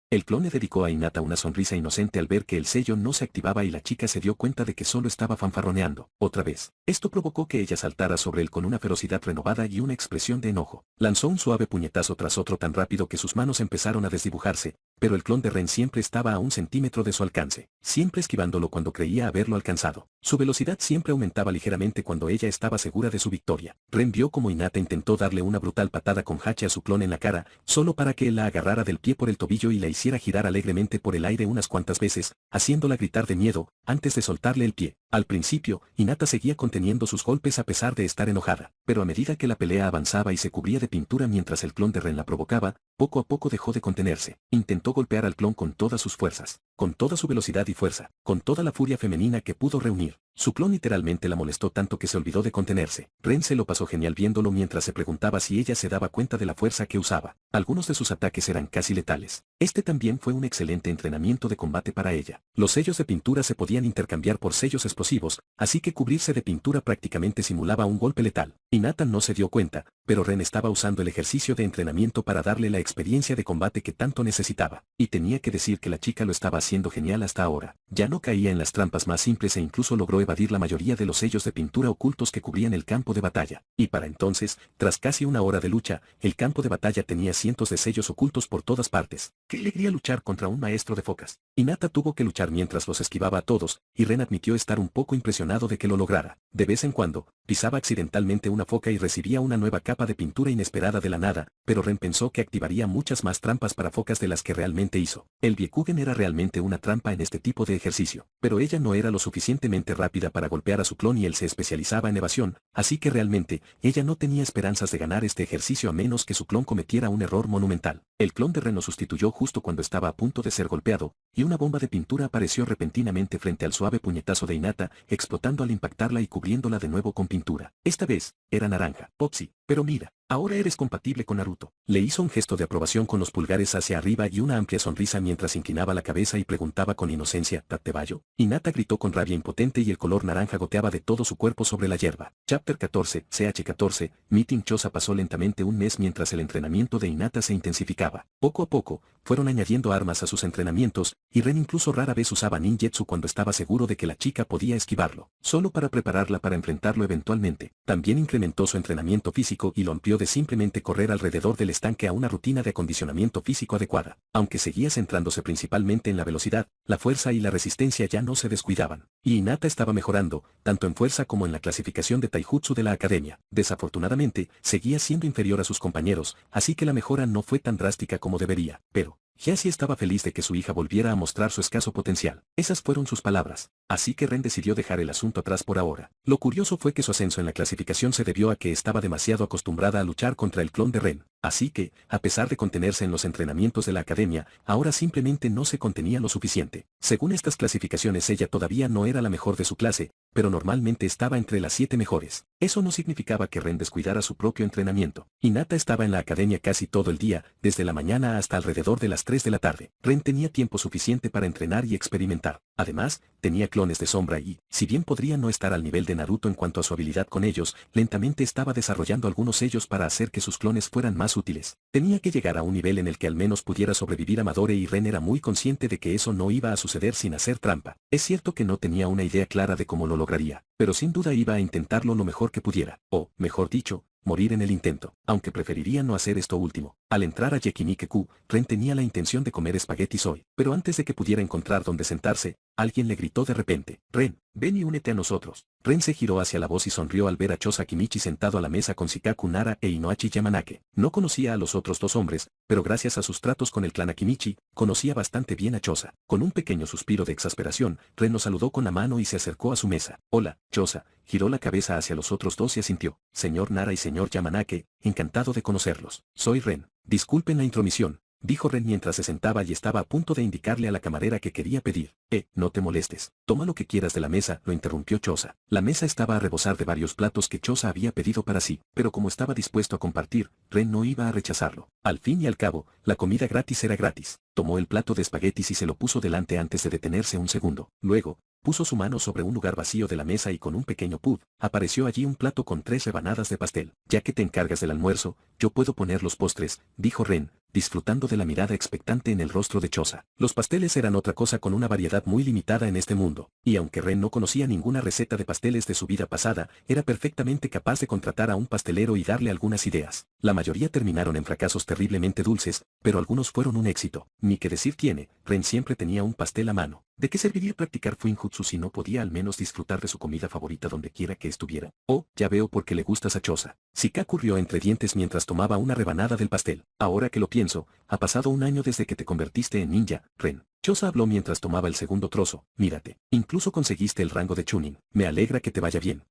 El clon le dedicó a Hinata una sonrisa inocente al ver que el sello no se activaba y la chica se dio cuenta de que solo estaba fanfarroneando. Otra vez. Esto provocó que ella saltara sobre él con una ferocidad renovada y una expresión de enojo. Lanzó un suave puñetazo tras otro tan rápido que sus manos empezaron a desdibujarse, pero el clon de Ren siempre estaba a 1 centímetro de su alcance, siempre esquivándolo cuando creía haberlo alcanzado. Su velocidad siempre aumentaba ligeramente cuando ella estaba segura de su victoria. Ren vio como Hinata intentó darle una brutal patada con hache a su clon en la cara, solo para que él la agarrara del pie por el tobillo y la hiciera girar alegremente por el aire unas cuantas veces, haciéndola gritar de miedo, antes de soltarle el pie. Al principio, Hinata seguía conteniendo sus golpes a pesar de estar enojada, pero a medida que la pelea avanzaba y se cubría de pintura mientras el clon de Ren la provocaba, poco a poco dejó de contenerse. Intentó golpear al clon con todas sus fuerzas, con toda su velocidad y fuerza, con toda la furia femenina que pudo reunir. Su clon literalmente la molestó tanto que se olvidó de contenerse. Ren se lo pasó genial viéndolo mientras se preguntaba si ella se daba cuenta de la fuerza que usaba. Algunos de sus ataques eran casi letales. Este también fue un excelente entrenamiento de combate para ella. Los sellos de pintura se podían intercambiar por sellos explosivos, así que cubrirse de pintura prácticamente simulaba un golpe letal. Hinata no se dio cuenta, pero Ren estaba usando el ejercicio de entrenamiento para darle la experiencia de combate que tanto necesitaba. Y tenía que decir que la chica lo estaba haciendo genial hasta ahora. Ya no caía en las trampas más simples e incluso logró evadir la mayoría de los sellos de pintura ocultos que cubrían el campo de batalla. Y para entonces, tras casi 1 hora de lucha, el campo de batalla tenía cientos de sellos ocultos por todas partes. ¡Qué alegría luchar contra un maestro de focas! Hinata tuvo que luchar mientras los esquivaba a todos, y Ren admitió estar un poco impresionado de que lo lograra. De vez en cuando, pisaba accidentalmente una foca y recibía una nueva capa de pintura inesperada de la nada, pero Ren pensó que activaría muchas más trampas para focas de las que realmente hizo. El Byakugan era realmente una trampa en este tipo de ejercicio, pero ella no era lo suficientemente rápida para golpear a su clon y él se especializaba en evasión, así que realmente, ella no tenía esperanzas de ganar este ejercicio a menos que su clon cometiera un error monumental. El clon de Ren lo sustituyó justo cuando estaba a punto de ser golpeado, y una bomba de pintura apareció repentinamente frente al suave puñetazo de Hinata, explotando al impactarla y cubriéndola de nuevo con pintura. Esta vez, era naranja. Popsy, pero mira. Ahora eres compatible con Naruto. Le hizo un gesto de aprobación con los pulgares hacia arriba y una amplia sonrisa mientras inclinaba la cabeza y preguntaba con inocencia, ¿Tattebayo? Hinata gritó con rabia impotente y el color naranja goteaba de todo su cuerpo sobre la hierba. Chapter 14, CH14, Meeting Chosa pasó lentamente 1 mes mientras el entrenamiento de Hinata se intensificaba. Poco a poco, fueron añadiendo armas a sus entrenamientos, y Ren incluso rara vez usaba ninjutsu cuando estaba seguro de que la chica podía esquivarlo, solo para prepararla para enfrentarlo eventualmente. También incrementó su entrenamiento físico y lo amplió de simplemente correr alrededor del estanque a una rutina de acondicionamiento físico adecuada. Aunque seguía centrándose principalmente en la velocidad, la fuerza y la resistencia ya no se descuidaban. Y Hinata estaba mejorando, tanto en fuerza como en la clasificación de Taijutsu de la academia. Desafortunadamente, seguía siendo inferior a sus compañeros, así que la mejora no fue tan drástica como debería. Pero, Hyaci estaba feliz de que su hija volviera a mostrar su escaso potencial. Esas fueron sus palabras. Así que Ren decidió dejar el asunto atrás por ahora. Lo curioso fue que su ascenso en la clasificación se debió a que estaba demasiado acostumbrada a luchar contra el clon de Ren. Así que, a pesar de contenerse en los entrenamientos de la academia, ahora simplemente no se contenía lo suficiente. Según estas clasificaciones ella todavía no era la mejor de su clase, pero normalmente estaba entre las 7 mejores. Eso no significaba que Ren descuidara su propio entrenamiento. Hinata estaba en la academia casi todo el día, desde la mañana hasta alrededor de las 3 de la tarde. Ren tenía tiempo suficiente para entrenar y experimentar. Además, tenía clones de sombra y, si bien podría no estar al nivel de Naruto en cuanto a su habilidad con ellos, lentamente estaba desarrollando algunos sellos para hacer que sus clones fueran más útiles. Tenía que llegar a un nivel en el que al menos pudiera sobrevivir a Madore y Ren era muy consciente de que eso no iba a suceder sin hacer trampa. Es cierto que no tenía una idea clara de cómo lo lograría, pero sin duda iba a intentarlo lo mejor que pudiera, o, mejor dicho, morir en el intento, aunque preferiría no hacer esto último. Al entrar a Yakinike-ku, Ren tenía la intención de comer espaguetis hoy, pero antes de que pudiera encontrar dónde sentarse, alguien le gritó de repente, «Ren, ven y únete a nosotros». Ren se giró hacia la voz y sonrió al ver a Chosa Kimichi sentado a la mesa con Shikaku Nara e Inohachi Yamanake. No conocía a los otros dos hombres, pero gracias a sus tratos con el clan Akimichi, conocía bastante bien a Chosa. Con un pequeño suspiro de exasperación, Ren lo saludó con la mano y se acercó a su mesa. «Hola, Chosa». Giró la cabeza hacia los otros dos y asintió. «Señor Nara y señor Yamanake, encantado de conocerlos. Soy Ren. Disculpen la intromisión», dijo Ren mientras se sentaba y estaba a punto de indicarle a la camarera que quería pedir. No te molestes. Toma lo que quieras de la mesa», lo interrumpió Chosa. La mesa estaba a rebosar de varios platos que Chosa había pedido para sí, pero como estaba dispuesto a compartir, Ren no iba a rechazarlo. Al fin y al cabo, la comida gratis era gratis. Tomó el plato de espaguetis y se lo puso delante antes de detenerse un segundo. Luego, puso su mano sobre un lugar vacío de la mesa y con un pequeño pud, apareció allí un plato con 3 rebanadas de pastel. «Ya que te encargas del almuerzo, yo puedo poner los postres», dijo Ren, disfrutando de la mirada expectante en el rostro de Chosa. Los pasteles eran otra cosa con una variedad muy limitada en este mundo, y aunque Ren no conocía ninguna receta de pasteles de su vida pasada, era perfectamente capaz de contratar a un pastelero y darle algunas ideas. La mayoría terminaron en fracasos terriblemente dulces, pero algunos fueron un éxito. Ni que decir tiene, Ren siempre tenía un pastel a mano. ¿De qué serviría practicar Fuinjutsu si no podía al menos disfrutar de su comida favorita donde quiera que estuviera? «Oh, ya veo por qué le gustas a Chosa». Shikaku rió entre dientes mientras tomaba una rebanada del pastel. «Ahora que lo pienso, ha pasado un año desde que te convertiste en ninja, Ren». Chosa habló mientras tomaba el segundo trozo. «Mírate, incluso conseguiste el rango de Chunin. Me alegra que te vaya bien.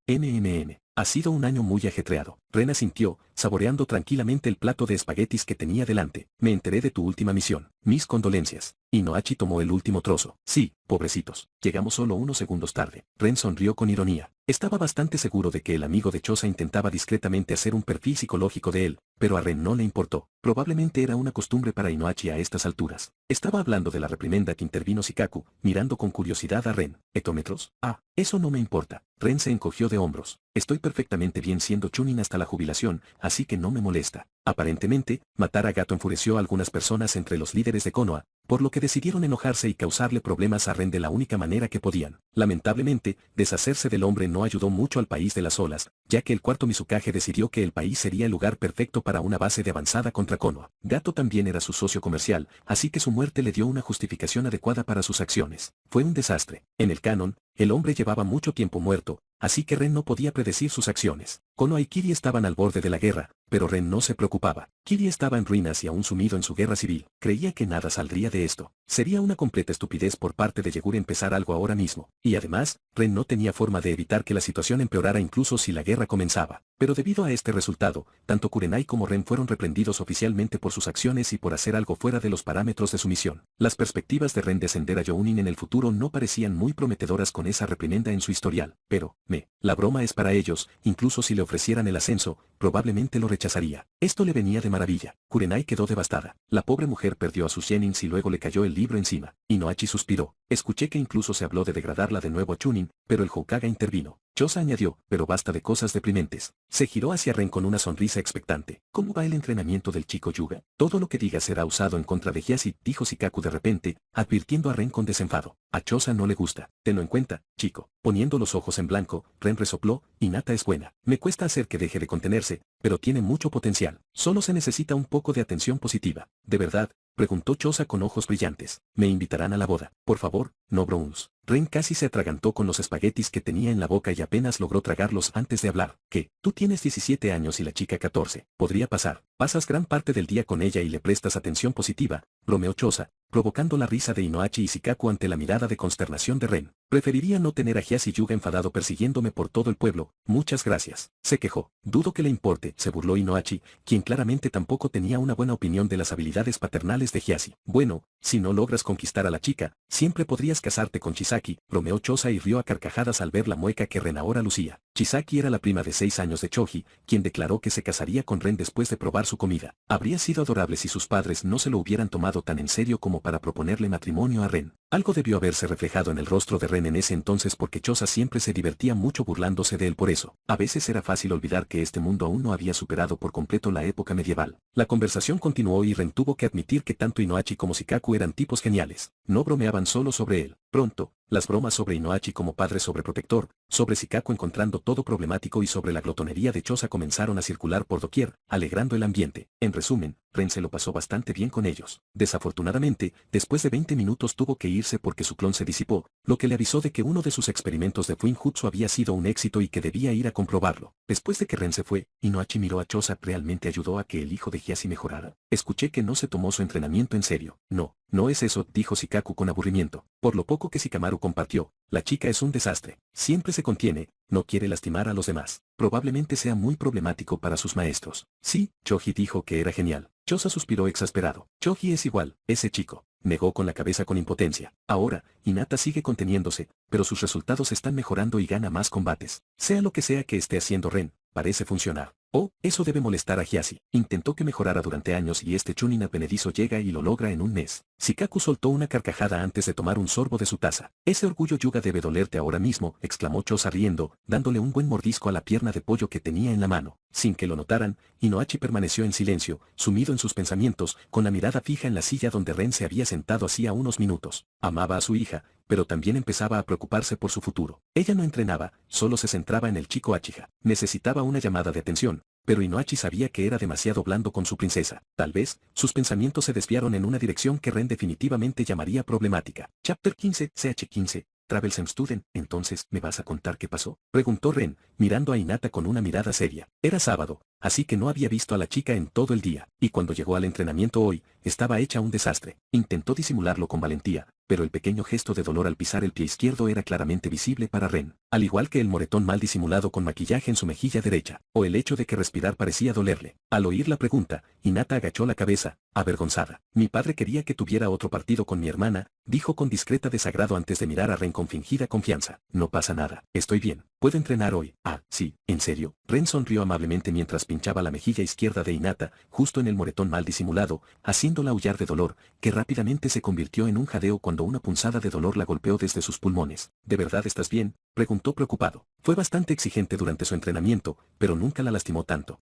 Ha sido un año muy ajetreado». Ren asintió, saboreando tranquilamente el plato de espaguetis que tenía delante. «Me enteré de tu última misión. Mis condolencias». Inohachi tomó el último trozo. «Sí, pobrecitos. Llegamos solo unos segundos tarde». Ren sonrió con ironía. Estaba bastante seguro de que el amigo de Chosa intentaba discretamente hacer un perfil psicológico de él, pero a Ren no le importó. Probablemente era una costumbre para Inohachi a estas alturas. Estaba hablando de la reprimenda que intervino Shikaku, mirando con curiosidad a Ren. «¿Hectómetros? Ah, eso no me importa». Ren se encogió de hombros. «Estoy perfectamente bien siendo Chunin hasta la jubilación, así que no me molesta». Aparentemente, matar a Gato enfureció a algunas personas entre los líderes de Konoha, por lo que decidieron enojarse y causarle problemas a Ren de la única manera que podían. Lamentablemente, deshacerse del hombre no ayudó mucho al país de las olas, ya que el cuarto Mizukage decidió que el país sería el lugar perfecto para una base de avanzada contra Konoha. Gato también era su socio comercial, así que su muerte le dio una justificación adecuada para sus acciones. Fue un desastre. En el canon, el hombre llevaba mucho tiempo muerto, así que Ren no podía predecir sus acciones. Konoha y Kiri estaban al borde de la guerra, pero Ren no se preocupaba. Kiri estaba en ruinas y aún sumido en su guerra civil. Creía que nada saldría de esto. Sería una completa estupidez por parte de Yegure empezar algo ahora mismo. Y además, Ren no tenía forma de evitar que la situación empeorara incluso si la guerra comenzaba. Pero debido a este resultado, tanto Kurenai como Ren fueron reprendidos oficialmente por sus acciones y por hacer algo fuera de los parámetros de su misión. Las perspectivas de Ren de ascender a Jounin en el futuro no parecían muy prometedoras con esa reprimenda en su historial. Pero, la broma es para ellos, incluso si le ofrecieran el ascenso, probablemente lo rechazaría. Esto le venía de maravilla. Kurenai quedó devastada. La pobre mujer perdió a sus Genins y luego le cayó el libro encima. Inohachi suspiró. Escuché que incluso se habló de degradarla de nuevo a Chunin, pero el Hokage intervino. Chosa añadió, pero basta de cosas deprimentes. Se giró hacia Ren con una sonrisa expectante. ¿Cómo va el entrenamiento del chico Yuga? Todo lo que diga será usado en contra de Hyaci, dijo Shikaku de repente, advirtiendo a Ren con desenfado. A Chosa no le gusta. Tenlo en cuenta, chico. Poniendo los ojos en blanco, Ren resopló, Hinata es buena. Me cuesta hacer que deje de contenerse, pero tiene mucho potencial. Solo se necesita un poco de atención positiva. De verdad, Preguntó Chosa con ojos brillantes. ¿Me invitarán a la boda? Por favor, no Browns. Ren casi se atragantó con los espaguetis que tenía en la boca y apenas logró tragarlos antes de hablar. ¿Qué? Tú tienes 17 años y la chica 14. Podría pasar. Pasas gran parte del día con ella y le prestas atención positiva, bromeó Chosa, provocando la risa de Inohachi y Shikaku ante la mirada de consternación de Ren. Preferiría no tener a Hyas y Yuga enfadado persiguiéndome por todo el pueblo. Muchas gracias. Se quejó. Dudo que le importe, se burló Inohachi, quien claramente tampoco tenía una buena opinión de las habilidades paternales de Hyas. Bueno, si no logras conquistar a la chica, siempre podrías casarte con Chisaki, bromeó Chosa y rió a carcajadas al ver la mueca que Ren ahora lucía. Chisaki era la prima de 6 años de Choji, quien declaró que se casaría con Ren después de probar su comida. Habría sido adorable si sus padres no se lo hubieran tomado tan en serio como para proponerle matrimonio a Ren. Algo debió haberse reflejado en el rostro de Ren en ese entonces porque Chosa siempre se divertía mucho burlándose de él por eso. A veces era fácil olvidar que este mundo aún no había superado por completo la época medieval. La conversación continuó y Ren tuvo que admitir que tanto Inohachi como Shikaku eran tipos geniales. No bromeaban solo sobre él. Pronto, las bromas sobre Inohachi como padre sobreprotector, sobre Shikaku encontrando todo problemático y sobre la glotonería de Chosa comenzaron a circular por doquier, alegrando el ambiente. En resumen, Ren se lo pasó bastante bien con ellos. Desafortunadamente, después de 20 minutos tuvo que irse porque su clon se disipó, lo que le avisó de que uno de sus experimentos de Fuinjutsu había sido un éxito y que debía ir a comprobarlo. Después de que Ren se fue, Inohachi miró a Chosa. ¿Realmente ayudó a que el hijo de Hyas mejorara? Escuché que no se tomó su entrenamiento en serio. No es eso, dijo Shikaku con aburrimiento. Por lo poco que Shikamaru compartió, la chica es un desastre. Siempre se contiene, no quiere lastimar a los demás. Probablemente sea muy problemático para sus maestros. Sí, Choji dijo que era genial. Chosa suspiró exasperado. Choji es igual, ese chico. Negó con la cabeza con impotencia. Ahora, Hinata sigue conteniéndose, pero sus resultados están mejorando y gana más combates. Sea lo que sea que esté haciendo Ren, parece funcionar. Oh, eso debe molestar a Hyas. Intentó que mejorara durante años y este Chunin advenedizo llega y lo logra en un mes. Shikaku soltó una carcajada antes de tomar un sorbo de su taza. Ese orgullo Yuga debe dolerte ahora mismo, exclamó Chosa riendo, dándole un buen mordisco a la pierna de pollo que tenía en la mano. Sin que lo notaran, Inohachi permaneció en silencio, sumido en sus pensamientos, con la mirada fija en la silla donde Ren se había sentado hacía unos minutos. Amaba a su hija, pero también empezaba a preocuparse por su futuro. Ella no entrenaba, solo se centraba en el chico Achiha. Necesitaba una llamada de atención, pero Inohachi sabía que era demasiado blando con su princesa. Tal vez, sus pensamientos se desviaron en una dirección que Ren definitivamente llamaría problemática. Chapter 15, CH15. Troublesome Student, entonces, ¿me vas a contar qué pasó? Preguntó Ren, mirando a Hinata con una mirada seria. Era sábado, así que no había visto a la chica en todo el día, y cuando llegó al entrenamiento hoy, estaba hecha un desastre. Intentó disimularlo con valentía, pero el pequeño gesto de dolor al pisar el pie izquierdo era claramente visible para Ren, al igual que el moretón mal disimulado con maquillaje en su mejilla derecha, o el hecho de que respirar parecía dolerle. Al oír la pregunta, Hinata agachó la cabeza, avergonzada. Mi padre quería que tuviera otro partido con mi hermana, dijo con discreta desagrado antes de mirar a Ren con fingida confianza. No pasa nada, estoy bien, puedo entrenar hoy. Ah, sí, ¿en serio? Ren sonrió amablemente mientras pinchaba la mejilla izquierda de Hinata, justo en el moretón mal disimulado, haciéndola aullar de dolor, que rápidamente se convirtió en un jadeo cuando una punzada de dolor la golpeó desde sus pulmones. ¿De verdad estás bien?, preguntó preocupado. Fue bastante exigente durante su entrenamiento, pero nunca la lastimó tanto.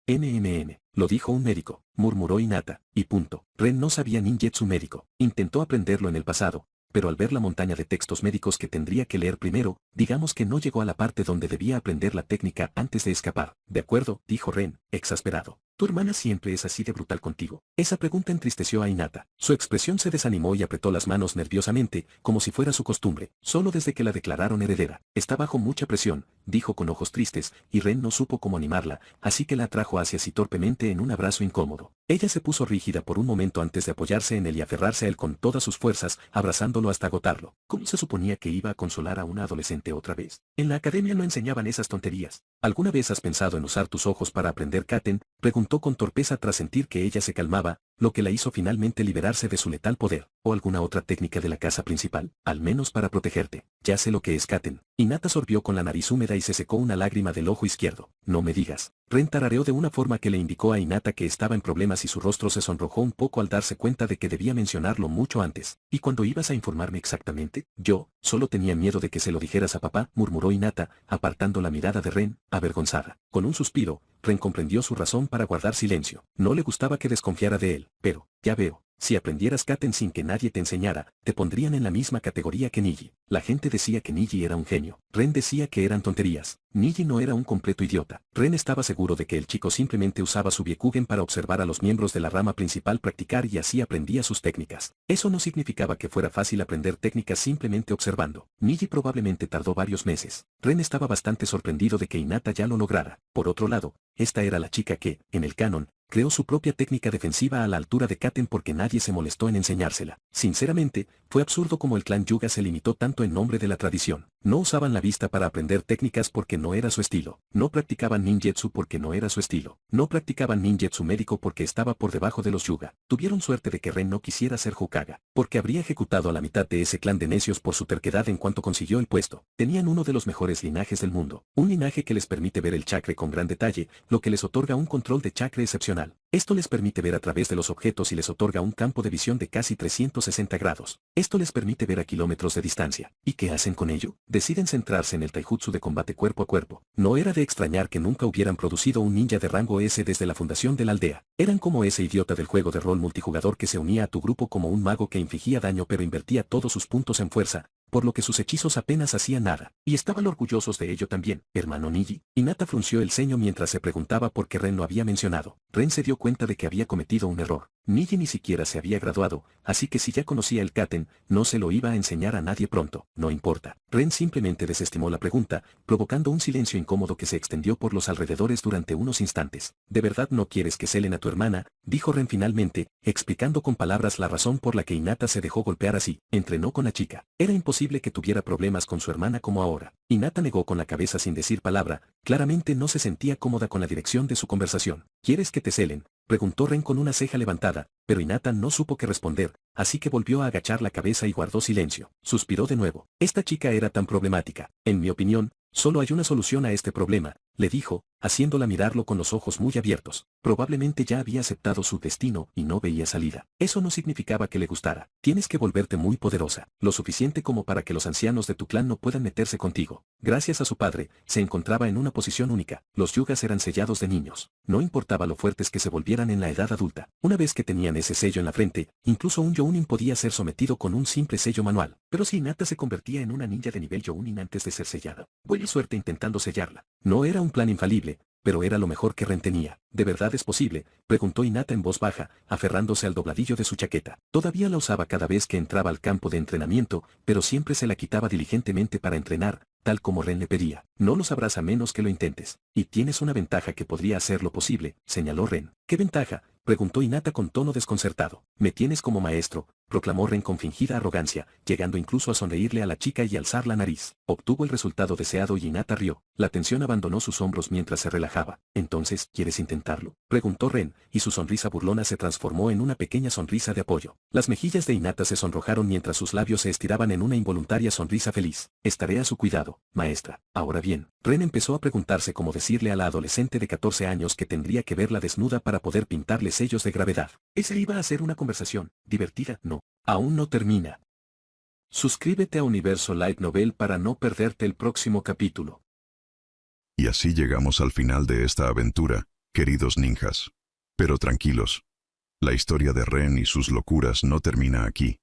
Lo dijo un médico, murmuró Hinata, y punto. Ren no sabía ninjutsu médico. Intentó aprenderlo en el pasado, pero al ver la montaña de textos médicos que tendría que leer primero, digamos que no llegó a la parte donde debía aprender la técnica antes de escapar. De acuerdo, dijo Ren, exasperado. ¿Tu hermana siempre es así de brutal contigo? Esa pregunta entristeció a Hinata. Su expresión se desanimó y apretó las manos nerviosamente, como si fuera su costumbre. Solo desde que la declararon heredera. Está bajo mucha presión, dijo con ojos tristes, y Ren no supo cómo animarla, así que la atrajo hacia sí torpemente en un abrazo incómodo. Ella se puso rígida por un momento antes de apoyarse en él y aferrarse a él con todas sus fuerzas, abrazándolo hasta agotarlo. ¿Cómo se suponía que iba a consolar a una adolescente otra vez? En la academia no enseñaban esas tonterías. ¿Alguna vez has pensado en usar tus ojos para aprender Katen?, preguntó con torpeza tras sentir que ella se calmaba, lo que la hizo finalmente liberarse de su letal poder. ¿O alguna otra técnica de la casa principal? Al menos para protegerte. Ya sé lo que es Katen. Hinata sorbió con la nariz húmeda y se secó una lágrima del ojo izquierdo. No me digas. Ren tarareó de una forma que le indicó a Hinata que estaba en problemas y su rostro se sonrojó un poco al darse cuenta de que debía mencionarlo mucho antes. ¿Y cuando ibas a informarme exactamente? Yo, solo tenía miedo de que se lo dijeras a papá, murmuró Hinata, apartando la mirada de Ren, avergonzada. Con un suspiro, Ren comprendió su razón para guardar silencio. No le gustaba que desconfiara de él, pero, ya veo, Si aprendieras Katen sin que nadie te enseñara, te pondrían en la misma categoría que Niji. La gente decía que Niji era un genio. Ren decía que eran tonterías. Niji no era un completo idiota. Ren estaba seguro de que el chico simplemente usaba su Byakugan para observar a los miembros de la rama principal practicar y así aprendía sus técnicas. Eso no significaba que fuera fácil aprender técnicas simplemente observando. Niji probablemente tardó varios meses. Ren estaba bastante sorprendido de que Hinata ya lo lograra. Por otro lado, esta era la chica que, en el canon, creó su propia técnica defensiva a la altura de Katen porque nadie se molestó en enseñársela. Sinceramente, fue absurdo como el clan Yuga se limitó tanto en nombre de la tradición. No usaban la vista para aprender técnicas porque no era su estilo. No practicaban ninjutsu porque no era su estilo. No practicaban ninjutsu médico porque estaba por debajo de los Yuga. Tuvieron suerte de que Ren no quisiera ser Hokage, porque habría ejecutado a la mitad de ese clan de necios por su terquedad en cuanto consiguió el puesto. Tenían uno de los mejores linajes del mundo. Un linaje que les permite ver el chakra con gran detalle, lo que les otorga un control de chakra excepcional. Esto les permite ver a través de los objetos y les otorga un campo de visión de casi 360 grados. Esto les permite ver a kilómetros de distancia. ¿Y qué hacen con ello? Deciden centrarse en el taijutsu de combate cuerpo a cuerpo. No era de extrañar que nunca hubieran producido un ninja de rango S desde la fundación de la aldea. Eran como ese idiota del juego de rol multijugador que se unía a tu grupo como un mago que infligía daño pero invertía todos sus puntos en fuerza, por lo que sus hechizos apenas hacían nada. Y estaban orgullosos de ello también, hermano Niji. Hinata frunció el ceño mientras se preguntaba por qué Ren lo había mencionado. Ren se dio cuenta de que había cometido un error. Niji ni siquiera se había graduado, así que si ya conocía el Katen, no se lo iba a enseñar a nadie pronto. No importa. Ren simplemente desestimó la pregunta, provocando un silencio incómodo que se extendió por los alrededores durante unos instantes. ¿De verdad no quieres que celen a tu hermana?, dijo Ren finalmente, explicando con palabras la razón por la que Hinata se dejó golpear así. Entrenó con la chica. Era imposible que tuviera problemas con su hermana como ahora. Hinata negó con la cabeza sin decir palabra, claramente no se sentía cómoda con la dirección de su conversación. ¿Quieres que te celen?, preguntó Ren con una ceja levantada, pero Hinata no supo qué responder, así que volvió a agachar la cabeza y guardó silencio. Suspiró de nuevo. Esta chica era tan problemática. En mi opinión, solo hay una solución a este problema, le dijo, haciéndola mirarlo con los ojos muy abiertos. Probablemente ya había aceptado su destino y no veía salida. Eso no significaba que le gustara. Tienes que volverte muy poderosa, lo suficiente como para que los ancianos de tu clan no puedan meterse contigo. Gracias a su padre, se encontraba en una posición única. Los yugas eran sellados de niños. No importaba lo fuertes que se volvieran en la edad adulta. Una vez que tenían ese sello en la frente, incluso un Jounin podía ser sometido con un simple sello manual. Pero si Hinata se convertía en una ninja de nivel Jounin antes de ser sellada, buena suerte intentando sellarla. No era un plan infalible, pero era lo mejor que Ren tenía. ¿De verdad es posible?, preguntó Hinata en voz baja, aferrándose al dobladillo de su chaqueta. Todavía la usaba cada vez que entraba al campo de entrenamiento, pero siempre se la quitaba diligentemente para entrenar, tal como Ren le pedía. No lo sabrás a menos que lo intentes. Y tienes una ventaja que podría hacerlo posible, señaló Ren. ¿Qué ventaja?, preguntó Hinata con tono desconcertado. Me tienes como maestro, proclamó Ren con fingida arrogancia, llegando incluso a sonreírle a la chica y alzar la nariz. Obtuvo el resultado deseado y Hinata rió. La tensión abandonó sus hombros mientras se relajaba. Entonces, ¿quieres intentarlo?, preguntó Ren, y su sonrisa burlona se transformó en una pequeña sonrisa de apoyo. Las mejillas de Hinata se sonrojaron mientras sus labios se estiraban en una involuntaria sonrisa feliz. Estaré a su cuidado, maestra. Ahora bien, Ren empezó a preguntarse cómo decirle a la adolescente de 14 años que tendría que verla desnuda para poder pintarle sellos de gravedad. Esa iba a ser una conversación divertida. No, aún no termina. Suscríbete a Universo Light Novel para no perderte el próximo capítulo. Y así llegamos al final de esta aventura, queridos ninjas. Pero tranquilos. La historia de Ren y sus locuras no termina aquí.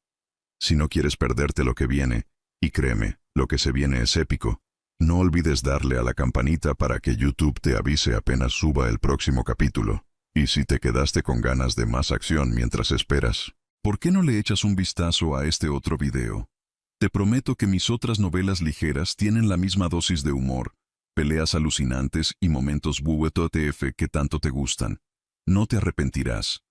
Si no quieres perderte lo que viene, y créeme, lo que se viene es épico, no olvides darle a la campanita para que YouTube te avise apenas suba el próximo capítulo. Y si te quedaste con ganas de más acción mientras esperas, ¿por qué no le echas un vistazo a este otro video? Te prometo que mis otras novelas ligeras tienen la misma dosis de humor, peleas alucinantes y momentos WTF que tanto te gustan. No te arrepentirás.